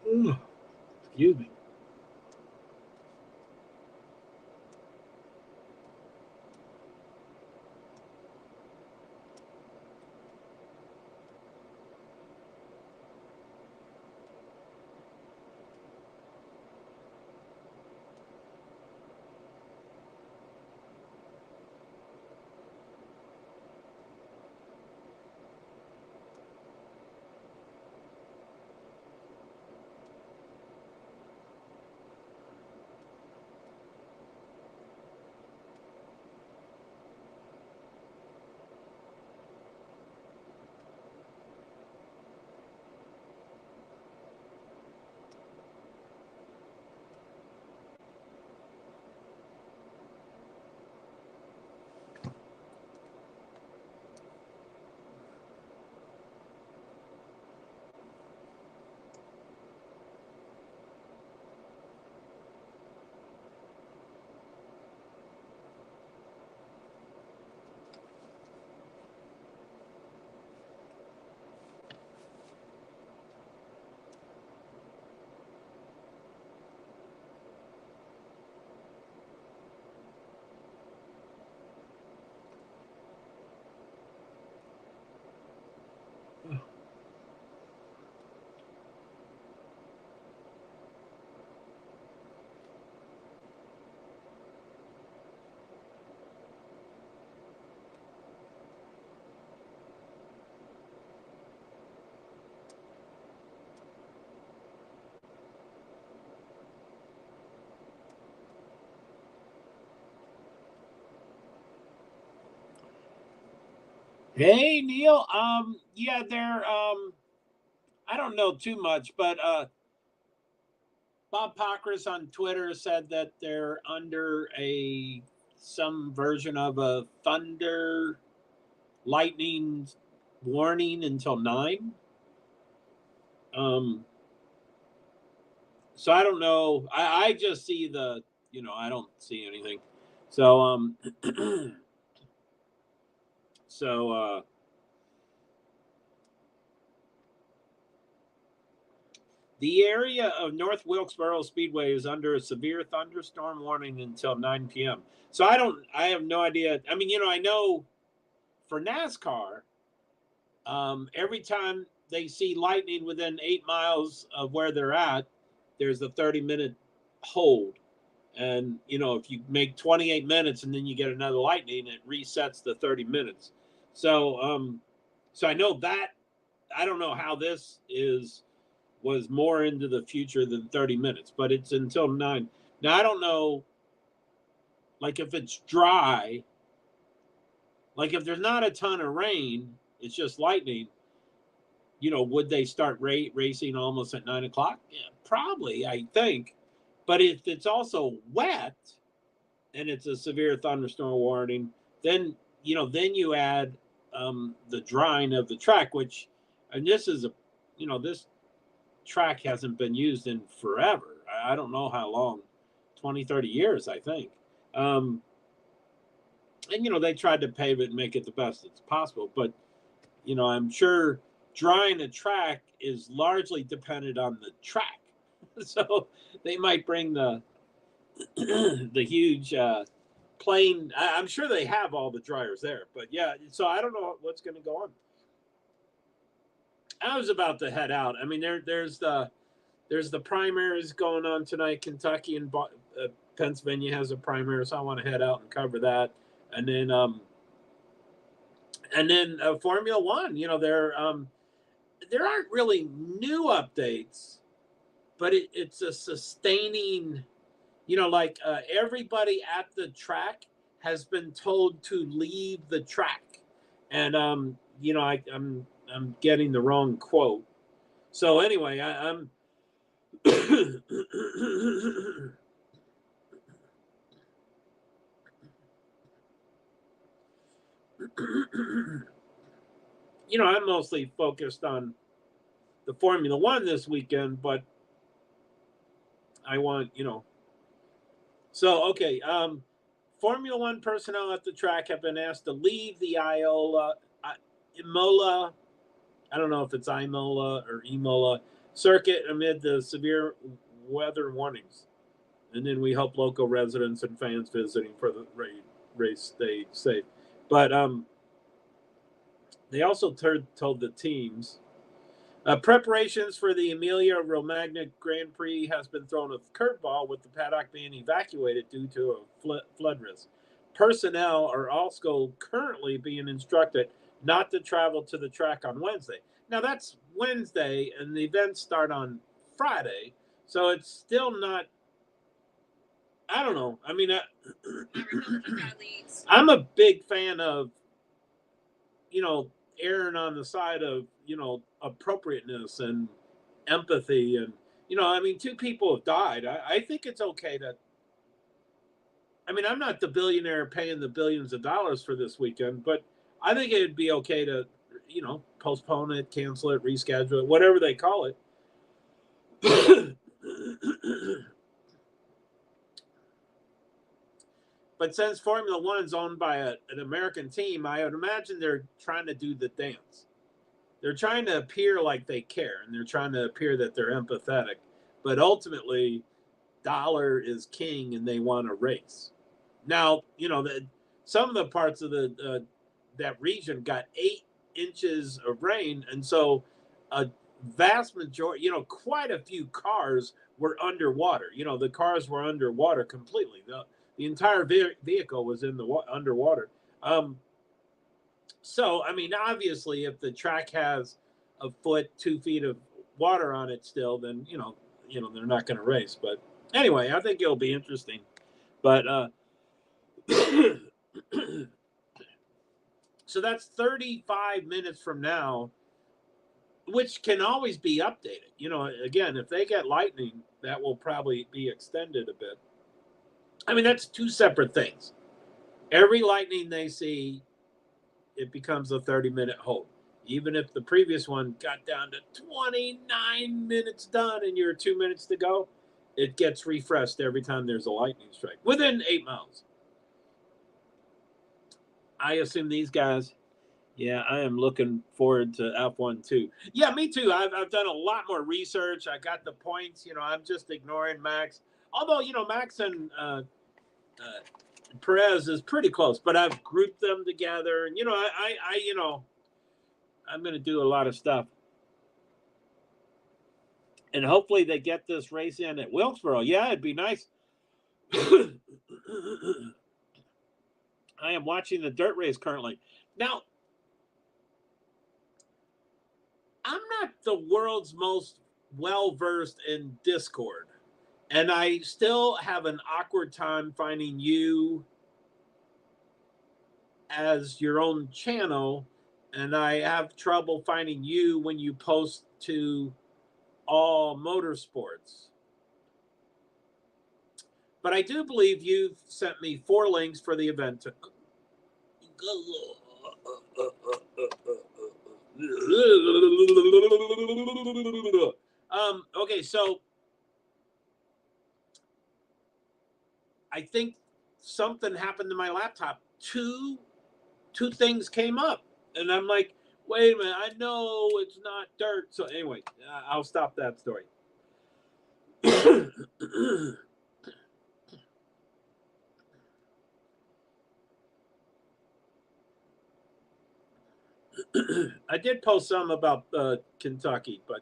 Excuse me. Hey, Neil. Yeah, they're I don't know too much, but Bob Pockrass on Twitter said that they're under some version of a thunder lightning warning until 9. So I don't know. I just see I don't see anything. So The area of North Wilkesboro Speedway is under a severe thunderstorm warning until 9 p.m. So I have no idea. I mean, I know for NASCAR, every time they see lightning within 8 miles of where they're at, there's a 30-minute hold. And, if you make 28 minutes and then you get another lightning, it resets the 30 minutes. So, so I know that. I don't know how this was more into the future than 30 minutes, but it's until 9. Now, I don't know, like if it's dry, like if there's not a ton of rain, it's just lightning, would they start racing almost at 9 o'clock? Yeah, probably, I think. But if it's also wet and it's a severe thunderstorm warning, then, then you add the drying of the track, which, and this is this track hasn't been used in forever. I don't know how long, 20, 30 years, I think. And, they tried to pave it and make it the best it's possible. But, I'm sure drying a track is largely dependent on the track. So they might bring the huge plane. I'm sure they have all the dryers there. But, yeah, so I don't know what's going to go on. I was about to head out. I mean, there's the primaries going on tonight. Kentucky and Pennsylvania has a primary, so I want to head out and cover that. And then Formula One. There aren't really new updates, but it's a sustaining. Like everybody at the track has been told to leave the track, and I'm getting the wrong quote. So anyway, I'm. I'm mostly focused on the Formula One this weekend, but I want, So, okay, Formula One personnel at the track have been asked to leave the Imola, I don't know if it's Imola or Imola circuit amid the severe weather warnings. And then we hope local residents and fans visiting for the race stay safe. But they also told the teams preparations for the Emilia Romagna Grand Prix has been thrown a curveball, with the paddock being evacuated due to a flood risk. Personnel are also currently being instructed not to travel to the track on Wednesday. Now, that's Wednesday, and the events start on Friday, so it's still not. I don't know. I mean, I'm a big fan of, erring on the side of, appropriateness and empathy. And, I mean, 2 people have died. I think it's okay to, I mean, I'm not the billionaire paying the billions of dollars for this weekend, but I think it'd be okay to, postpone it, cancel it, reschedule it, whatever they call it. But since Formula One is owned by an American team, I would imagine they're trying to do the dance. They're trying to appear like they care, and they're trying to appear that they're empathetic. But ultimately, dollar is king, and they want to race. Now, some of the parts of that region got 8 inches of rain, and so a vast majority, quite a few cars were underwater. The cars were underwater completely. The entire vehicle was in the underwater. So, I mean, obviously, if the track has a foot, 2 feet of water on it still, then, they're not going to race. But anyway, I think it'll be interesting. But so that's 35 minutes from now, which can always be updated. Again, if they get lightning, that will probably be extended a bit. I mean, that's 2 separate things. Every lightning they see, it becomes a 30-minute hold. Even if the previous one got down to 29 minutes done and you're 2 minutes to go, it gets refreshed every time there's a lightning strike within 8 miles. I assume these guys Yeah, I am looking forward to F1 too. Yeah, me too. I've done a lot more research. I got the points. I'm just ignoring Max. Although, Max and Perez is pretty close, but I've grouped them together. And, I'm going to do a lot of stuff. And hopefully they get this race in at Wilkesboro. Yeah, it'd be nice. I am watching the dirt race currently. Now, I'm not the world's most well-versed in Discord. And I still have an awkward time finding you as your own channel. And I have trouble finding you when you post to all motorsports. But I do believe you've sent me 4 links for the event. Okay, so I think something happened to my laptop. Two things came up, and I'm like, wait a minute, I know it's not dirt. So anyway, I'll stop that story. I did post some about Kentucky, but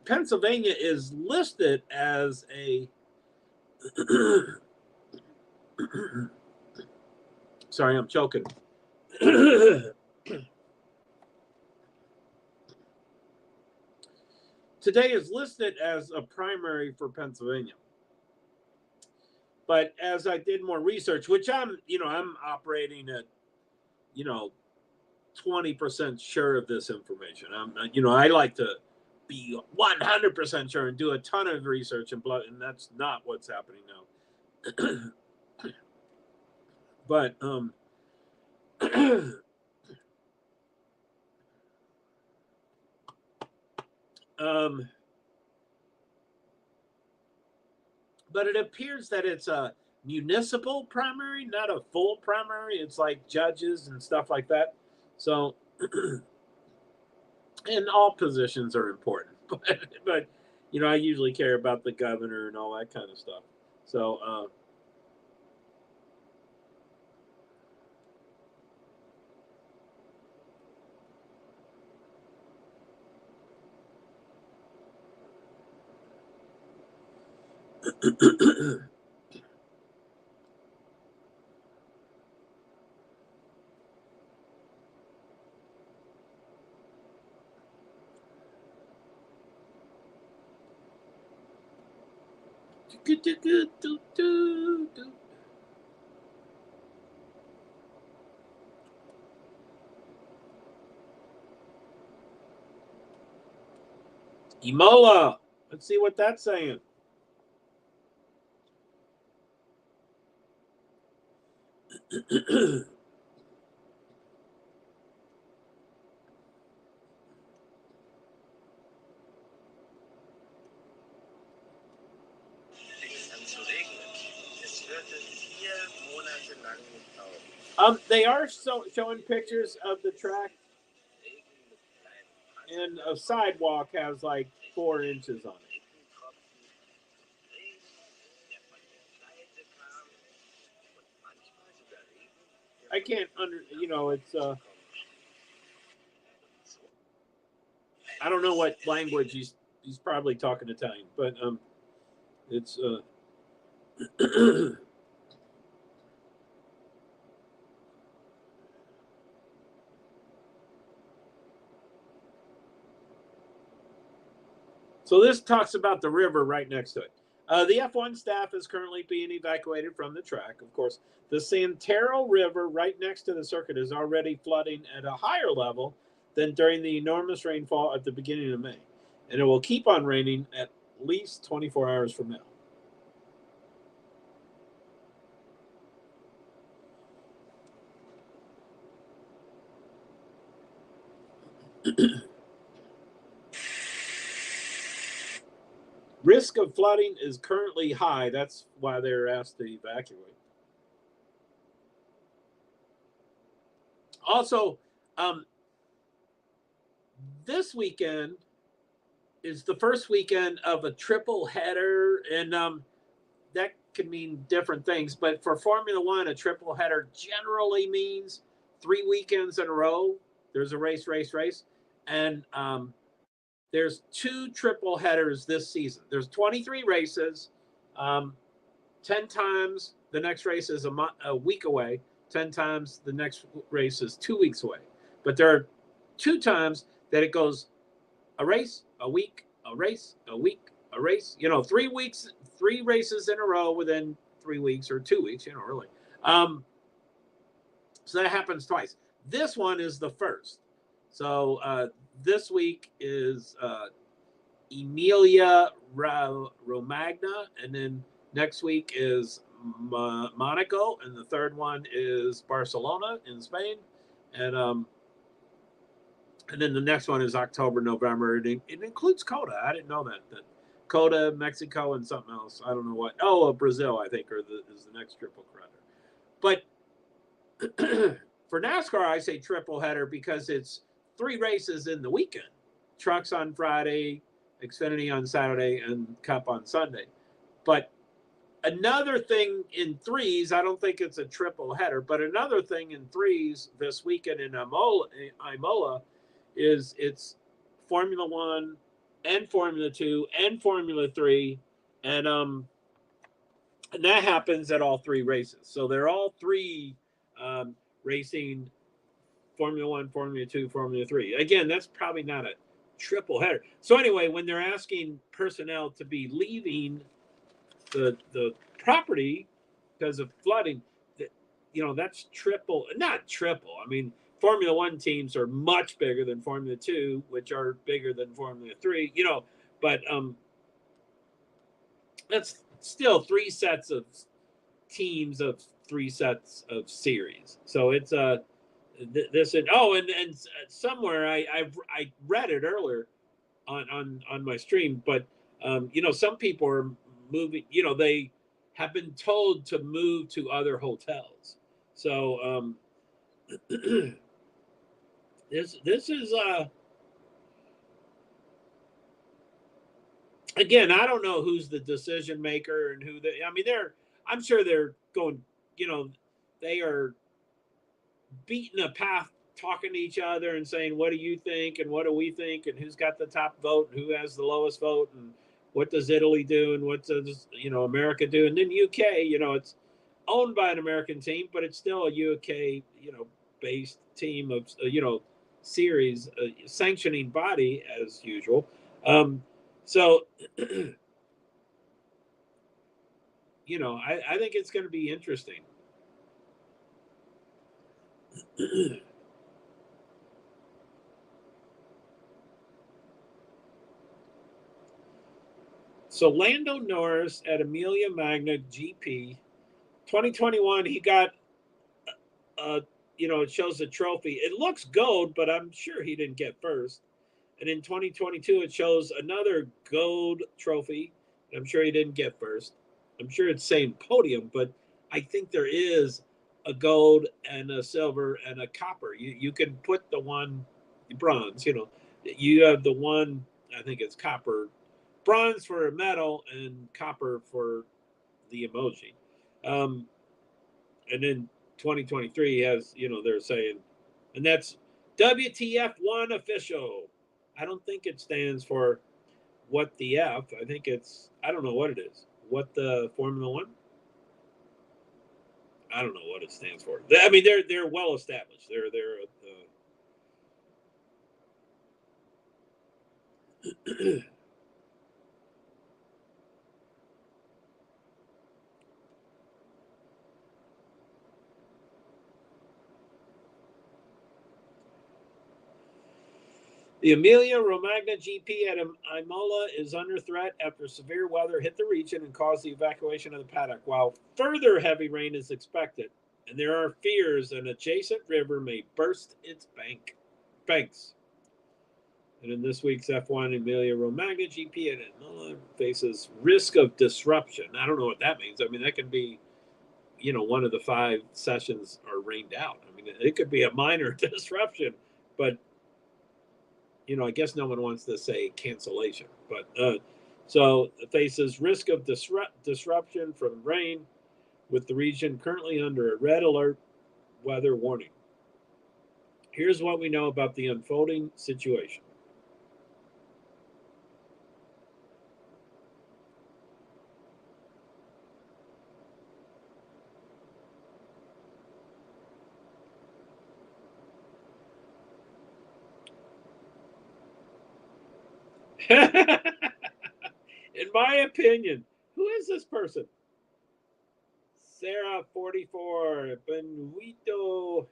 Pennsylvania is listed as a sorry, I'm choking. Today is listed as a primary for Pennsylvania. But as I did more research, which I'm operating at, 20% sure of this information. I like to be 100% sure and do a ton of research and that's not what's happening now. But but it appears that it's a municipal primary, not a full primary. It's like judges and stuff like that. So, and all positions are important, but I usually care about the governor and all that kind of stuff. So, Imola. Let's see what that's saying. They are showing pictures of the track, and a sidewalk has like 4 inches on it. I can't it's I don't know what language he's probably talking Italian, but it's So this talks about the river right next to it. The F1 staff is currently being evacuated from the track. Of course, the Santero River right next to the circuit is already flooding at a higher level than during the enormous rainfall at the beginning of May. And it will keep on raining at least 24 hours from now. Risk of flooding is currently high. That's why they're asked to evacuate. Also, this weekend is the first weekend of a triple header, and that can mean different things. But for Formula One, a triple header generally means 3 weekends in a row. There's a race, and there's 2 triple headers this season. There's 23 races, 10 times the next race is a week away. 10 times the next race is 2 weeks away. But there are 2 times that it goes a race, a week, a race, a week, a race. 3 weeks, 3 races in a row within 3 weeks or 2 weeks. Really. So that happens twice. This one is the first. So this week is Emilia Romagna, and then next week is Monaco, and the third one is Barcelona in Spain, and then the next one is October, November. It includes COTA. I didn't know that COTA, Mexico, and something else. I don't know what. Oh, Brazil, I think, is the next triple header. But for NASCAR, I say triple header because it's 3 races in the weekend: trucks on Friday, Xfinity on Saturday, and Cup on Sunday. But another thing in threes, I don't think it's a triple header, but another thing in threes this weekend in Imola is it's Formula One and Formula 2 and Formula 3, and that happens at all 3 races. So they're all 3 racing Formula 1, Formula 2, Formula 3. Again, that's probably not a triple header. So anyway, when they're asking personnel to be leaving the property because of flooding, that's not triple. I mean, Formula 1 teams are much bigger than Formula 2, which are bigger than Formula 3, but that's still 3 sets of teams of 3 sets of series. So it's this and somewhere I read it earlier on my stream, but some people are moving, they have been told to move to other hotels. So this is again, I don't know who's the decision maker and I'm sure they're going, they are beating a path, talking to each other and saying, what do you think? And what do we think? And who's got the top vote and who has the lowest vote? And what does Italy do? And what does, America do? And then UK, it's owned by an American team, but it's still a UK, based team of, series, sanctioning body as usual. So, I think it's going to be interesting. So Lando Norris at Emilia Magna GP 2021, he got it shows a trophy. It looks gold, but I'm sure he didn't get first. And in 2022, it shows another gold trophy. I'm sure he didn't get first. I'm sure it's saying podium, but I think there is a gold and a silver and a copper. You can put the one bronze, you have the one, I think it's copper, bronze for a medal and copper for the emoji. And then 2023 has, they're saying, and that's WTF1 official. I don't think it stands for what the F. I think I don't know what it is. What the Formula One? I don't know what it stands for. I mean, they're well established. They're The Emilia Romagna GP at Imola is under threat after severe weather hit the region and caused the evacuation of the paddock, while further heavy rain is expected, and there are fears an adjacent river may burst its banks. And in this week's F1, Emilia Romagna GP at Imola faces risk of disruption. I don't know what that means. I mean, that can be one of the 5 sessions are rained out. I mean, it could be a minor disruption, but I guess no one wants to say cancellation. But so it faces risk of disruption from rain, with the region currently under a red alert weather warning. Here's what we know about the unfolding situation. In my opinion, who is this person? Sarah 44 Benito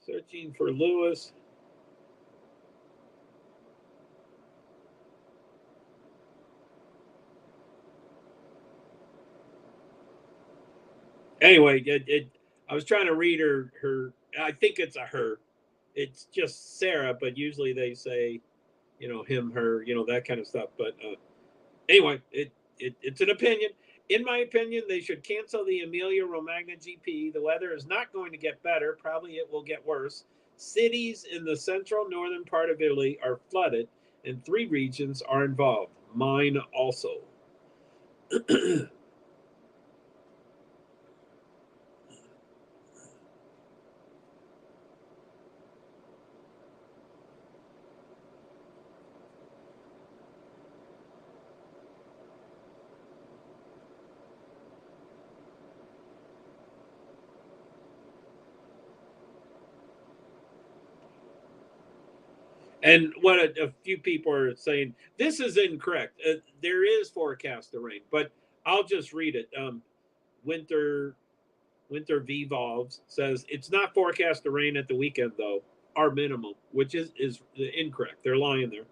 searching for Lewis. Anyway, I was trying to read her. I think it's a her. It's just Sarah, but usually they say, him, her, that kind of stuff. But anyway, it's an opinion. In my opinion, they should cancel the Emilia-Romagna GP. The weather is not going to get better. Probably it will get worse. Cities in the central northern part of Italy are flooded, and 3 regions are involved. Mine also. And what a few people are saying, this is incorrect. There is forecast of rain, but I'll just read it. Winter Vvolves says it's not forecast to rain at the weekend though. Our minimum, which is incorrect. They're lying there.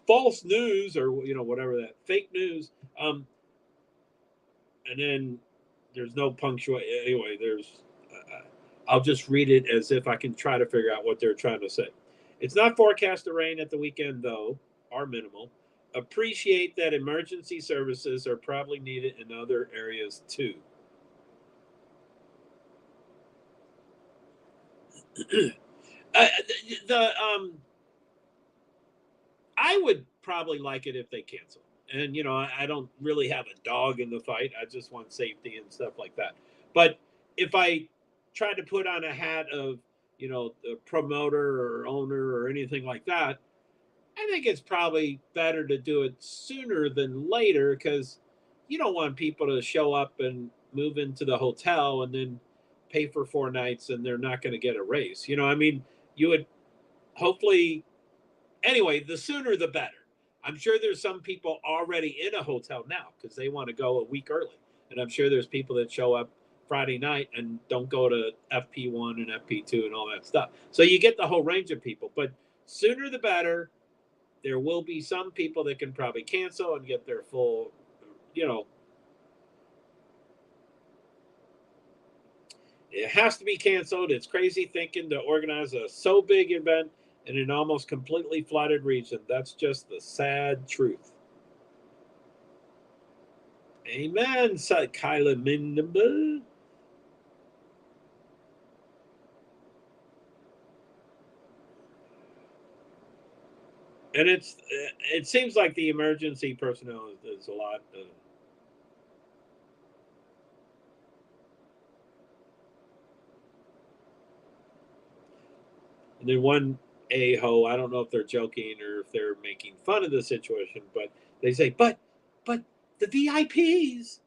False news, or whatever that fake news. And then there's no punctuation. Anyway, there's. I'll just read it as if I can try to figure out what they're trying to say. It's not forecast to rain at the weekend though. Our minimal. Appreciate that emergency services are probably needed in other areas too. I would probably like it if they cancel. And I don't really have a dog in the fight. I just want safety and stuff like that. But if I try to put on a hat of the promoter or owner or anything like that, I think it's probably better to do it sooner than later, because you don't want people to show up and move into the hotel and then pay for 4 nights and they're not going to get a raise. I mean, you would hopefully, anyway, the sooner the better. I'm sure there's some people already in a hotel now because they want to go a week early. And I'm sure there's people that show up Friday night and don't go to FP1 and FP2 and all that stuff. So you get the whole range of people, but sooner the better. There will be some people that can probably cancel and get their full, it has to be canceled. It's crazy thinking to organize a so big event in an almost completely flooded region. That's just the sad truth. Amen, said Kyla Mindable. And it seems like the emergency personnel is a lot. And then one a-hole, I don't know if they're joking or if they're making fun of the situation, but they say, but the VIPs.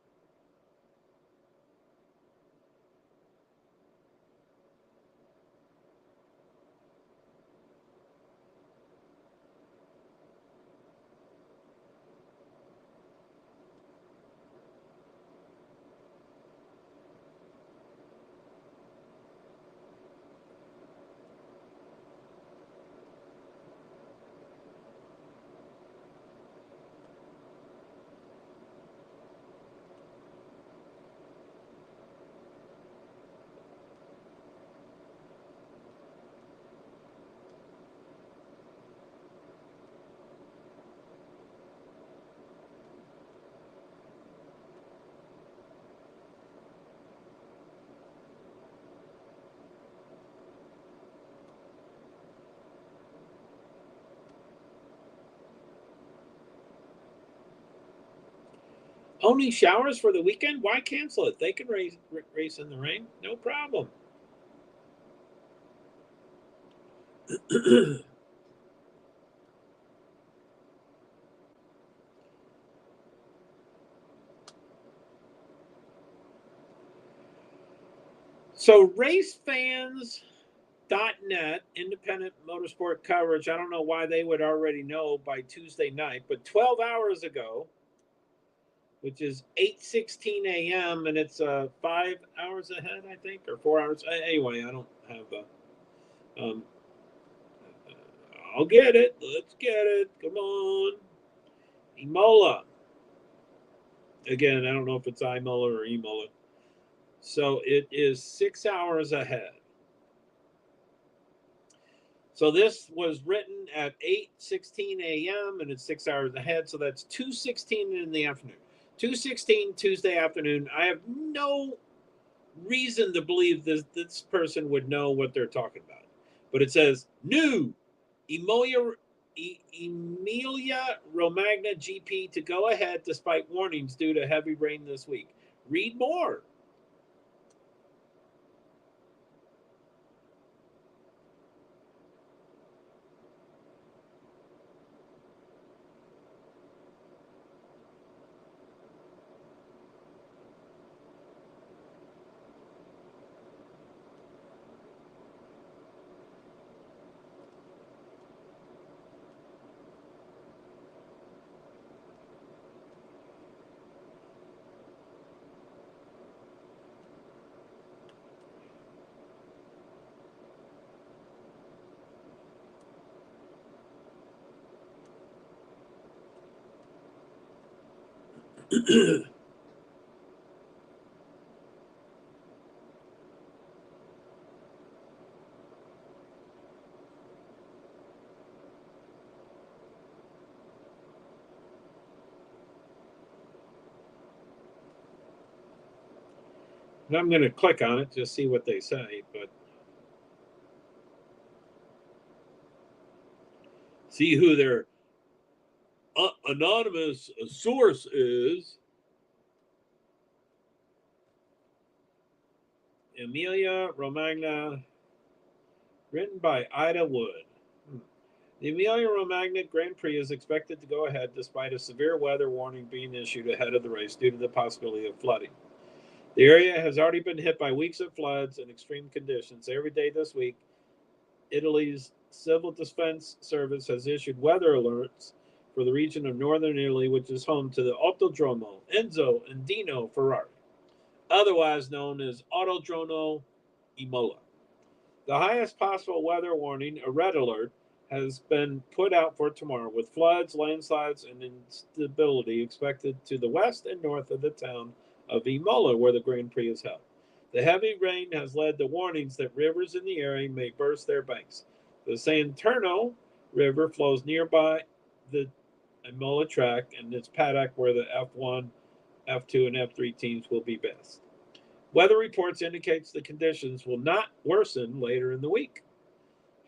Only showers for the weekend? Why cancel it? They can race in the rain. No problem. So racefans.net, independent motorsport coverage. I don't know why they would already know by Tuesday night, but 12 hours ago, which is 8:16 a.m. and it's 5 hours ahead, I think, or 4 hours. Anyway, I don't have um, I'll get it. Let's get it. Come on. Imola. Again, I don't know if it's Imola or Emola. So it is 6 hours ahead. So this was written at 8:16 a.m. and it's 6 hours ahead. So that's 2:16 in the afternoon. 2:16 Tuesday afternoon. I have no reason to believe this person would know what they're talking about. But it says new Emilia Romagna GP to go ahead despite warnings due to heavy rain this week. Read more. And I'm going to click on it to see what they say, but see who their anonymous source is. Emilia Romagna, written by Ida Wood. The Emilia Romagna Grand Prix is expected to go ahead despite a severe weather warning being issued ahead of the race due to the possibility of flooding. The area has already been hit by weeks of floods and extreme conditions. Every day this week, Italy's Civil Defense Service has issued weather alerts for the region of northern Italy, which is home to the Autodromo Enzo and Dino Ferrari, otherwise known as Autodromo Imola. The highest possible weather warning, a red alert, has been put out for tomorrow, with floods, landslides, and instability expected to the west and north of the town of Imola, where the Grand Prix is held. The heavy rain has led to warnings that rivers in the area may burst their banks. The Santerno River flows nearby the Imola track and its paddock, where the F1, F2, and F3 teams will be based. Weather reports indicates the conditions will not worsen later in the week.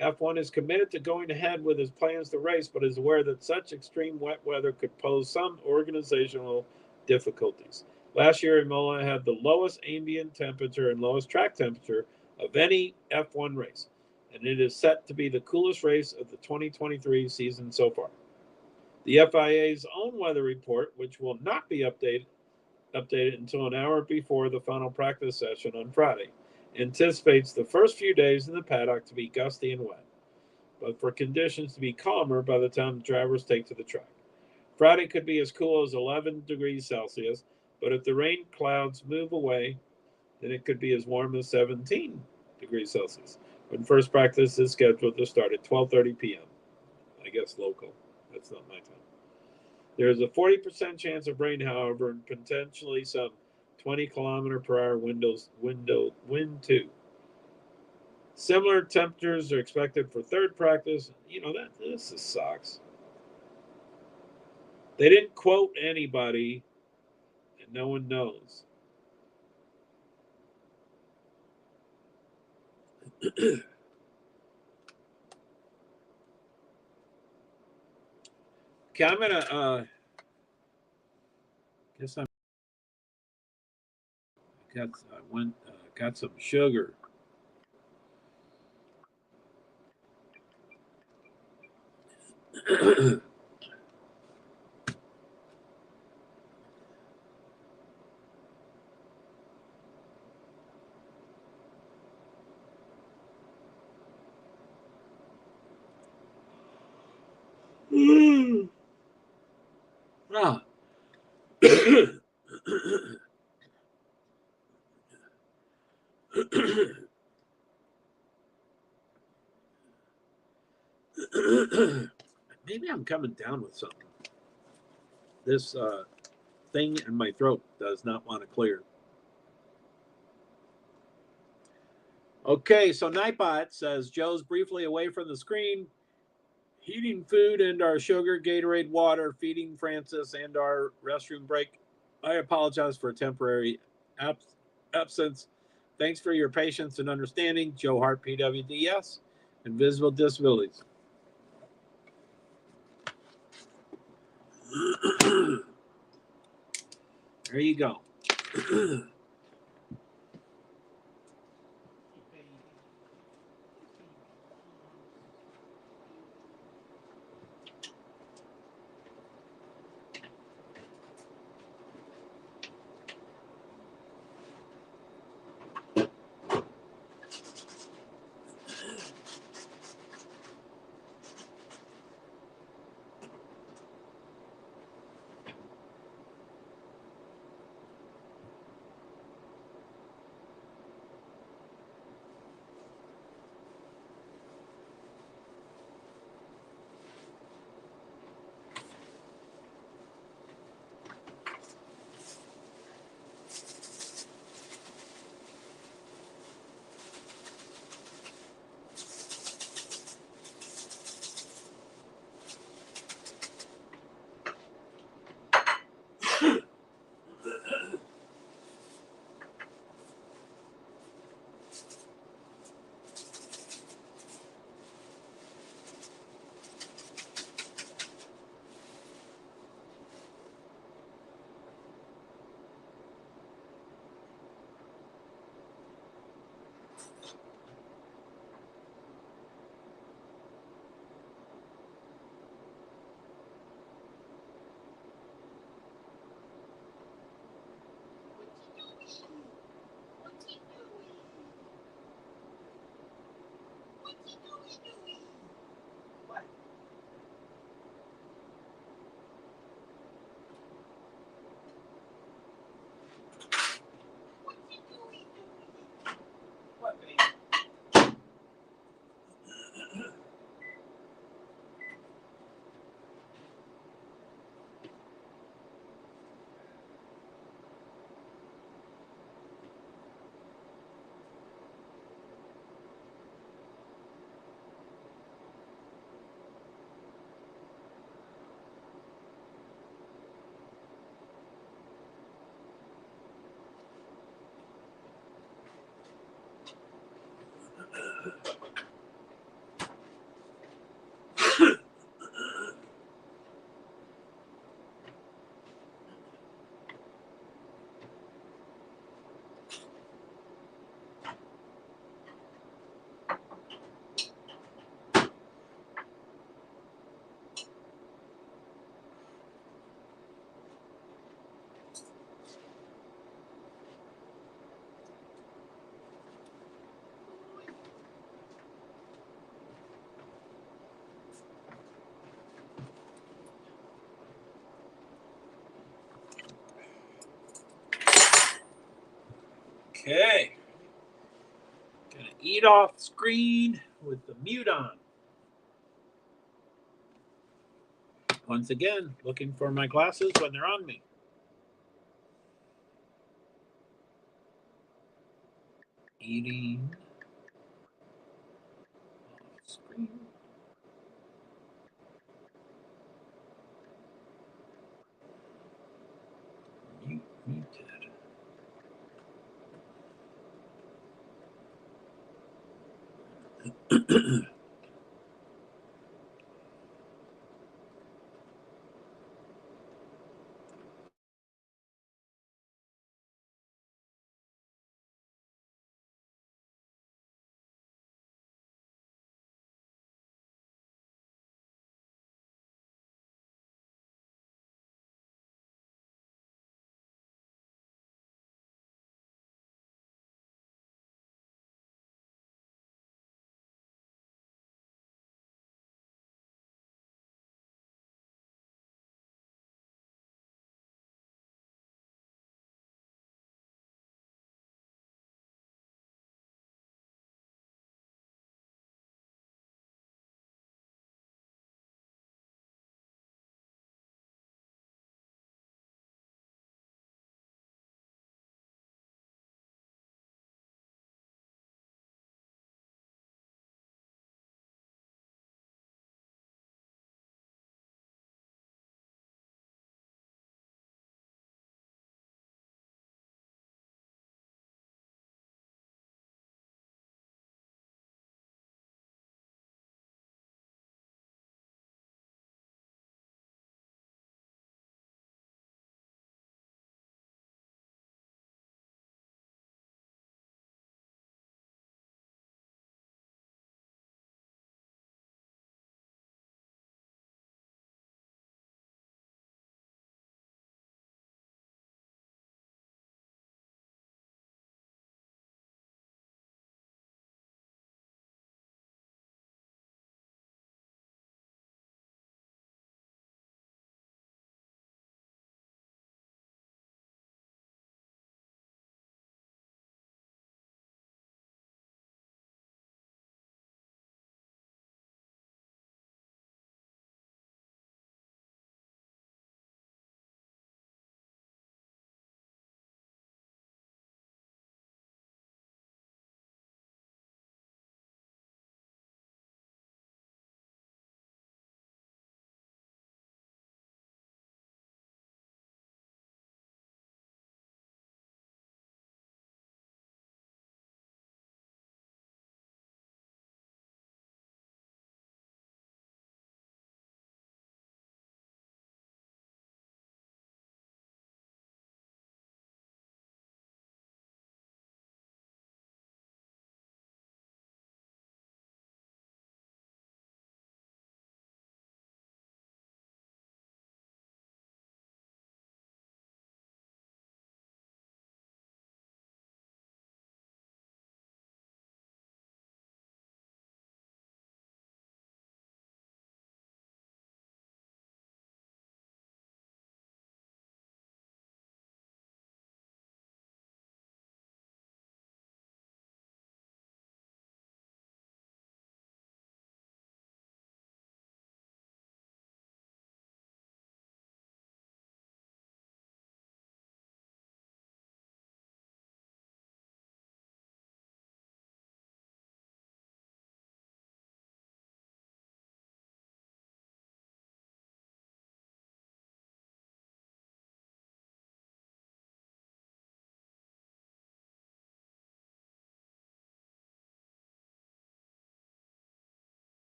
F1 is committed to going ahead with his plans to race, but is aware that such extreme wet weather could pose some organizational difficulties. Last year, Imola had the lowest ambient temperature and lowest track temperature of any F1 race, and it is set to be the coolest race of the 2023 season so far. The FIA's own weather report, which will not be updated until an hour before the final practice session on Friday, anticipates the first few days in the paddock to be gusty and wet, but for conditions to be calmer by the time the drivers take to the track. Friday could be as cool as 11 degrees Celsius, but if the rain clouds move away, then it could be as warm as 17 degrees Celsius. When first practice is scheduled to start at 12:30 p.m. I guess local. That's not my time. There is a 40% chance of rain, however, and potentially some 20-kilometer-per-hour wind too. Similar temperatures are expected for third practice. This sucks. They didn't quote anybody, and no one knows. Okay, I'm gonna guess I'm got some sugar. Ah. Maybe I'm coming down with something. This thing in my throat does not want to clear. Okay, so Nightbot says Joe's briefly away from the screen, heating food and our sugar, Gatorade water, feeding Francis, and our restroom break. I apologize for a temporary absence. Thanks for your patience and understanding. JoeHart, PwD's, Invisible Disabilities. There you go. Okay. Gonna eat off screen with the mute on. Once again, looking for my glasses when they're on me. Eating off screen. Muted.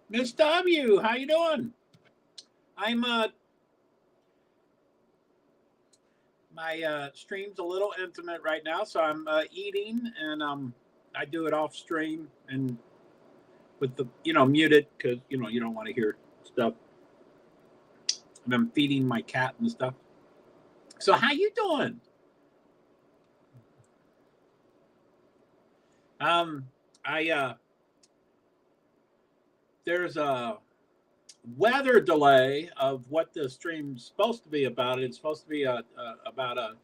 Miss W, how you doing? I'm my stream's a little intimate right now, so I'm eating, and I do it off stream and with the muted because you don't want to hear stuff. And I'm feeding my cat and stuff. So how you doing? I there's a weather delay of what the stream's supposed to be about. It's supposed to be about a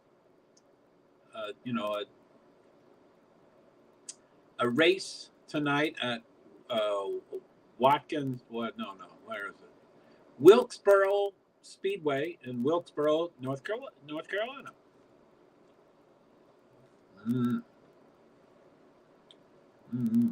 race tonight at Watkins. What? No. Where is it? Wilkesboro Speedway in Wilkesboro, North Carolina. Mm. Mm-hmm.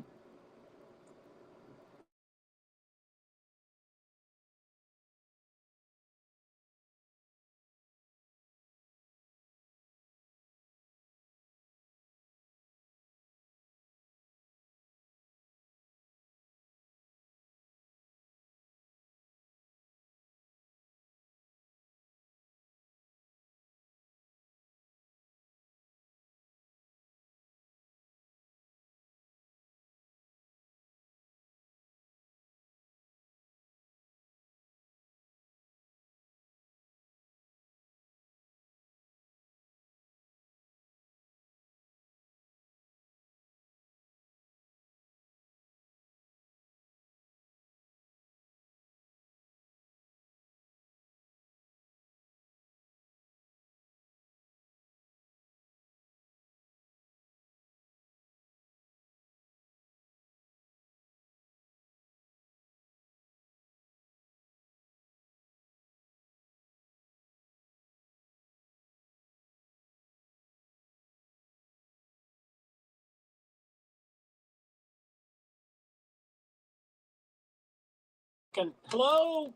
Hello.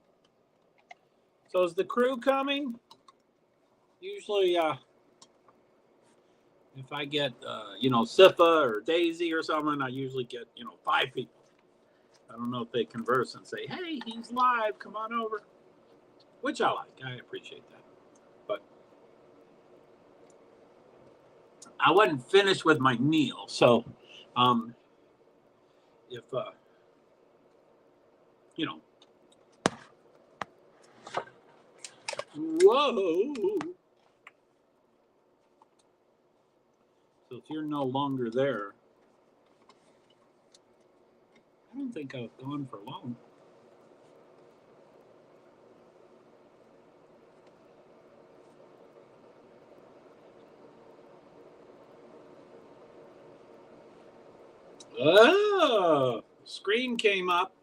So is the crew coming? Usually, if I get Sifa or Daisy or someone, I usually get 5 people. I don't know if they converse and say, "Hey, he's live. Come on over," which I like. I appreciate that. But I wasn't finished with my meal, so if whoa. So if you're no longer there, I don't think I've gone for long. Oh, screen came up.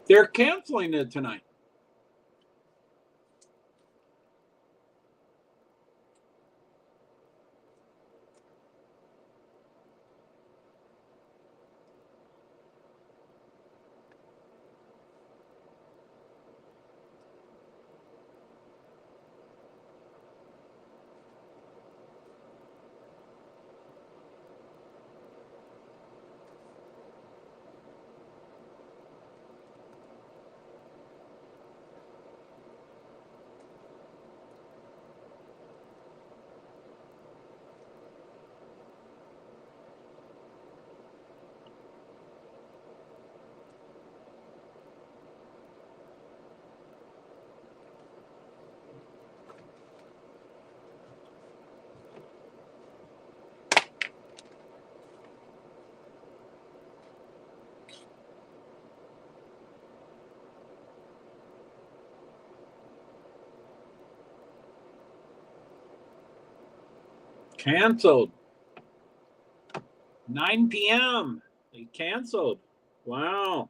They're canceling it tonight. Canceled. 9 p.m. They canceled. Wow.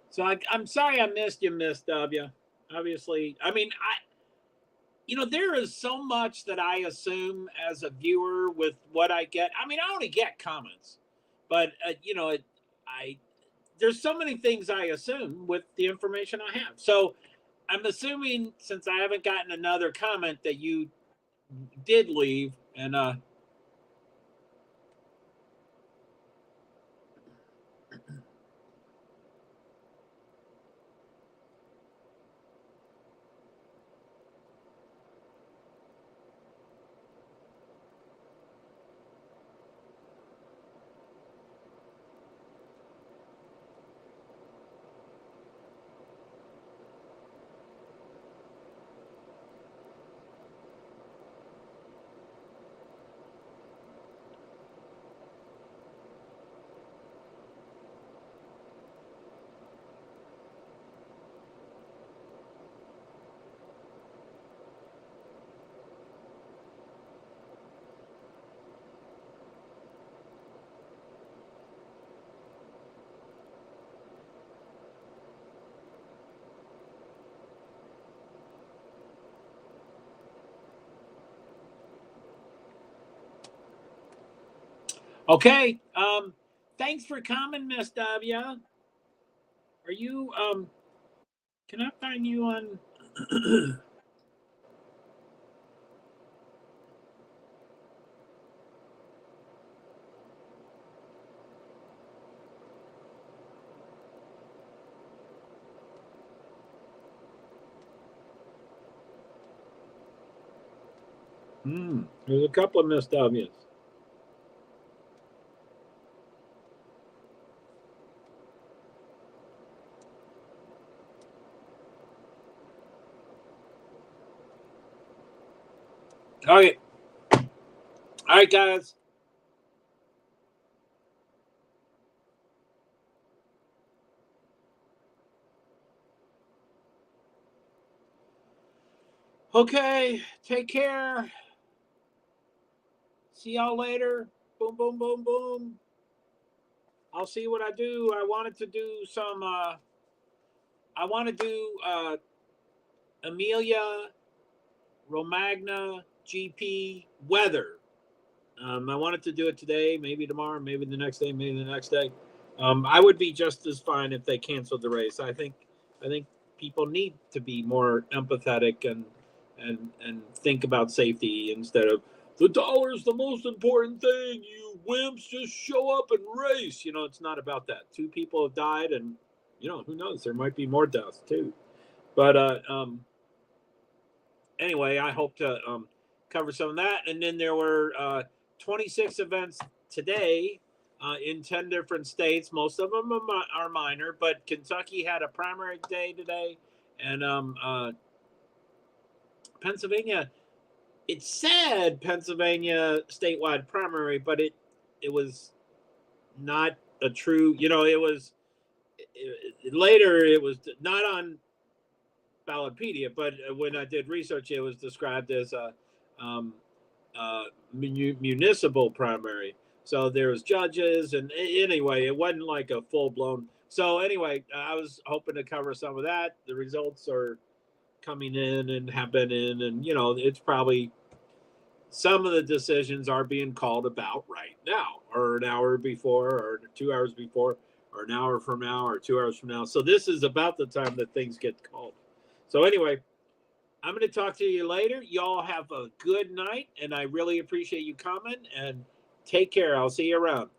So I'm sorry I missed you, Miss W. Obviously, I mean, there is so much that I assume as a viewer with what I get. I mean, I only get comments, but there's so many things I assume with the information I have. So I'm assuming, since I haven't gotten another comment, that you did leave, and okay. Thanks for coming, Miss W. Are you Can I find you on? There's a couple of Miss W's. Okay. All right, guys. Okay. Take care. See y'all later. Boom, boom, boom, boom. I'll see what I do. I wanted to do some. I want to do Amelia Romagna GP weather. I wanted to do it today, maybe tomorrow, maybe the next day, maybe the next day. I would be just as fine if they canceled the race. I think people need to be more empathetic and think about safety instead of the dollar's the most important thing. You wimps, just show up and race. It's not about that. 2 people have died, and who knows? There might be more deaths too. But anyway, I hope to cover some of that. And then there were 26 events today in 10 different states. Most of them are minor, but Kentucky had a primary day today, and Pennsylvania. It said Pennsylvania statewide primary, but it was not a true. It was later. It was not on Ballotpedia, but when I did research, it was described as a municipal primary. So there was judges, and anyway, it wasn't like a full blown. So anyway, I was hoping to cover some of that. The results are coming in and have been in, and it's probably some of the decisions are being called about right now, or an hour before, or 2 hours before, or an hour from now, or 2 hours from now. So this is about the time that things get called. So anyway, I'm going to talk to you later. Y'all have a good night, and I really appreciate you coming, and take care. I'll see you around.